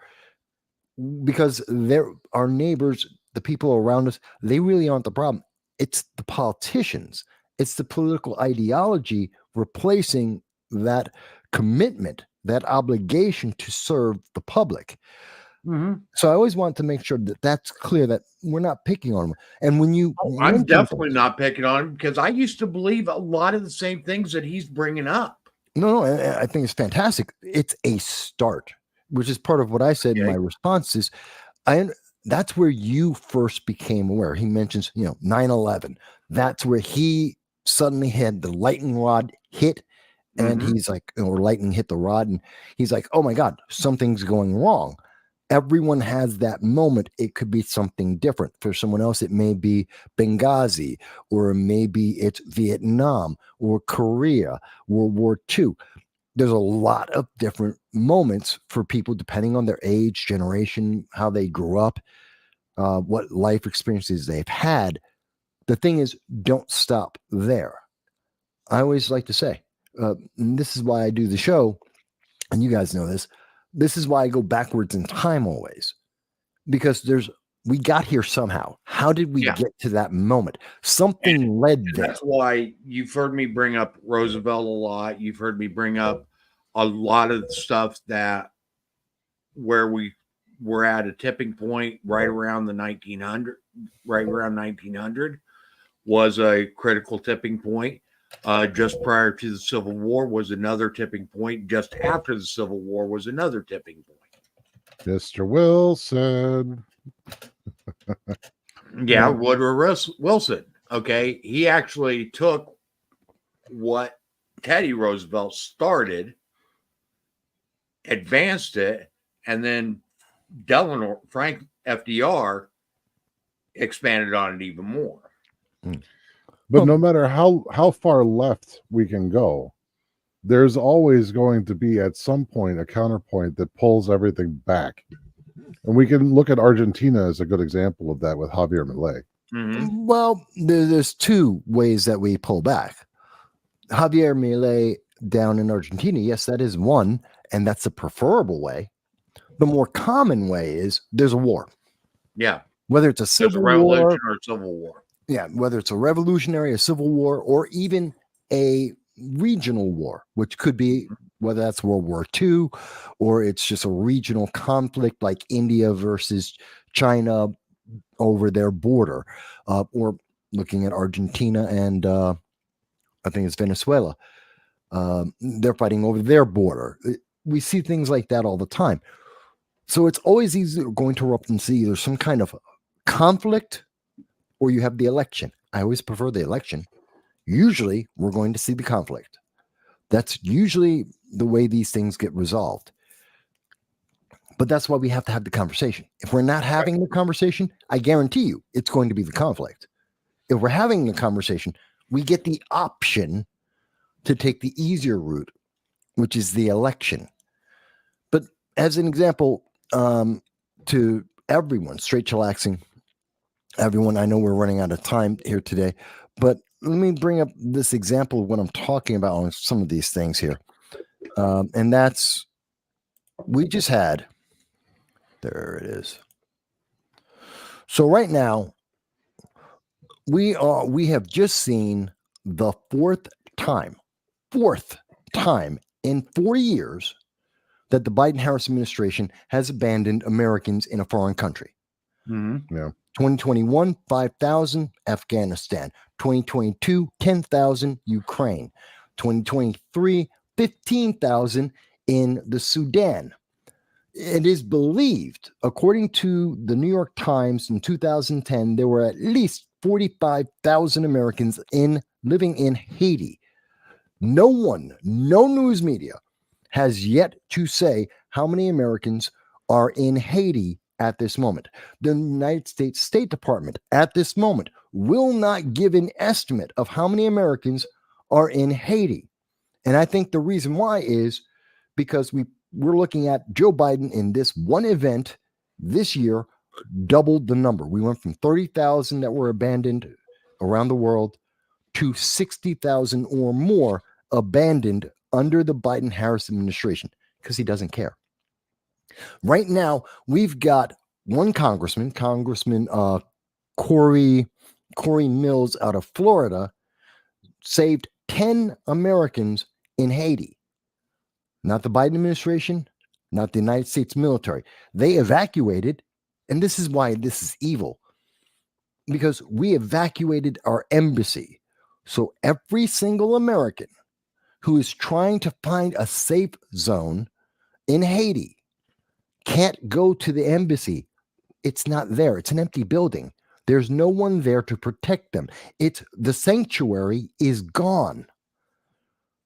because they're our neighbors, the people around us. They really aren't the problem. It's the politicians. It's the political ideology replacing that commitment, that obligation to serve the public. So I always want to make sure that that's clear, that we're not picking on them. And when you, I'm definitely not picking on him, because I used to believe a lot of the same things that he's bringing up. No, I think it's fantastic. It's a start, which is part of what I said in my responses. That's where you first became aware. He mentions, 9/11. That's where he suddenly had the lightning rod hit, and he's like, or lightning hit the rod, and he's like, oh my God, something's going wrong. Everyone has that moment. It could be something different. For someone else, it may be Benghazi, or maybe it's Vietnam or Korea, World War II. There's a lot of different moments for people, depending on their age, generation, how they grew up, what life experiences they've had. The thing is, don't stop there. I always like to say, and this is why I do the show, and you guys know this. This is why I go backwards in time always, because we got here somehow. How did we get to that moment? Something led there. That's why you've heard me bring up Roosevelt a lot. You've heard me bring up a lot of stuff where we were at a tipping point right around the 1900, right around 1900 was a critical tipping point. Just prior to the Civil War was another tipping point. Just after the Civil War was another tipping point. Mr. Wilson. Woodrow Wilson. Okay. He actually took what Teddy Roosevelt started, advanced it, and then Frank FDR expanded on it even more. But no matter how far left we can go, there's always going to be at some point a counterpoint that pulls everything back. And we can look at Argentina as a good example of that with Javier Milei. Well, there's two ways that we pull back. Javier Milei down in Argentina, yes, that is one, and that's the preferable way. The more common way is there's a war. Yeah. Whether it's a There's a civil revolution war, or a civil war. yeah, whether it's a revolutionary, a civil war, or even a regional war, which could be whether that's World War II or it's just a regional conflict like India versus China over their border, or looking at Argentina and I think it's Venezuela. They're fighting over their border. We see things like that all the time. So it's always going to erupt into either some kind of conflict or you have the election. I always prefer the election. Usually we're going to see the conflict. That's usually the way these things get resolved. But that's why we have to have the conversation. If we're not having the conversation, I guarantee you it's going to be the conflict. If we're having the conversation, we get the option to take the easier route, which is the election. But as an example, to everyone, straight chillaxing, everyone, I know we're running out of time here today, but let me bring up this example of what I'm talking about on some of these things here. And that's, we just had, there it is. So right now, we have just seen the fourth time in 4 years that the Biden-Harris administration has abandoned Americans in a foreign country. Mm-hmm. Yeah. 2021, 5,000, Afghanistan. 2022, 10,000, Ukraine. 2023, 15,000 in the Sudan. It is believed, according to the New York Times in 2010, there were at least 45,000 Americans living in Haiti. No one, no news media has yet to say how many Americans are in Haiti at this moment. The United States State Department at this moment will not give an estimate of how many Americans are in Haiti. And I think the reason why is because we're looking at Joe Biden in this one event this year doubled the number. We went from 30,000 that were abandoned around the world to 60,000 or more abandoned under the Biden-Harris administration because he doesn't care. Right now, we've got one Congressman Corey Mills out of Florida, saved 10 Americans in Haiti. Not the Biden administration, not the United States military. They evacuated, and this is why this is evil, because we evacuated our embassy. So every single American who is trying to find a safe zone in Haiti can't go to the embassy. It's not there. It's an empty building. There's no one there to protect them. The sanctuary is gone.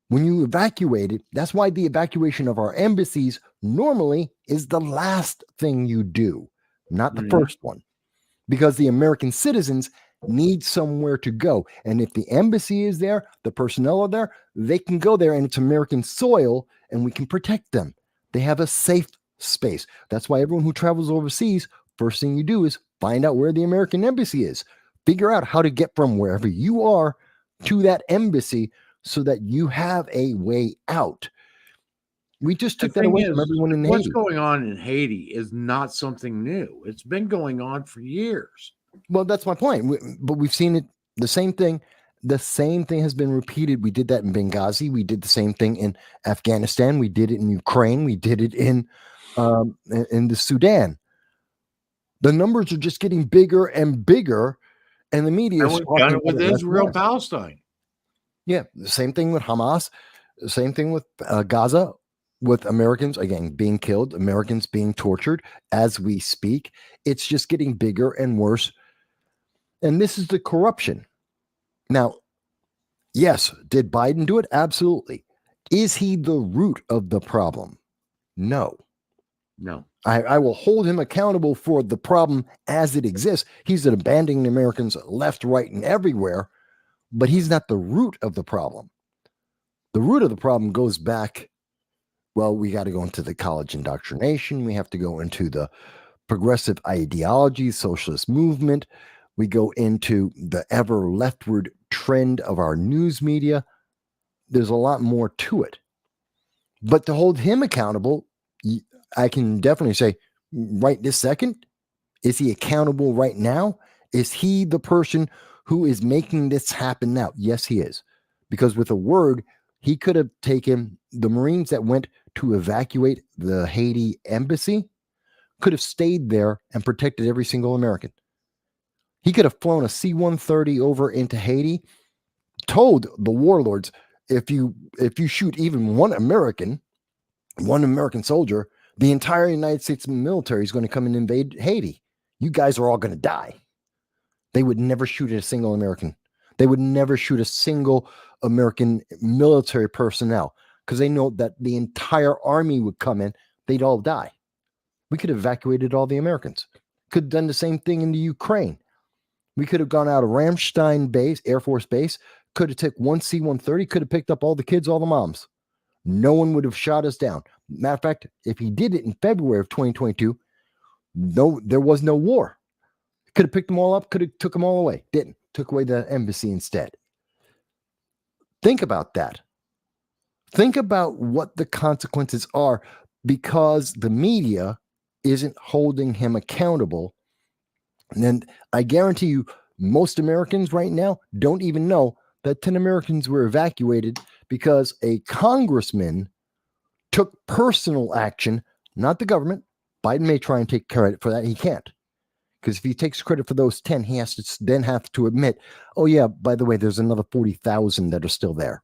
When you evacuate it, that's why the evacuation of our embassies normally is the last thing you do, not the first one, because the American citizens need somewhere to go. And if the embassy is there, the personnel are there, they can go there and it's American soil and we can protect them. They have a safe space. That's why everyone who travels overseas, first thing you do is find out where the American embassy is. Figure out how to get from wherever you are to that embassy so that you have a way out. We just took that away from everyone in Haiti. What's going on in Haiti is not something new. It's been going on for years. Well, that's my point. But we've seen it, the same thing. The same thing has been repeated. We did that in Benghazi. We did the same thing in Afghanistan. We did it in Ukraine. We did it in the Sudan. The numbers are just getting bigger and bigger, and the media is done it with Israel, Palestine. Yeah, the same thing with Hamas. The same thing with Gaza, with Americans again being killed, Americans being tortured as we speak. It's just getting bigger and worse. And this is the corruption. Now, yes, did Biden do it? Absolutely. Is he the root of the problem? No. I will hold him accountable for the problem as it exists. He's abandoning Americans left, right, and everywhere, but he's not the root of the problem. The root of the problem goes back, well, we got to go into the college indoctrination. We have to go into the progressive ideology, socialist movement. We go into the ever leftward trend of our news media. there's a lot more to it. But to hold him accountable, I can definitely say, right this second, is he accountable right now? Is he the person who is making this happen now? Yes, he is. Because with a word, he could have taken the Marines that went to evacuate the Haiti embassy, could have stayed there and protected every single American. He could have flown a C-130 over into Haiti, told the warlords, if you shoot even one American soldier, the entire United States military is going to come and invade Haiti. You guys are all going to die. They would never shoot at a single American. They would never shoot a single American military personnel because they know that the entire army would come in. They'd all die. We could have evacuated all the Americans. Could have done the same thing in the Ukraine. We could have gone out of Ramstein base, Air Force Base, could have took one C-130, could have picked up all the kids, all the moms. No one would have shot us down. Matter of fact, if he did it in February of 2022, there was no war. Could have picked them all up, could have took them all away. Didn't. Took away the embassy instead. Think about that. Think about what the consequences are because the media isn't holding him accountable. And I guarantee you, most Americans right now don't even know that 10 Americans were evacuated because a congressman took personal action, not the government. Biden may try and take credit for that. He can't. Because if he takes credit for those 10, he has to then have to admit, oh, yeah, by the way, there's another 40,000 that are still there.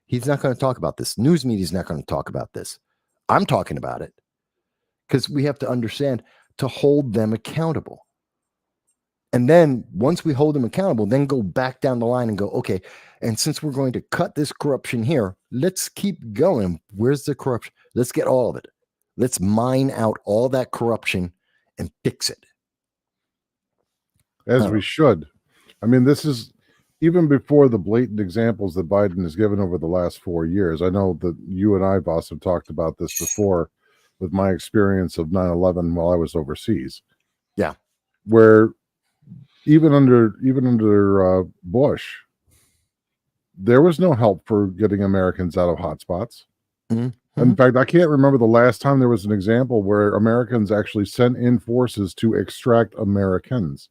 He's not going to talk about this. News media is not going to talk about this. I'm talking about it. Because we have to understand to hold them accountable. And then once we hold them accountable, then go back down the line and go, okay, and since we're going to cut this corruption here, let's keep going. Where's the corruption? Let's get all of it. Let's mine out all that corruption and fix it. As we should. I mean, this is even before the blatant examples that Biden has given over the last 4 years. I know that you and I, boss, have talked about this before with my experience of 9/11 while I was overseas. Yeah. Where even under Bush, there was no help for getting Americans out of hotspots. Mm-hmm. In fact, I can't remember the last time there was an example where Americans actually sent in forces to extract Americans.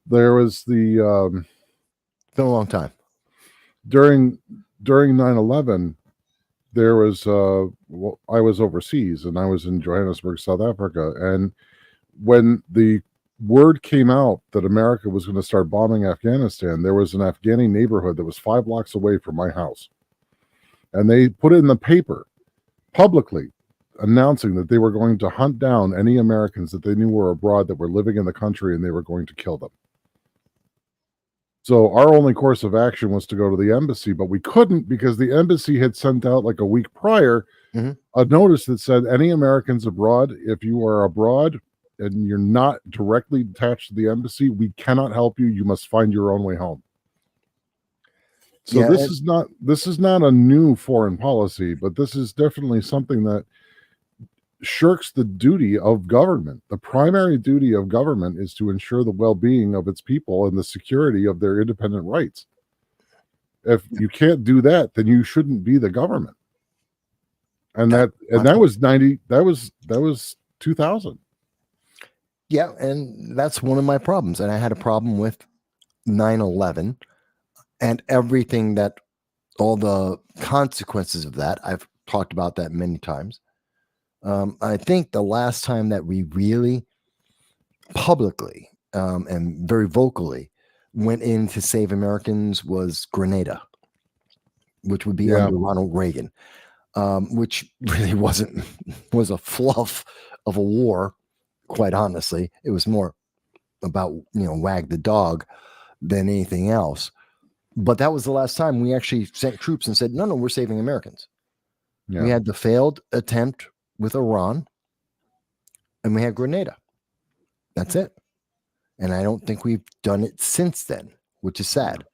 There was been a long time. During 9/11, there was I was overseas and I was in Johannesburg, South Africa, and when the word came out that America was going to start bombing Afghanistan, there was an Afghani neighborhood that was 5 blocks away from my house, and they put it in the paper publicly announcing that they were going to hunt down any Americans that they knew were abroad that were living in the country, and they were going to kill them. So our only course of action was to go to the embassy, but we couldn't because the embassy had sent out like a week prior a notice that said any Americans abroad, if you are abroad and you're not directly attached to the embassy, we cannot help you. You must find your own way home. So yeah, this is not a new foreign policy, but this is definitely something that shirks the duty of government. The primary duty of government is to ensure the well-being of its people and the security of their independent rights. If you can't do that, then you shouldn't be the government. And that was 2000. Yeah, and that's one of my problems. And I had a problem with 9/11 and everything that, all the consequences of that. I've talked about that many times. I think the last time that we really publicly and very vocally went in to save Americans was Grenada, which would be under Ronald Reagan, which really was a fluff of a war. Quite honestly, it was more about, wag the dog than anything else. But that was the last time we actually sent troops and said, no, we're saving Americans. Yeah. We had the failed attempt with Iran, and we had Grenada. That's it. And I don't think we've done it since then, which is sad.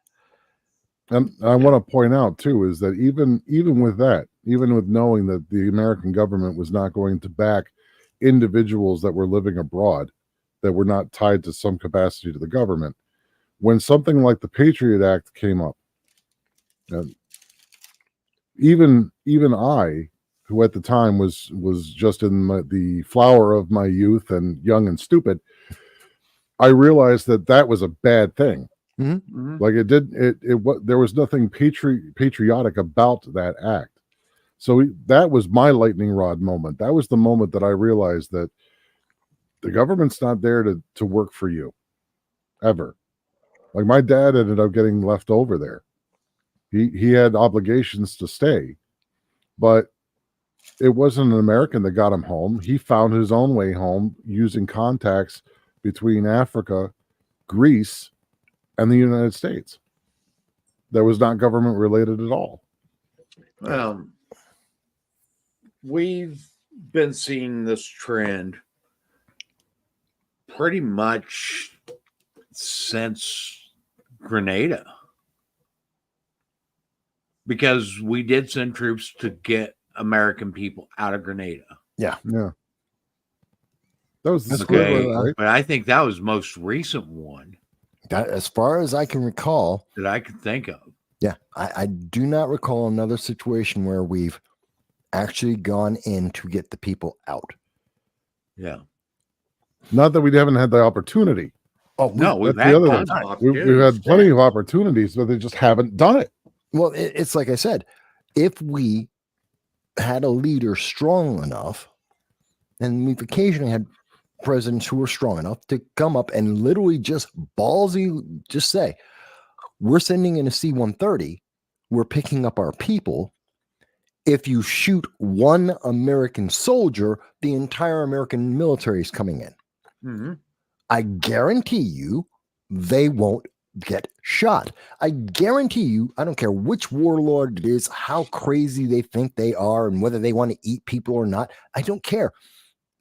And I want to point out too is that even with that, even with knowing that the American government was not going to back individuals that were living abroad, that were not tied to some capacity to the government, when something like the Patriot Act came up, even I, who at the time was just in the flower of my youth and young and stupid, I realized that was a bad thing. Mm-hmm. Like there was nothing patriotic about that act. So that was my lightning rod moment. That was the moment that I realized that the government's not there to work for you ever. Like my dad ended up getting left over there. He had obligations to stay, but it wasn't an American that got him home. He found his own way home using contacts between Africa, Greece, and the United States. That was not government related at all. We've been seeing this trend pretty much since Grenada, because we did send troops to get American people out of Grenada. Yeah. That was okay, right? But I think that was the most recent one. That, as far as I can recall, that I can think of. Yeah, I do not recall another situation where we've actually gone in to get the people out. Yeah. Not that we haven't had the opportunity. Oh, no, we've had plenty of opportunities, but they just haven't done it. Well, it's like I said, if we had a leader strong enough, and we've occasionally had presidents who were strong enough to come up and literally just ballsy, just say, we're sending in a C-130, we're picking up our people. If you shoot one American soldier, the entire American military is coming in. Mm-hmm. I guarantee you they won't get shot. I guarantee you, I don't care which warlord it is, how crazy they think they are, and whether they want to eat people or not. I don't care.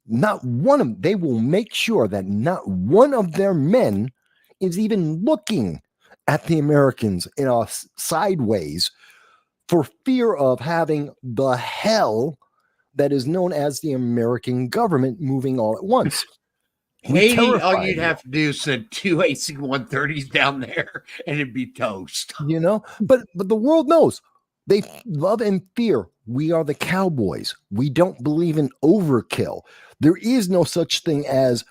Not one of them. They will make sure that not one of their men is even looking at the Americans in a sideways for fear of having the hell that is known as the American government moving all at once. Haiti, all you'd have to do is send 2 AC-130s down there and it'd be toast. You know, but the world knows. They love and fear. We are the cowboys. We don't believe in overkill. There is no such thing as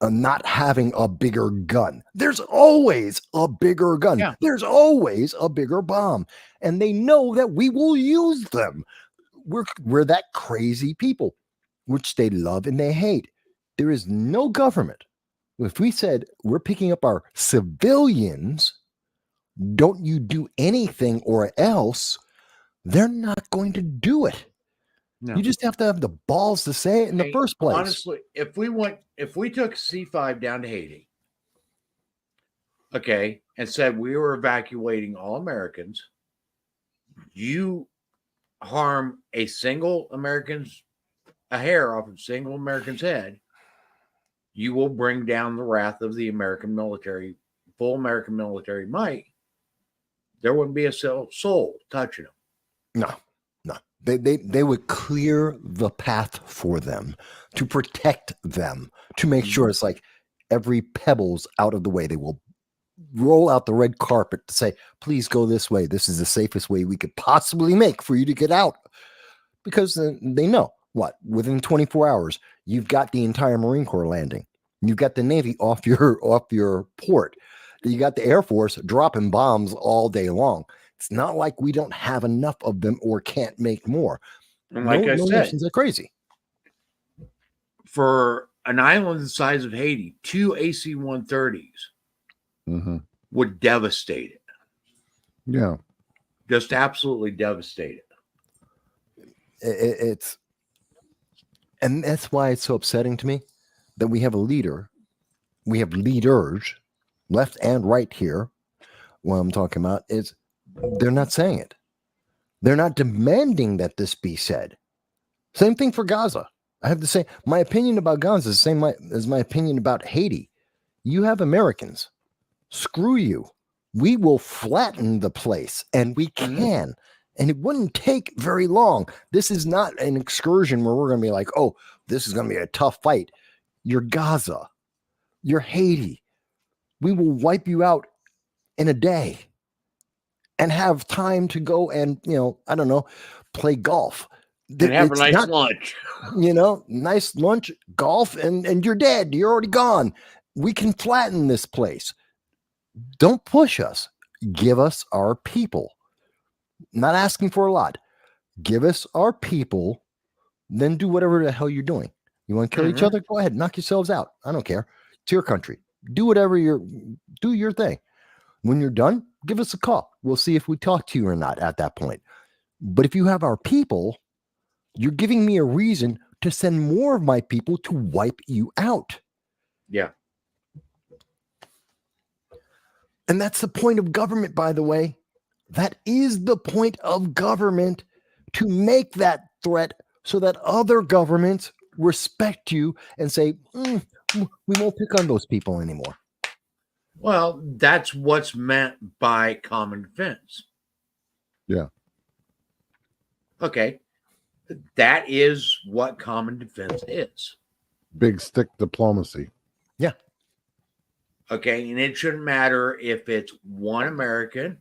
not having a bigger gun. There's always a bigger gun. Yeah. There's always a bigger bomb. And they know that we will use them. We're that crazy people, which they love and they hate. There is no government. If we said we're picking up our civilians, don't you do anything or else, they're not going to do it. No. You just have to have the balls to say it in the first place. Honestly, if we took C-5 down to Haiti, okay, and said we were evacuating all Americans, you harm a hair off a single American's head, you will bring down the wrath of the American military, full American military might. There wouldn't be a soul touching them. No. They would clear the path for them, to protect them, to make sure it's like every pebble's out of the way. They will roll out the red carpet to say, please go this way. This is the safest way we could possibly make for you to get out. Because they know within 24 hours, you've got the entire Marine Corps landing. You've got the Navy off your port. You got the Air Force dropping bombs all day long. It's not like we don't have enough of them or can't make more. And like I said, nations are crazy. For an island the size of Haiti, 2 AC-130s would devastate it. Yeah. Just absolutely devastate it. And that's why it's so upsetting to me that we have a leader. We have leaders, left and right here. What I'm talking about is they're not saying it. They're not demanding that this be said. Same thing for Gaza. I have to say, my opinion about Gaza is the same as my opinion about Haiti. You have Americans. Screw you. We will flatten the place, and we can. And it wouldn't take very long. This is not an excursion where we're going to be like, oh, this is going to be a tough fight. You're Gaza. You're Haiti. We will wipe you out in a day. and have time to go and, I don't know, play golf. And have a nice lunch. Nice lunch, golf, and you're dead. You're already gone. We can flatten this place. Don't push us. Give us our people. Not asking for a lot. Give us our people, then do whatever the hell you're doing. You want to kill each other? Go ahead, knock yourselves out. I don't care. It's your country. Do whatever do your thing. When you're done, give us a call. We'll see if we talk to you or not at that point. But if you have our people, you're giving me a reason to send more of my people to wipe you out. Yeah. And that's the point of government, by the way. That is the point of government, to make that threat so that other governments respect you and say, we won't pick on those people anymore. Well, that's what's meant by common defense. Yeah. Okay. That is what common defense is. Big stick diplomacy. Yeah. Okay. And it shouldn't matter if it's one American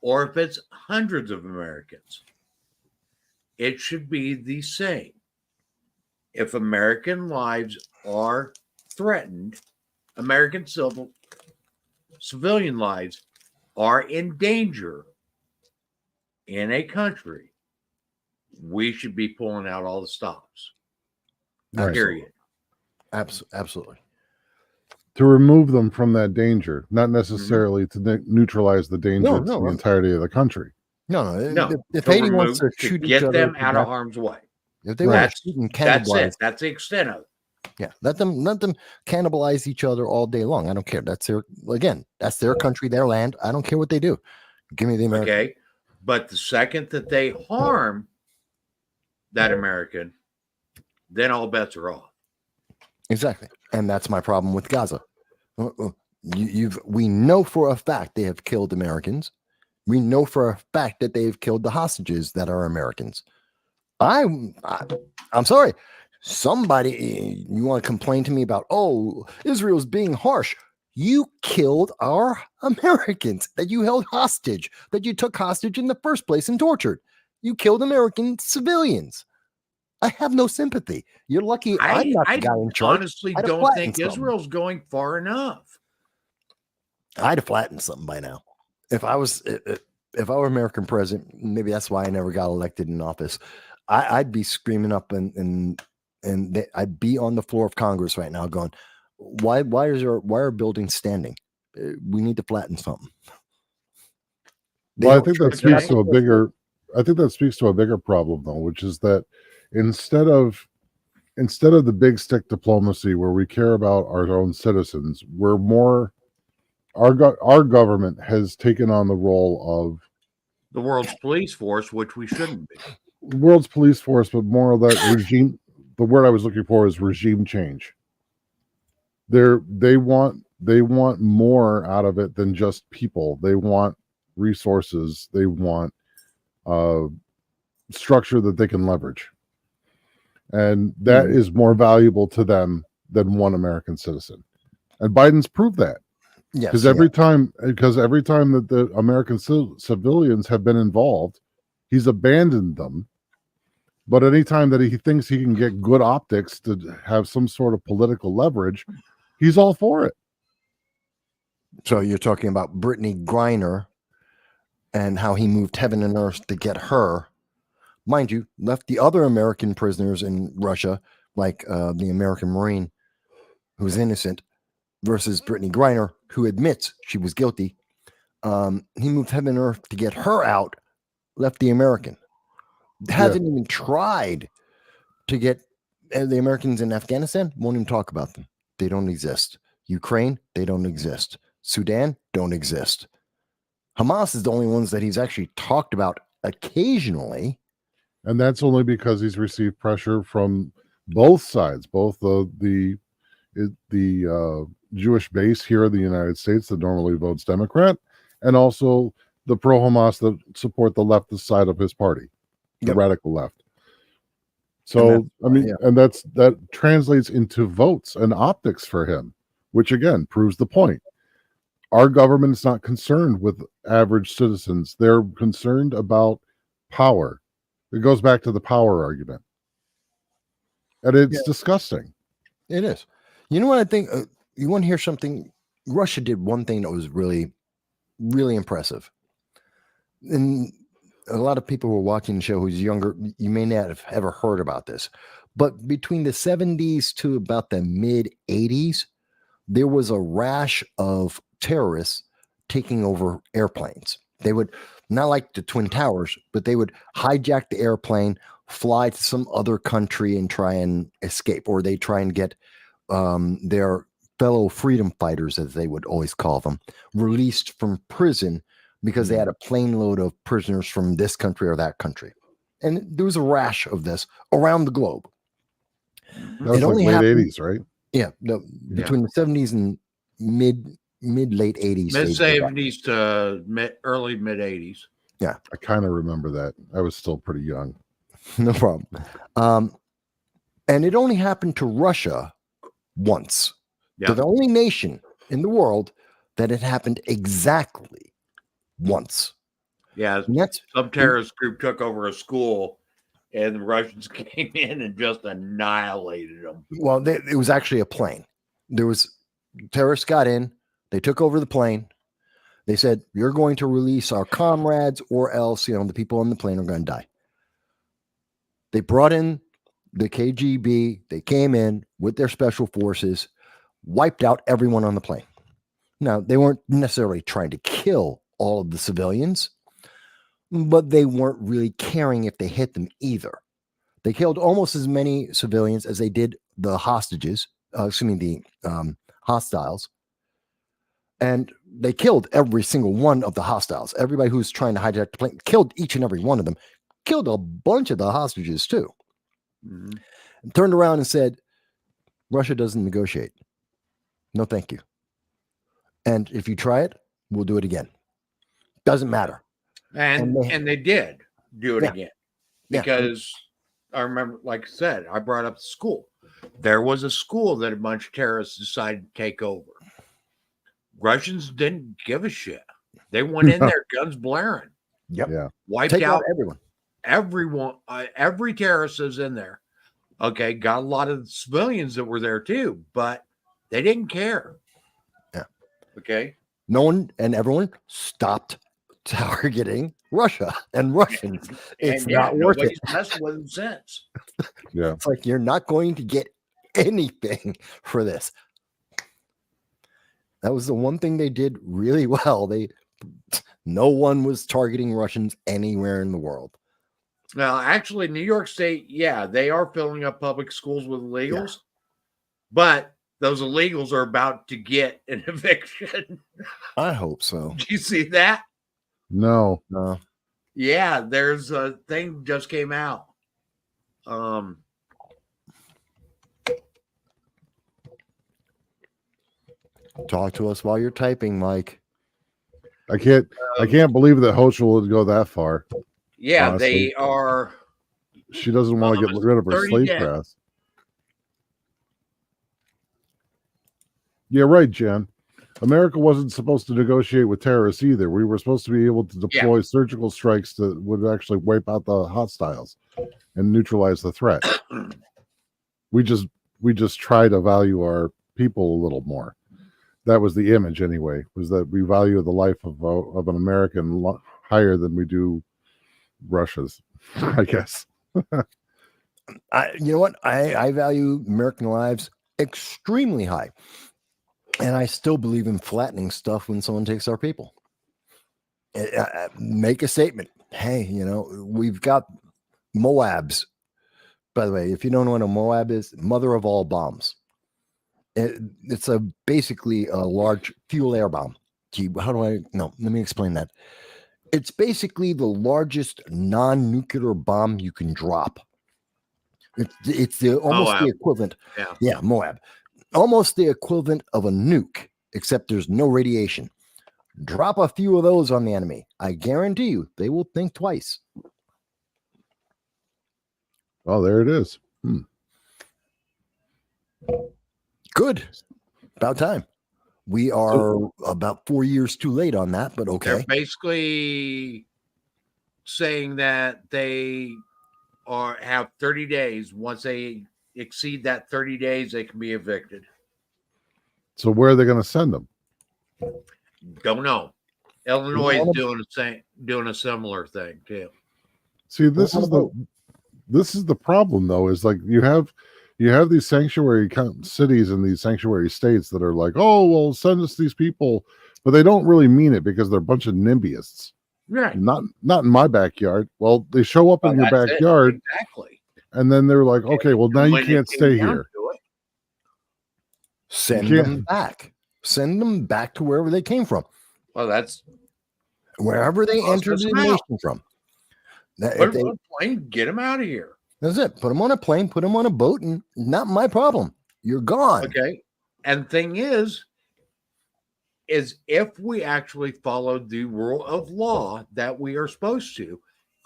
or if it's hundreds of Americans. It should be the same. If American lives are threatened, American civilian lives are in danger in a country, we should be pulling out all the stops. Right. Period. Absolutely. To remove them from that danger, not necessarily to neutralize the danger to the entirety of the country. No. If Haiti wants to shoot each other, get them out of harm's way. If they want to shoot and cannibalize, that's it. That's the extent of it. Yeah, let them cannibalize each other all day long. I don't care. That's their country, their land. I don't care what they do. Give me the American. Okay, but the second that they harm that American, then all bets are off. Exactly, and that's my problem with Gaza. We know for a fact they have killed Americans. We know for a fact that they've killed the hostages that are Americans. I'm sorry. Somebody, you want to complain to me about, Israel's being harsh. You killed our Americans that you held hostage, that you took hostage in the first place and tortured. You killed American civilians. I have no sympathy. You're lucky I'm not the guy in charge. Honestly don't think Israel's going far enough. I'd have flattened something by now. If I were American president, maybe that's why I never got elected in office. I'd be screaming up and I'd be on the floor of Congress right now going, why are buildings standing? We need to flatten something. Well, I think that speaks to a bigger problem though, which is that instead of the big stick diplomacy where we care about our own citizens, our government has taken on the role of the world's police force, which we shouldn't be. World's police force, but more of that regime. The word I was looking for is regime change. They want more out of it than just people. They want resources. They want structure that they can leverage, and that is more valuable to them than one American citizen. And Biden's proved that. Yes, because every time that the American civilians have been involved, he's abandoned them. But anytime that he thinks he can get good optics to have some sort of political leverage, he's all for it. So you're talking about Brittany Griner and how he moved heaven and earth to get her. Mind you, left the other American prisoners in Russia, like the American Marine who's innocent, versus Brittany Griner, who admits she was guilty. He moved heaven and earth to get her out, left the American. Hasn't even tried to get the Americans in Afghanistan. Won't even talk about them. They don't exist. Ukraine, they don't exist. Sudan, don't exist. Hamas is the only ones that he's actually talked about occasionally. And that's only because he's received pressure from both sides, both the Jewish base here in the United States that normally votes Democrat, and also the pro-Hamas that support the leftist side of his party. The radical left. So that translates into votes and optics for him, which again proves the point. Our government's not concerned with average citizens. They're concerned about power. It goes back to the power argument. And it's disgusting. It is. You know what I think? You want to hear something? Russia did one thing that was really, really impressive. And a lot of people who are watching the show who's younger, you may not have ever heard about this. But between the 70s to about the mid 80s, there was a rash of terrorists taking over airplanes. They would, not like the Twin Towers, but they would hijack the airplane, fly to some other country and try and escape, or they try and get their fellow freedom fighters, as they would always call them, released from prison because they had a plane load of prisoners from this country or that country. And there was a rash of this around the globe. That was like late 80s, right? Yeah, between the 70s and mid late 80s. Mid 70s to early mid 80s. Yeah. I kind of remember that. I was still pretty young. No problem. And it only happened to Russia once. Yeah. They're the only nation in the world that it happened exactly once. Yeah, some terrorist group took over a school, and the Russians came in and just annihilated them. Well, it was actually a plane. Terrorists got in, they took over the plane. They said, "You're going to release our comrades, or else, the people on the plane are going to die." They brought in the KGB. They came in with their special forces, wiped out everyone on the plane. Now, they weren't necessarily trying to kill all of the civilians, but they weren't really caring if they hit them either. They killed almost as many civilians as they did the hostages, the hostiles. And they killed every single one of the hostiles. Everybody who's trying to hijack the plane, killed each and every one of them. Killed a bunch of the hostages too. Mm-hmm. And turned around and said, Russia doesn't negotiate. No, thank you. And if you try it, we'll do it again. Doesn't matter. And they did do it again. Because I remember, like I said, I brought up the school. There was a school that a bunch of terrorists decided to take over. Russians didn't give a shit. They went in there, guns blaring. Yep. Yeah. Wiped out everyone. Every terrorist is in there. Okay, got a lot of civilians that were there too, but they didn't care. Yeah. Okay. No one and everyone stopped targeting Russia and Russians. It's not worth it. Messed with them since. Yeah. It's like you're not going to get anything for this. That was the one thing they did really well. No one was targeting Russians anywhere in the world. Well, actually, New York State, they are filling up public schools with illegals, but those illegals are about to get an eviction. I hope so. Do you see that? No. Yeah, there's a thing just came out. Talk to us while you're typing, Mike. I can't believe that Hochul would go that far. Yeah, honestly. They are. She doesn't want to get rid of her slave press. Yeah, right, Jen. America wasn't supposed to negotiate with terrorists either. We were supposed to be able to deploy surgical strikes that would actually wipe out the hostiles and neutralize the threat. We just try to value our people a little more. That was the image anyway, was that we value the life of an American higher than we do Russia's, I guess. You know what? I value American lives extremely high. And I still believe in flattening stuff when someone takes our people. Make a statement. Hey, we've got Moabs. By the way, if you don't know what a Moab is, mother of all bombs. It's basically a large fuel air bomb. Gee, let me explain that. It's basically the largest non-nuclear bomb you can drop. It's almost the equivalent. Yeah, Moab. Almost the equivalent of a nuke, except there's no radiation. Drop a few of those on the enemy. I guarantee you, they will think twice. Oh, there it is. Good. About time. We are about 4 years too late on that, but okay. They're basically saying that they have 30 days. Once they exceed that 30 days, they can be evicted. So where are they going to send them? Don't know. Illinois is doing a similar thing too. See, this is the problem, though. Is like you have these sanctuary cities and these sanctuary states that are like, oh, well, send us these people, but they don't really mean it because they're a bunch of NIMBYists. Right. Not in my backyard. Well, they show up in your backyard, exactly, and then they're like, okay, well, now you can't stay here. Send them back. Send them back to wherever they came from. Well, that's wherever they entered the nation from. Put them on a plane, get them out of here. That's it. Put them on a plane, put them on a boat, and not my problem. You're gone. Okay. And the thing is if we actually followed the rule of law that we are supposed to,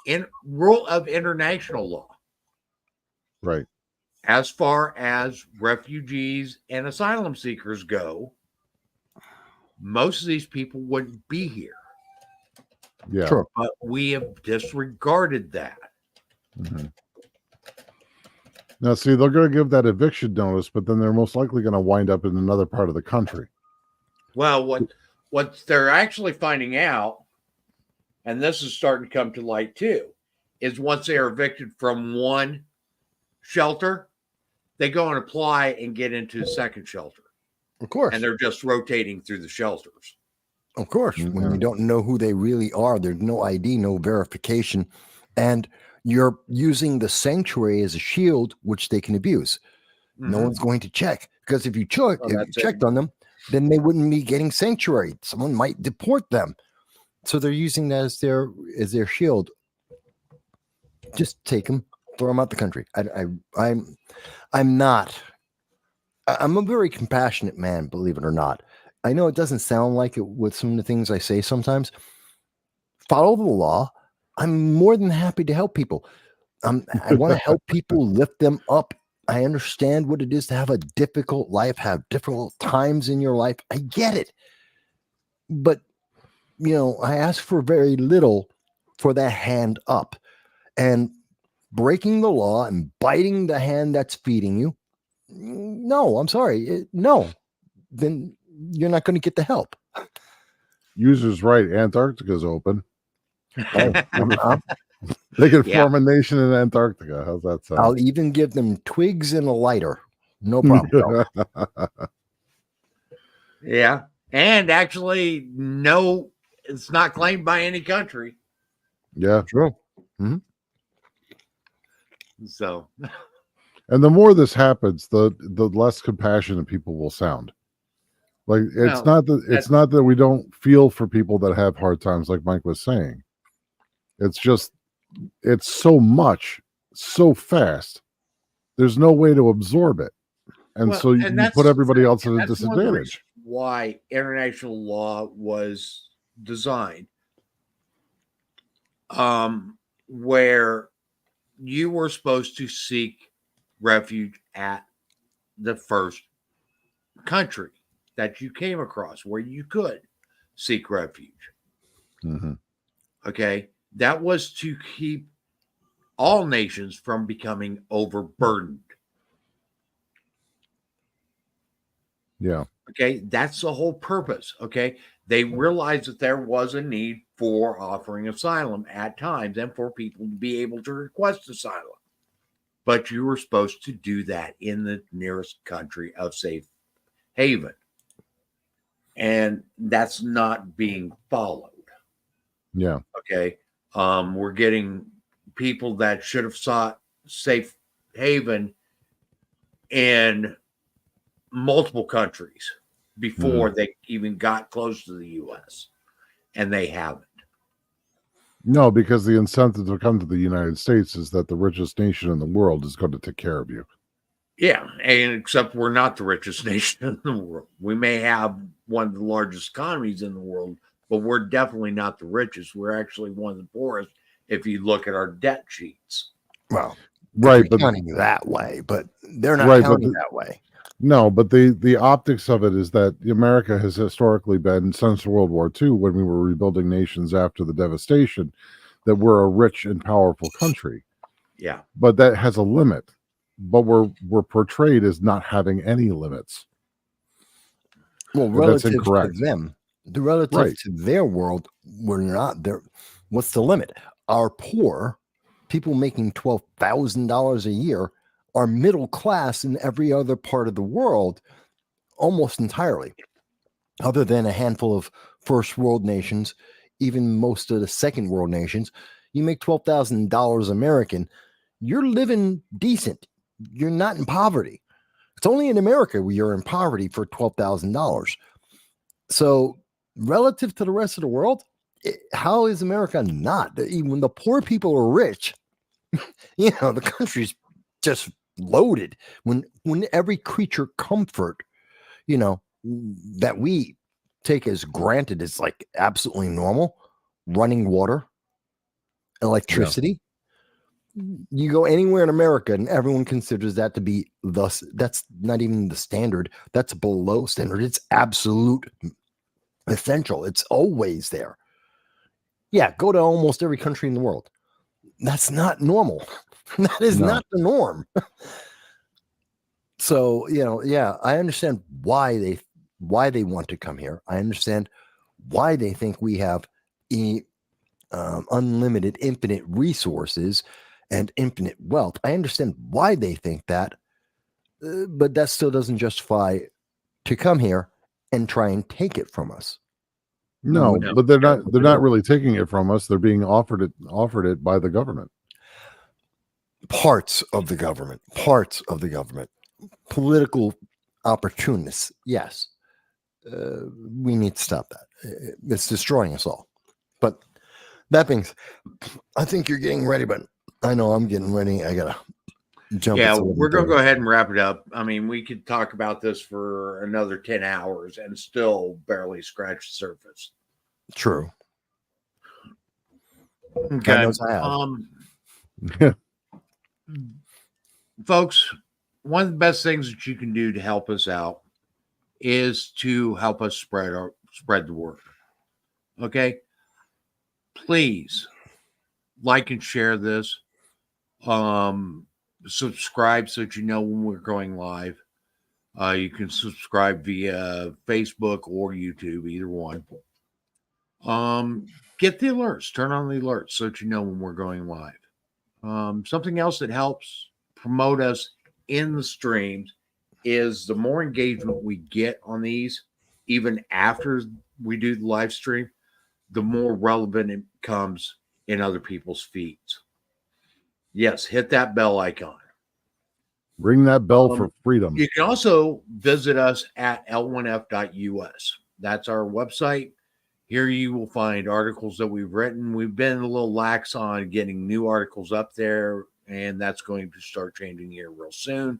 in rule of international law, right, as far as refugees and asylum seekers go, most of these people wouldn't be here. Yeah. Sure. But we have disregarded that. Mm-hmm. Now, see, they're going to give that eviction notice, but then they're most likely going to wind up in another part of the country. Well, what they're actually finding out, and this is starting to come to light too, is once they are evicted from one shelter, they go and apply and get into the second shelter. Of course. And they're just rotating through the shelters. Of course. Mm-hmm. When you don't know who they really are, there's no ID, no verification. And you're using the sanctuary as a shield, which they can abuse. Mm-hmm. No one's going to check. Because if you checked on them, then they wouldn't be getting sanctuary. Someone might deport them. So they're using that as their shield. Just take them, throw them out the country. I'm a very compassionate man, believe it or not. I know it doesn't sound like it with some of the things I say sometimes. Follow the law. I'm more than happy to help people. I want to help people, lift them up. I understand what it is to have a difficult life, have difficult times in your life. I get it. But, I ask for very little for that hand up. And breaking the law and biting the hand that's feeding you, no, I'm sorry. No, then you're not going to get the help. User's right. Antarctica's open. They can form a nation in Antarctica. How's that sound? I'll even give them twigs and a lighter. No problem. Yeah. And actually, no, it's not claimed by any country. Yeah, true. Mm-hmm. So, and the more this happens, the less compassionate people will sound. Like it's not that we don't feel for people that have hard times, like Mike was saying. It's just it's so much, so fast. There's no way to absorb it, and so you put everybody else at a disadvantage. Why international law was designed, where you were supposed to seek refuge at the first country that you came across where you could seek refuge. Mm-hmm. Okay. That was to keep all nations from becoming overburdened. Yeah. Okay. That's the whole purpose. Okay. They realized that there was a need for offering asylum at times and for people to be able to request asylum. But you were supposed to do that in the nearest country of safe haven. And that's not being followed. Yeah. Okay. We're getting people that should have sought safe haven in multiple countries before they even got close to the U.S. And they haven't. No, because the incentive to come to the United States is that the richest nation in the world is going to take care of you. Yeah, and except we're not the richest nation in the world. We may have one of the largest economies in the world, but we're definitely not the richest. We're actually one of the poorest if you look at our debt sheets. Well, right, but counting that way, but they're not counting that way. No, but the optics of it is that America has historically been, since World War II, when we were rebuilding nations after the devastation, that we're a rich and powerful country. Yeah. But that has a limit. But we're portrayed as not having any limits. Well, And that's relative to incorrect. them, relative to their world, we're not there. What's the limit? Our poor people making $12,000 a year are middle class in every other part of the world, almost entirely, other than a handful of first world nations, even most of the second world nations. You make $12,000 American, you're living decent. You're not in poverty. It's only in America where you're in poverty for $12,000. So relative to the rest of the world, how is America not? Even the poor people are rich. The country's just loaded. When every creature comfort, that we take as granted is like absolutely normal, running water, electricity. Yeah. You go anywhere in America and everyone considers that to be that's not even the standard. That's below standard. It's absolute essential. It's always there. Yeah, go to almost every country in the world. That's not normal. That is not the norm. So, I understand why they want to come here. I understand why they think we have unlimited, infinite resources and infinite wealth. I understand why they think that, but that still doesn't justify to come here and try and take it from us. No, but they're not really taking it from us. They're being offered it by the government. Parts of the government. Political opportunists. Yes. We need to stop that. It's destroying us all. But that being said, I think you're getting ready, but I know I'm getting ready. I gotta jump. Yeah, we're gonna go ahead and wrap it up. I mean, we could talk about this for another 10 hours and still barely scratch the surface. True. Okay. Folks, one of the best things that you can do to help us out is to help us spread the word. Okay. Please like and share this. Subscribe so that you know when we're going live. You can subscribe via Facebook or YouTube, either one. Get the alerts, turn on the alerts so that you know when we're going live. Something else that helps promote us in the streams is the more engagement we get on these, even after we do the live stream, the more relevant it becomes in other people's feeds. Yes, hit that bell icon. Ring that bell for freedom. You can also visit us at l1f.us. That's our website. Here you will find articles that we've written. We've been a little lax on getting new articles up there, and that's going to start changing here real soon.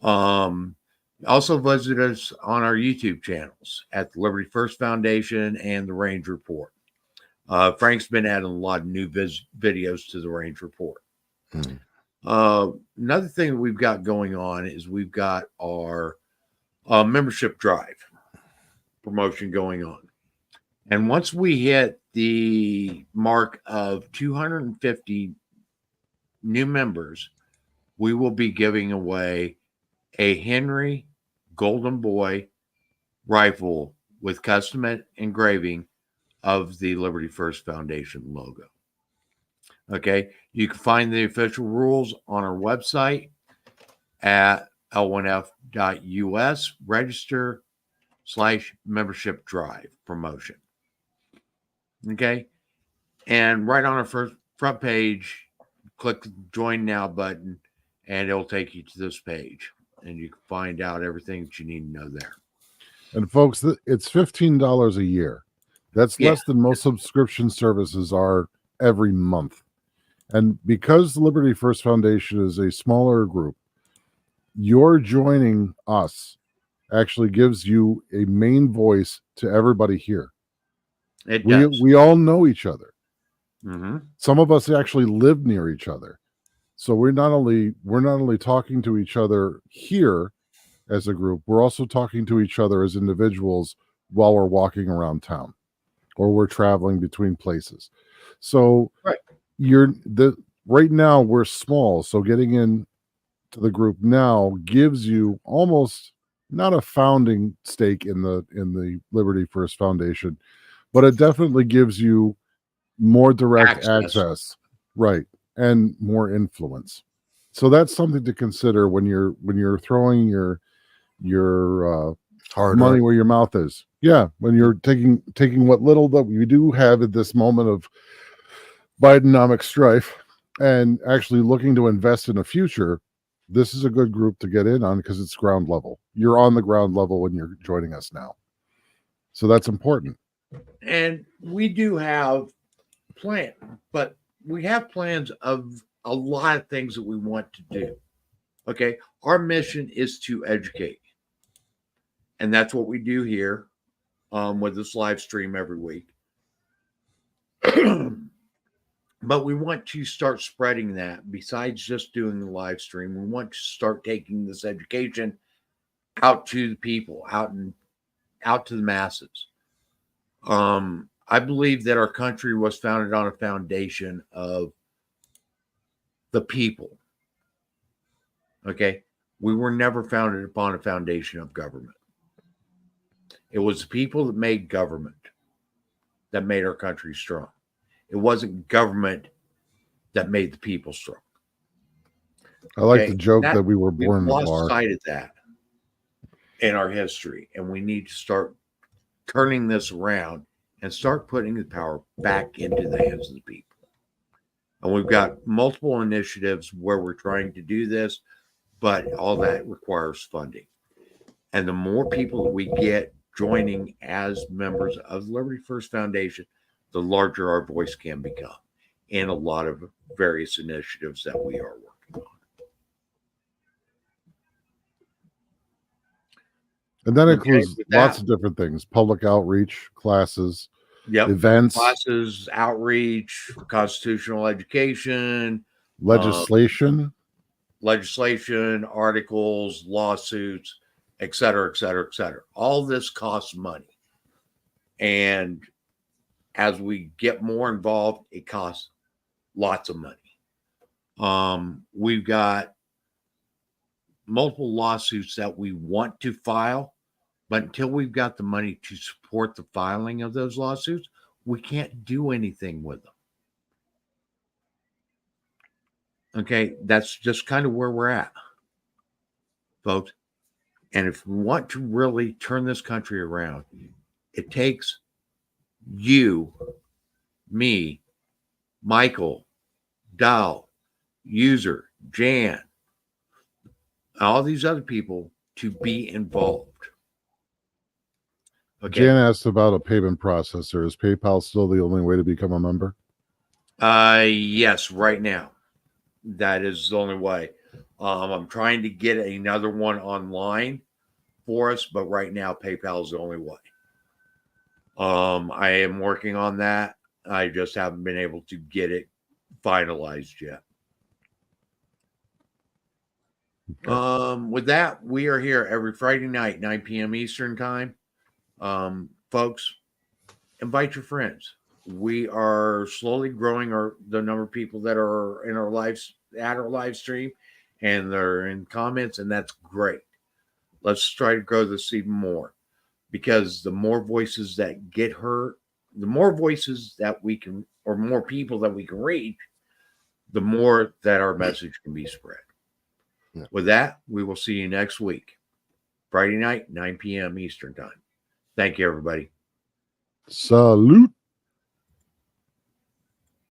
Also visit us on our YouTube channels at the Liberty First Foundation and the Range Report. Frank's been adding a lot of new videos to the Range Report. Another thing that we've got going on is we've got our membership drive promotion going on. And once we hit the mark of 250 new members, we will be giving away a Henry Golden Boy rifle with custom engraving of the Liberty First Foundation logo. Okay, you can find the official rules on our website at l1f.us, register/membership drive promotion. Okay, and right on our front page, click the join now button and it'll take you to this page and you can find out everything that you need to know there. And folks, it's $15 a year. That's less than most subscription services are every month. And because the Liberty First Foundation is a smaller group, your joining us actually gives you a main voice to everybody here. It does. We all know each other. Mm-hmm. Some of us actually live near each other. So we're not only talking to each other here as a group, we're also talking to each other as individuals while we're walking around town or we're traveling between places. So right now we're small. So getting in to the group now gives you almost not a founding stake in the Liberty First Foundation, but it definitely gives you more direct access, right, and more influence. So that's something to consider when you're throwing your money where your mouth is. Yeah, when you're taking what little that you do have at this moment of Bidenomic strife and actually looking to invest in a future. This is a good group to get in on because it's ground level. You're on the ground level when you're joining us now. So that's important. And we do have plans, but we have plans of a lot of things that we want to do. Okay. Our mission is to educate. And that's what we do here with this live stream every week. But we want to start spreading that. Besides just doing the live stream, we want to start taking this education out to the people, out to the masses. I believe that our country was founded on a foundation of the people. Okay, we were never founded upon a foundation of government. It was the people that made government that made our country strong. It wasn't government that made the people strong. I like the joke that we were born in a bar. We've lost sight of that in our history, and we need to start turning this around and start putting the power back into the hands of the people. And we've got multiple initiatives where we're trying to do this, but all that requires funding. And the more people that we get joining as members of the Liberty First Foundation, the larger our voice can become in a lot of various initiatives that we are working on. And that includes lots of different things: public outreach, classes, events, classes, outreach, constitutional education, legislation, articles, lawsuits, et cetera, et cetera, et cetera. All this costs money. And as we get more involved, it costs lots of money. We've got multiple lawsuits that we want to file, but until we've got the money to support the filing of those lawsuits, we can't do anything with them. Okay, that's just kind of where we're at, folks. And if we want to really turn this country around, it takes you, me, Michael, Dow, User, Jan, all these other people to be involved. Okay. Jan asked about a payment processor. Is PayPal still the only way to become a member? Yes, right now. That is the only way. I'm trying to get another one online for us, but right now PayPal is the only way. I am working on that. I just haven't been able to get it finalized yet. Okay. With that, we are here every Friday night, 9 p.m. Eastern time. Folks, invite your friends. We are slowly growing the number of people that are in our live stream, and they're in comments, and that's great. Let's try to grow this even more, because the more voices that get heard, the more voices that we can, or more people that we can reach, the more that our message can be spread. Yeah. With that, we will see you next week, Friday night, 9 p.m. Eastern time. Thank you, everybody. Salute.